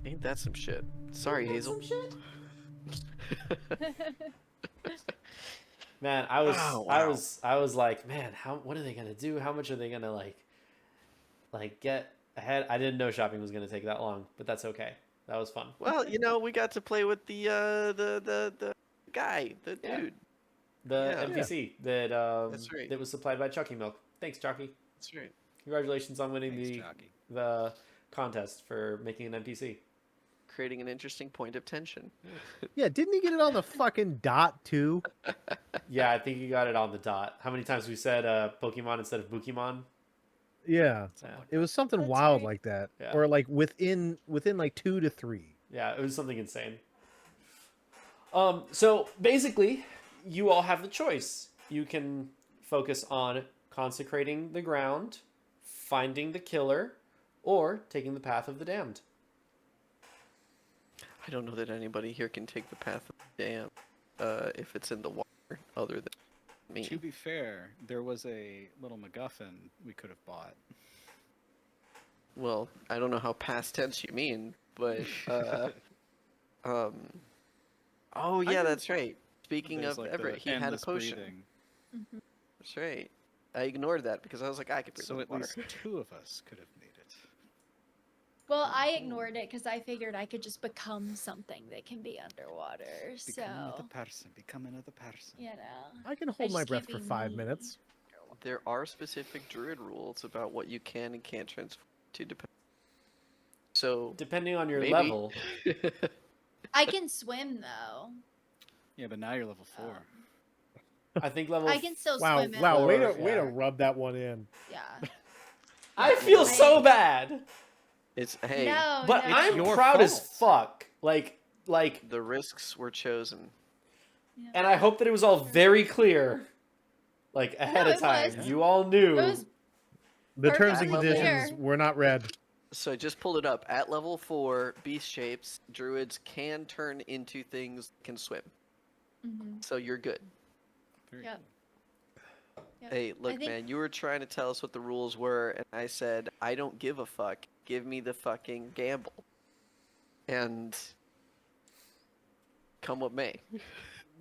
Ain't that some shit? Sorry, Hazel. Man, I was like, man, what are they gonna do? How much are they gonna like get ahead? I didn't know shopping was gonna take that long, but that's okay. That was fun. Well, we got to play with the guy, the dude. The Yeah. NPC that That's right. that was supplied by Chucky Milk. Thanks, Chucky. That's right. Congratulations on winning Thanks, Jockey. the contest for making an NPC. Creating an interesting point of tension. Yeah, didn't he get it on the fucking dot too? Yeah, I think you got it on the dot. How many times we said Pokemon instead of Bukimon? Yeah. Yeah. It was something That's wild right. like that. Yeah. Or like within like 2 to 3. Yeah, it was something insane. So basically, you all have the choice. You can focus on consecrating the ground, finding the killer, or taking the path of the damned. I don't know that anybody here can take the path of the dam if it's in the water, other than me. To be fair, there was a little MacGuffin we could have bought. Well, I don't know how past tense you mean, but oh yeah, can- that's right. Speaking There's of like Everett, the he had a endless potion. breathing. That's right. I ignored that because I was like, I could breathe So at water. least 2 of us could have made it. Well, I ignored it because I figured I could just become something that can be underwater. Become another So, person. Become another person. you know. I can hold my just breath can't for be 5 me. minutes. There are specific druid rules about what you can and can't transform to depend. So Depending on your maybe. level. I can swim though. Yeah, but now you're level 4. I think level. I can still Wow, swim. in wow, way to water. way to rub that one in. Yeah. I feel so bad, It's hey, No, but no. I'm your proud as fault. fuck. Like, the risks were chosen. Yeah. and I hope that it was all very clear, like ahead No, of it time. was. You all knew. It was The terms and Perfectly conditions clear. were not read. So I just pulled it up. At level 4, beast shapes, druids can turn into things that can swim. Mhm. So you're good. Very Yep. cool. Yep. Hey, look, think- man, you were trying to tell us what the rules were, and I said, I don't give a fuck. Give me the fucking gamble. And come what may. And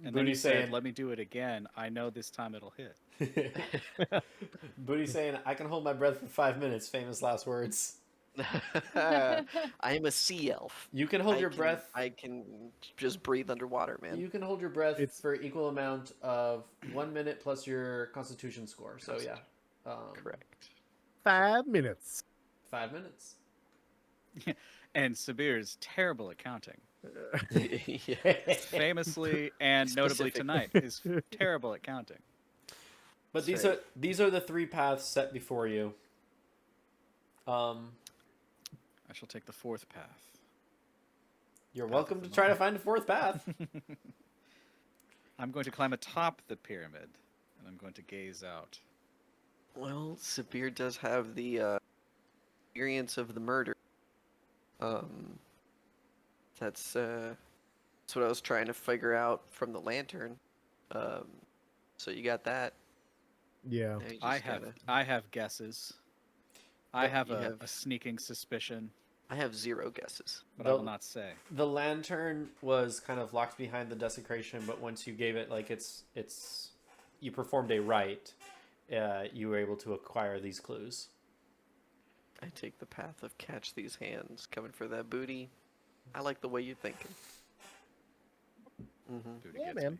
then Booty you said, saying- let me do it again. I know this time it'll hit. Booty saying, "I can hold my breath for 5 minutes." Famous last words. I am a sea elf. You can hold I your can- breath. I can just breathe underwater, man. You can hold your breath It's- for equal amount of 1 minute plus your Constitution score. So yeah, Correct. 5 minutes. 5 minutes. And Sabhir's terrible at counting. Yeah. Famously and notably Specific. tonight is terrible at counting. But That's these are the 3 paths set before you. I shall take the 4th path. You're Path welcome of to the try to moment. find a 4th path. I'm going to climb atop the pyramid, and I'm going to gaze out. Well, Sabhir does have the experience of the murder. That's what I was trying to figure out from the lantern. So you got that. Yeah. Now you I just have gotta- I have guesses. I Yep, have you a, have- a sneaking suspicion, I have 0 guesses. but I will not say. The lantern was kind of locked behind the desecration, but once you gave it you performed a rite, you were able to acquire these clues. I take the path of catch these hands, coming for that booty. I like the way you're thinking. Booty Yeah, gets man.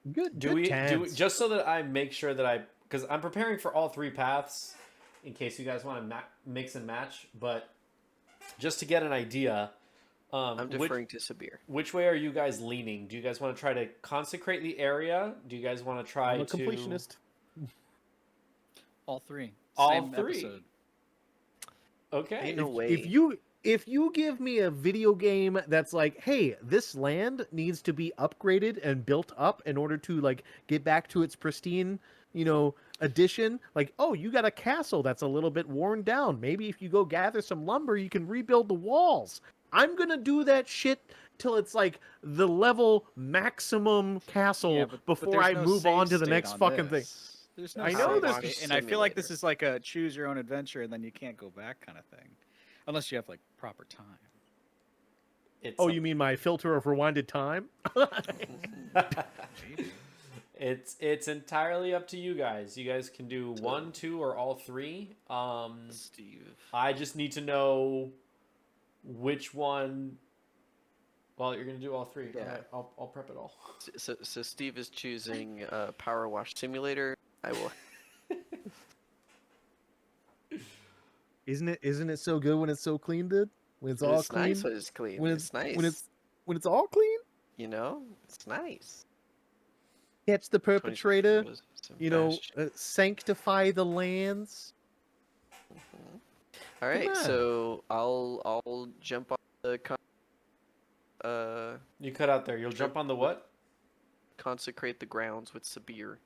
me. Good. Do good we times. just so that I make sure that because I'm preparing for all 3 paths in case you guys want to mix and match, but just to get an idea, I'm deferring to Sabhir. which way are you guys leaning? Do you guys want to try to consecrate the area? Do you guys want to try I'm a to completionist. All 3. All Same 3. episode. Okay. Ain't no way. If you give me a video game that's like, hey, this land needs to be upgraded and built up in order to like get back to its pristine, addition, like, oh, you got a castle that's a little bit worn down. Maybe if you go gather some lumber, you can rebuild the walls. I'm gonna do that shit till it's like the level maximum castle Yeah, but before there's I no move save on to the state next on fucking thing. this. There's no I know save there's- state, and I feel like this Simulator. is like a choose your own adventure, and then you can't go back kind of thing, unless you have like proper time. It's Oh, you mean my filter of rewinded time? Maybe. it's entirely up to you guys. You guys can do 1, 2, or all 3. Steve. I just need to know which one. Well, you're gonna do all 3. Yeah. All right, I'll prep it all. So Steve is choosing Power Wash Simulator. I will. Isn't it so good when it's so clean, dude? When it's all It's clean. nice when it's clean. When It's nice. when it's all clean. You know, it's nice. Catch the 26 perpetrator. photos, some You know, fast- sanctify the lands. All right, on. so I'll jump on the You cut out there. You'll jump on the what? consecrate the grounds with Sabhir.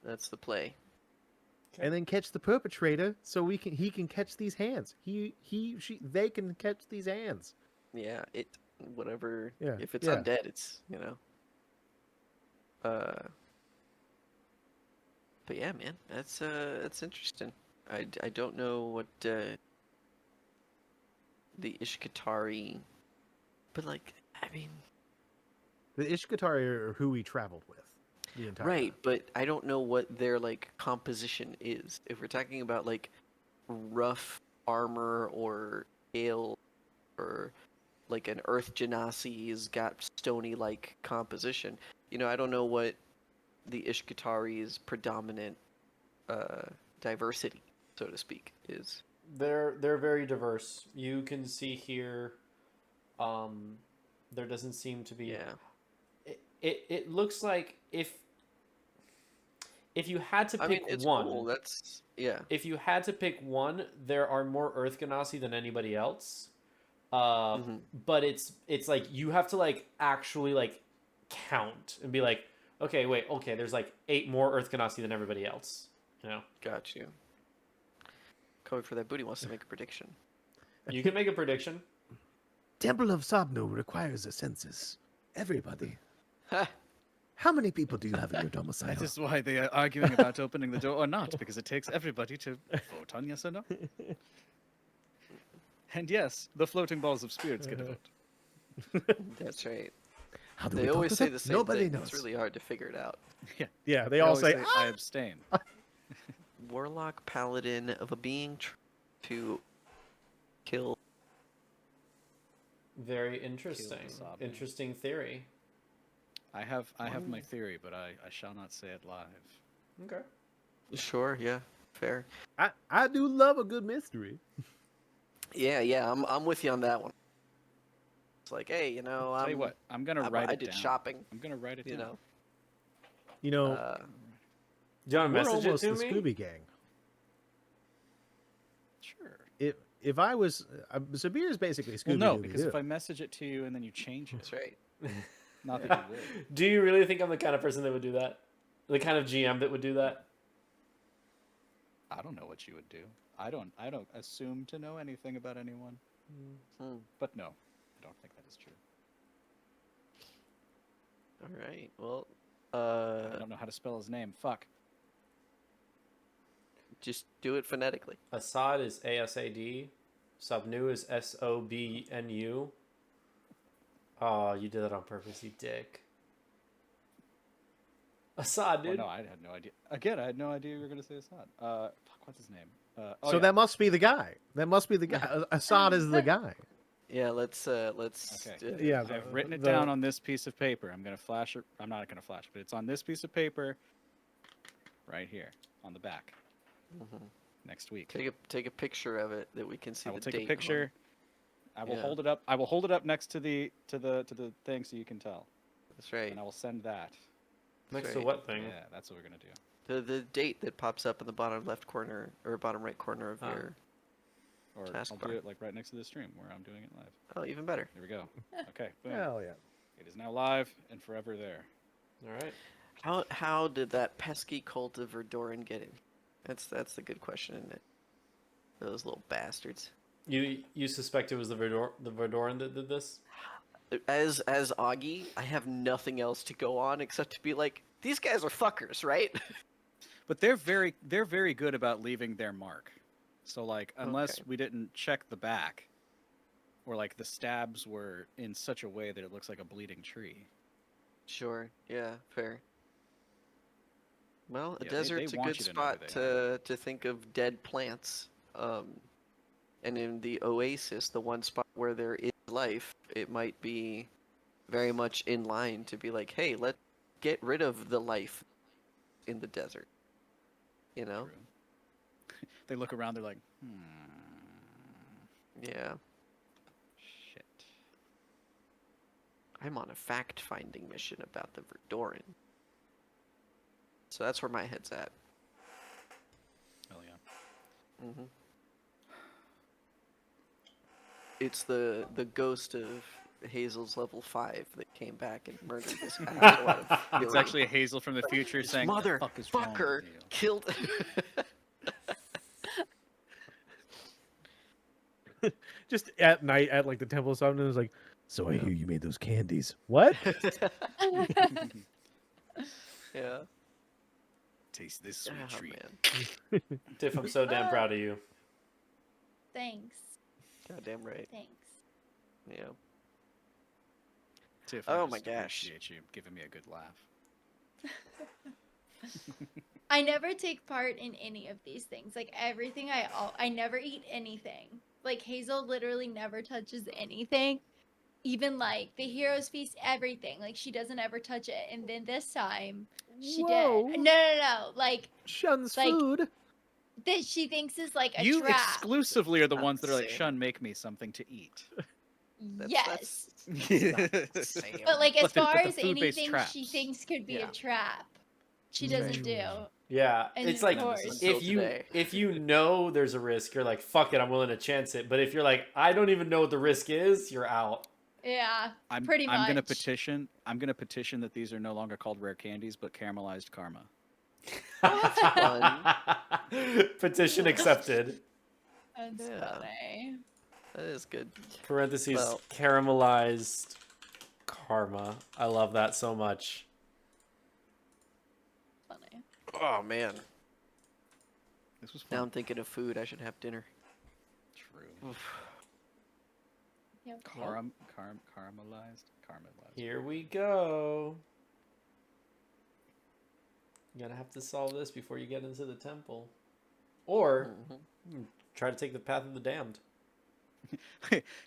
That's the play. And then catch the perpetrator so he can catch these hands. They can catch these hands. Yeah, whatever. Yeah, If it's yeah. undead, it's But yeah, man, that's interesting. I don't know what the Ishkatari, but like I mean, The Ishkatari are who we traveled with the entire right? time. But I don't know what their like composition is. If we're talking about like rough armor or scale or like an Earth Genasi's got stony like composition. I don't know what the Ishkatari's predominant diversity, so to speak, is. They're very diverse. You can see here. There doesn't seem to be. Yeah. It looks like if you had to I pick mean, it's one. cool. That's yeah. If you had to pick one, there are more Earth Ganassi than anybody else. But it's like you have to like actually like count and be like, okay, there's like 8 more Earth Ganassi than everybody else. Got you. Coming for that booty wants to make a prediction. You can make a prediction. Temple of Sobnu requires a census. Everybody. Ha! How many people do you have in your domicile? That is why they are arguing about opening the door or not, because it takes everybody to vote on yes or no. And yes, the floating balls of spirits get a vote. That's right. How do They we talk always with say them? the same Nobody thing. knows. It's really hard to figure it out. Yeah, they all always say, I abstain. Warlock paladin of a being to kill. Very interesting. Sobnu. Interesting theory. I have my theory, but I shall not say it live. Okay. Sure, yeah, fair. I do love a good mystery. Yeah, I'm with you on that one. It's like, hey, Tell you what, I'm gonna write I it did down. shopping. I'm gonna write it down. You know, Do you want to we're message it almost to the me? Scooby Gang. Sure. If I was, Sabhir is basically Scooby. Well, no, because if I message it to you and then you change it, That's right. not that you would. Do you really think I'm the kind of person that would do that? The kind of GM that would do that? I don't know what you would do. I don't assume to know anything about anyone. But no, I don't think that is true. All right. Well, I don't know how to spell his name. Fuck. just do it phonetically. Assad is ASAD. Sobnu is SOBNU. Oh, you did that on purpose, you dick. Assad, Well, dude. no, I had no idea. Again, I had no idea you were going to say Assad. Fuck, what's his name? So that must be the guy. That must be the guy. Assad is the guy. Yeah, let's Okay. Yeah, I've written it down on this piece of paper. I'm gonna flash it. I'm not gonna flash it, but it's on this piece of paper, right here on the back. Next week, take a picture of it that we can see I will the take date a picture. I will Yeah. hold it up. I will hold it up next to the thing so you can tell, on. That's right. and I will send that. Next right. to what thing? Yeah, that's what we're gonna do. The date that pops up in the bottom left corner or bottom right corner of your. Or Taskbar. I'll do it like right next to the stream where I'm doing it live. Oh, even better. There we go. Okay, boom. Hell yeah. It is now live and forever there. All right. How did that pesky cult of Verdoran get in? That's the good question, isn't it? Those little bastards. You suspect it was the Verdoran that did this? As Augie, I have nothing else to go on except to be like, these guys are fuckers, right? But they're very good about leaving their mark. So like, unless Okay. we didn't check the back, or like the stabs were in such a way that it looks like a bleeding tree. Sure. Yeah. Fair. Well, a Yeah, desert's they a want good you to know who spot they are. to think of dead plants. And in the Oasis, the one spot where there is life, it might be very much in line to be like, hey, let's get rid of the life in the desert. You know? True. They look around, they're like, Yeah. shit. I'm on a fact-finding mission about the Verdoran. So that's where my head's at. Hell yeah. Mm-hmm. It's the ghost of Hazel's level 5 that came back and murdered this guy. with a lot of It's fury. actually a Hazel from the future This saying, "The fuck is wrong motherfucker with you?" killed. Just at night at like the temple of Sobnu, is like, so I hear you made those candies. What? Yeah. Taste this sweet Oh, treat. man. Tiff, I'm so damn proud of you. Thanks. Goddamn right. Thanks. Yeah. Tiff, Oh I my just gosh. appreciate you giving me a good laugh. I never take part in any of these things. Like everything, I never eat anything. Like Hazel literally never touches anything. Even like the hero's feast, everything. Like she doesn't ever touch it. And then this time, she Whoa. did. No. Like Shun's Like, food. that she thinks is like a You trap. exclusively are the Not ones that the are like, same. Shun, make me something to eat. Yes. Same. But like as But far the as food-based anything she traps. thinks could be Yeah. a trap, she doesn't do. Yeah, And it's of like course- Until if you today. if you know there's a risk, you're like, fuck it, I'm willing to chance it. But if you're like, I don't even know what the risk is, you're out. Yeah, I'm pretty much. I'm gonna petition. I'm gonna petition that these are no longer called rare candies, but caramelized karma. fun. Petition accepted. That's Yeah. funny. That is good. Parentheses Well- caramelized karma. I love that so much. Funny. Oh man. This was Now fun. I'm thinking of food. I should have dinner. True. Oof. Yep. Caramelized. Here we go. You're gonna have to solve this before you get into the temple. Or try to take the path of the damned.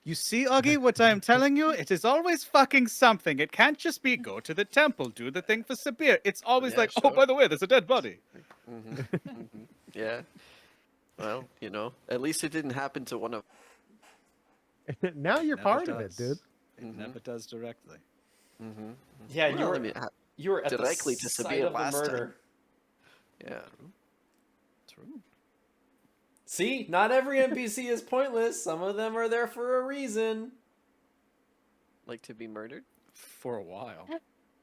You see, Augie, what I'm telling you? It is always fucking something. It can't just be go to the temple, do the thing for Sabhir. It's always Yeah, like, oh, sure. by the way, there's a dead body. Yeah. Well, at least it didn't happen to one of. Now you're Never part of it, does. dude. It Mhm. never does directly. Yeah, Well, you were I mean, you were at directly the to site Sabhir of the last time. murder. Yeah. True. See, not every NPC is pointless. Some of them are there for a reason. Like to be murdered. For a while.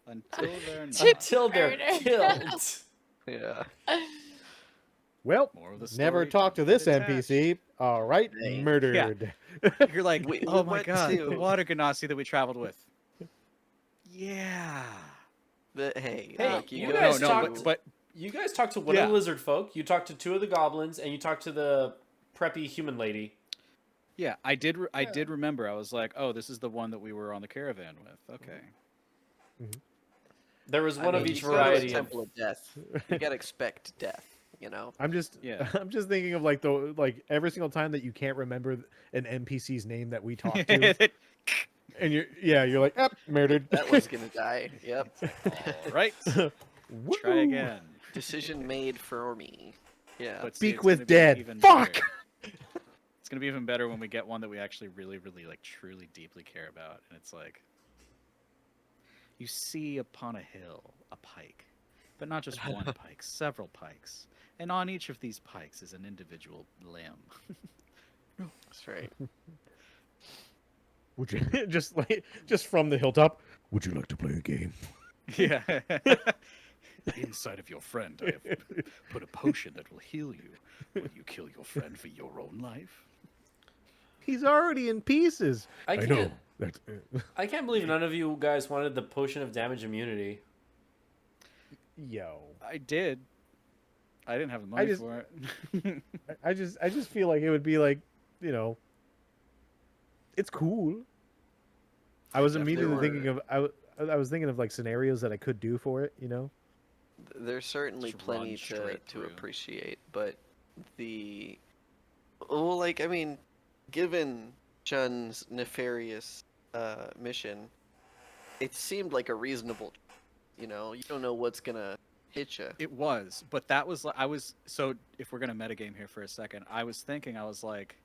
Until they're not. Until they're Murder. killed. Yeah. Well, More of the never story talk to comes this with attached. NPC. All right, Hey. murdered. You're like, We oh my went god, to- the water ganassi that we traveled with. Yeah. Hey, Hey, look, you go guys to- talked- but You guys talked to one of Yeah. the lizard folk. You talked to two of the goblins, and you talked to the preppy human lady. yeah, I did Sure. remember. I was like, oh, this is the one that we were on the caravan with. Okay. There was I one mean, of each you go to a variety of. Temple of Death. You gotta expect death. I'm just, Yeah. I'm just thinking of like every single time that you can't remember an NPC's name that we talked to, and you're like, murdered. That one's gonna die. Yep. All right. Woo! Try again. Decision made for me. Yeah. But Speak it's with gonna be dead. even Fuck! better. It's gonna be even better when we get one that we actually really, really like truly deeply care about, and it's like you see upon a hill a pike, but not just one pike, several pikes, and on each of these pikes is an individual limb. That's right. Would you just from the hilltop? Would you like to play a game? Yeah. Inside of your friend, I have put a potion that will heal you. Will you kill your friend for your own life? He's already in pieces. I know. can't. That's, I can't believe none of you guys wanted the potion of damage immunity. yo, I did. I didn't have the money just- for it. I just feel like it would be like, it's cool. I was If there immediately were- thinking of I was thinking of like scenarios that I could do for it, you know. There's certainly Just run plenty straight to through. appreciate, but well, like I mean, given Shun's nefarious mission, it seemed like a reasonable. You know, you don't know what's gonna hit you. It was, but that was I was so. If we're gonna metagame here for a second, I was thinking, I was like,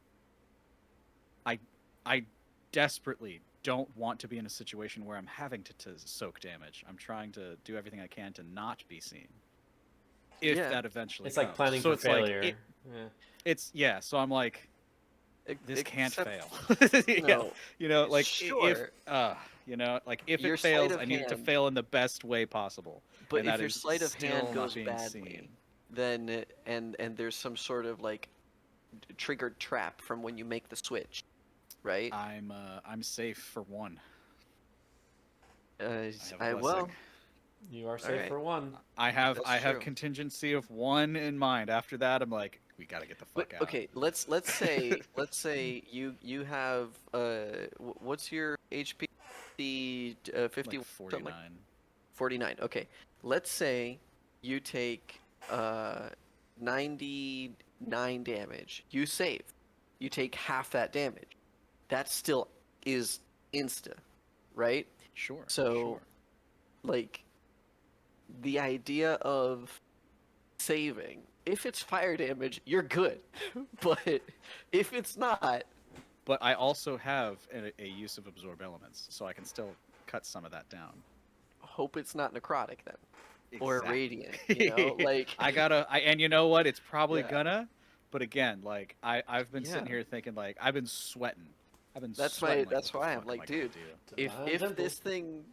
I desperately don't want to be in a situation where I'm having to soak damage. I'm trying to do everything I can to not be seen. If Yeah. that eventually It's like comes. planning so for it's like, failure. Yeah. So I'm like, this can't Except- fail. No, You know, like sure. you know, like if Your it sleight fails, of I need it to hand- fail in the best way possible. but and if that your is sleight of still hand not goes being badly, seen. then and there's some sort of like triggered trap from when you make the switch, right? I'm safe for one. Uh, I have a well, blessing. You are safe Alright. for one. I have That's true. contingency of one in mind. After that, I'm like, we gotta get the but fuck out. okay, let's say you have what's your HP? The 50 like something 49. like 49. Okay, let's say you take 99 damage. You save. You take half that damage. That still is insta, right? Sure. So, sure. like, the idea of saving, if it's fire damage, you're good. But if it's not, But I also have a use of absorb elements, so I can still cut some of that down. hope it's not necrotic then. Or Exactly. radiant, you know? Like, and you know what? It's probably Yeah. gonna. But again, like I've been sitting Yeah. here thinking, like I've been sweating. I've been That's sweating. that's what the why fuck I'm am like, I gonna dude, do? if this thing,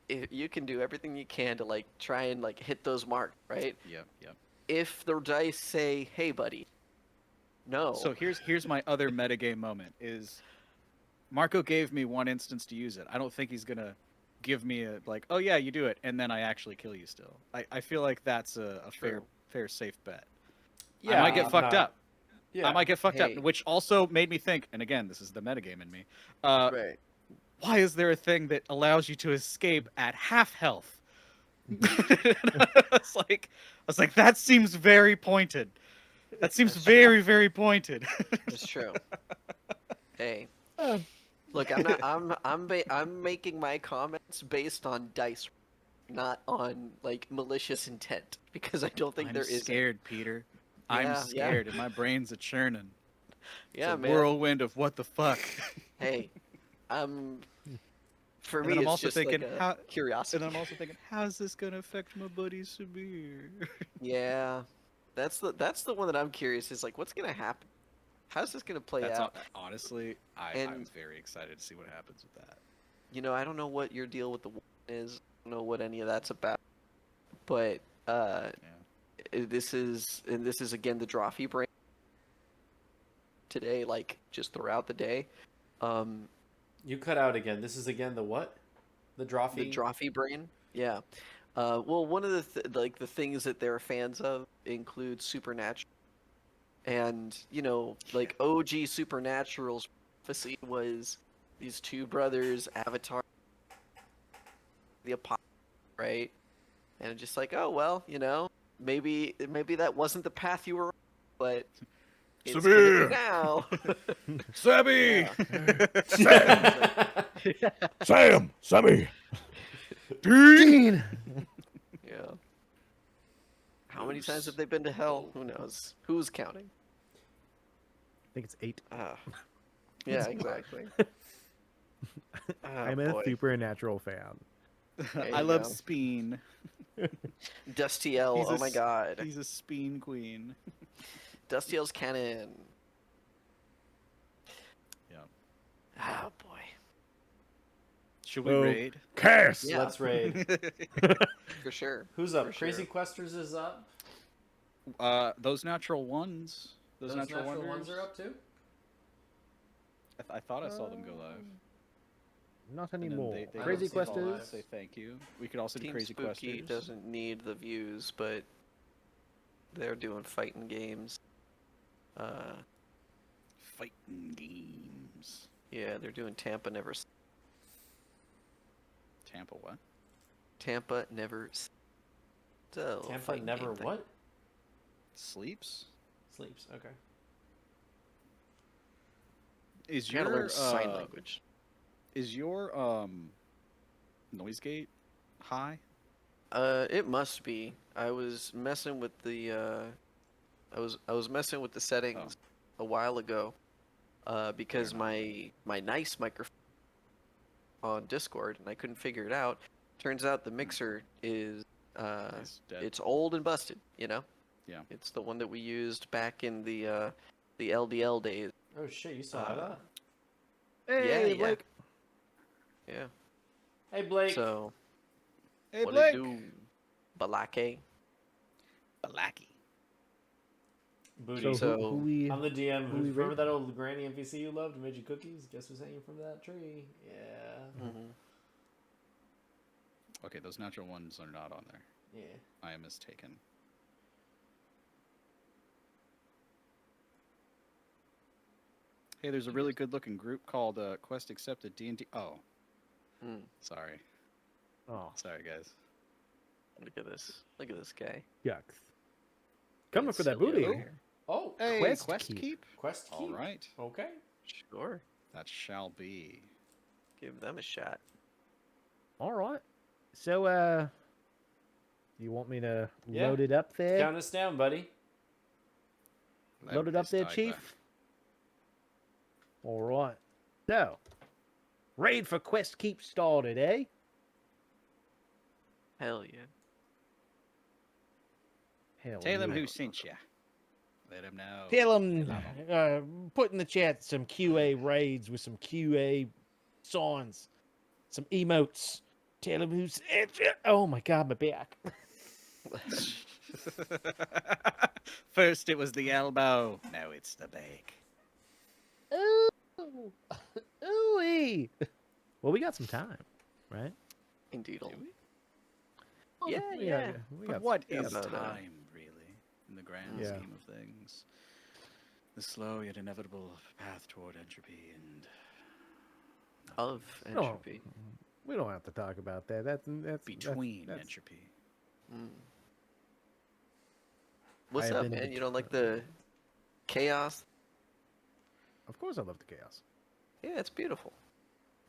if you can do everything you can to like try and like hit those marks, right? Yep. Yep. If the dice say, "Hey, buddy," no. So here's my other metagame moment is Marco gave me one instance to use it. I don't think he's gonna give me a like, oh yeah, you do it, and then I actually kill you still. I feel like that's a True. fair safe bet. Yeah, I might get I'm fucked not- up. Yeah. I might get fucked Hey. up, which also made me think, and again, this is the metagame in me. Right. Why is there a thing that allows you to escape at half health? I was like, that seems very pointed. That seems That's very, very pointed. It's true. Hey, Uh, look, I'm making my comments based on dice, not on like malicious intent, because I don't think I'm there is. scared, Peter. Yeah, I'm yeah. scared, and my brain's a churning. Yeah, it's a man. whirlwind of what the fuck. Hey, for And me, then I'm it's also just thinking, like a how- curiosity. And I'm also thinking, how's this gonna affect my buddy Sabhir? Yeah, that's the one that I'm curious. Is like, what's gonna happen? How's this gonna play That's out? honestly, I'm And- very excited to see what happens with that. You know, I don't know what your deal with the Warden is. I don't know what any of that's about. But this is again the Drawfee brain today, like just throughout the day. You cut out again. This is again the what? The Drawfee? The Drawfee brain. Yeah. Well, one of the things that they're fans of includes Supernatural, and you know, like OG Supernatural's prophecy was these two brothers, Avatar, the Apocalypse, right? And it's just like, oh well, you know, maybe that wasn't the path you were on, but it's gonna Sabhir! be now. Sabby! Sam, Sammy. Dean. Yeah. How many times have they been to hell? Who knows? Who's counting? I think it's 8. Yeah, exactly. I'm a supernatural fan. There I you love go. Speen. Dusty L. He's Oh a my s- god. He's a Speen queen. Dusty L's canon. Yeah. Oh boy. Should we Well, raid? Curse. Yeah. Let's raid. For sure. Who's up? For Crazy sure. Questers is up. Those natural ones. Those natural ones wonders are up too. I thought I saw them go live. Not And then anymore. they Crazy don't see them all Questers. live. Say thank you. We could also do Team crazy Spooky Questers. doesn't need the views, but they're doing fighting games. Fighting games. Yeah, they're doing Tampa never. Tampa what? Tampa never. So Tampa fighting never game thing. what? Sleeps? Sleeps. Okay. Is You gotta learn your sign language. is your noise gate high? It must be. I was messing with the I was messing with the settings a while ago, because Fair enough. my nice microphone on Discord, and I couldn't figure it out. Turns out the mixer is Is dead. it's old and busted. You know. Yeah. It's the one that we used back in the LDL days. Oh shit! You still have that? Hey, yeah. Blake. Yeah. Hey Blake. So Hey what Blake. it do, Balake? Balaki. Booty. So- who we? I'm the DM. who we Remember raid? that old granny NPC you loved who made you cookies? Guess who sent you from that tree? Yeah. Mhm. Okay, those natural ones are not on there. Yeah. I am mistaken. Hey, there's a really good-looking group called Quest Accepted D&D. Oh, Mm. sorry. Oh, Sorry, guys. Look at this. Look at this guy. yucks. Coming It's for that silly booty. over here. Oh. Hey, Quest Quest Keep. Keep? Quest All keep. right. Okay. Sure. That shall be. Give them a shot. All right. So, you want me to Yeah. load it up there? Count us down, buddy. Load it up there, Chief. All right. So, raid for Quest Keep started, eh? Hell yeah. Hell Tell him yeah. who sent you. Let him know. Tell them, put in the chat some QA raids with some QA signs, some emotes. Tell them who's. Oh my god, my back. First it was the elbow, now it's the back. Ooh. Ooh-wee. Well, we got some time, right? Indeed. Do we? Yeah, We yeah. got- we But got what yeah, is about that. time, really, in the grand Yeah. scheme of things? The slow yet inevitable path toward entropy and Of No, entropy. we don't have to talk about that. That's between that's- entropy. Mm. What's have up, been man? You don't like between- the chaos? Of course, I love the chaos. Yeah, it's beautiful.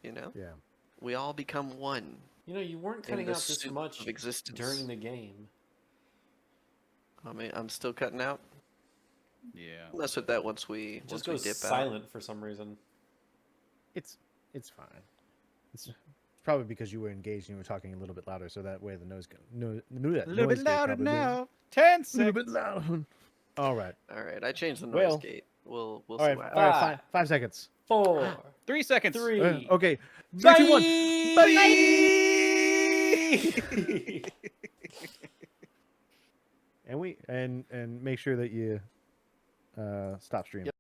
You know, Yeah. we all become one. You know, you weren't In cutting the out this soup much of existence. during the game. I mean, I'm still cutting out. Yeah. I'll mess with that once we It just once we goes dip silent for some reason. It's fine. It's probably because you were engaged and you were talking a little bit louder, so that way the noise go, no, A little bit noise gate louder probably now. 10 A little bit seconds. louder. All right. out. All right, I changed the noise Well, gate. We'll All see right. what All happens. right. 5 seconds. 4, 3 seconds. 3. Okay. 3, 2, 1. Bye. And make sure that you stop streaming.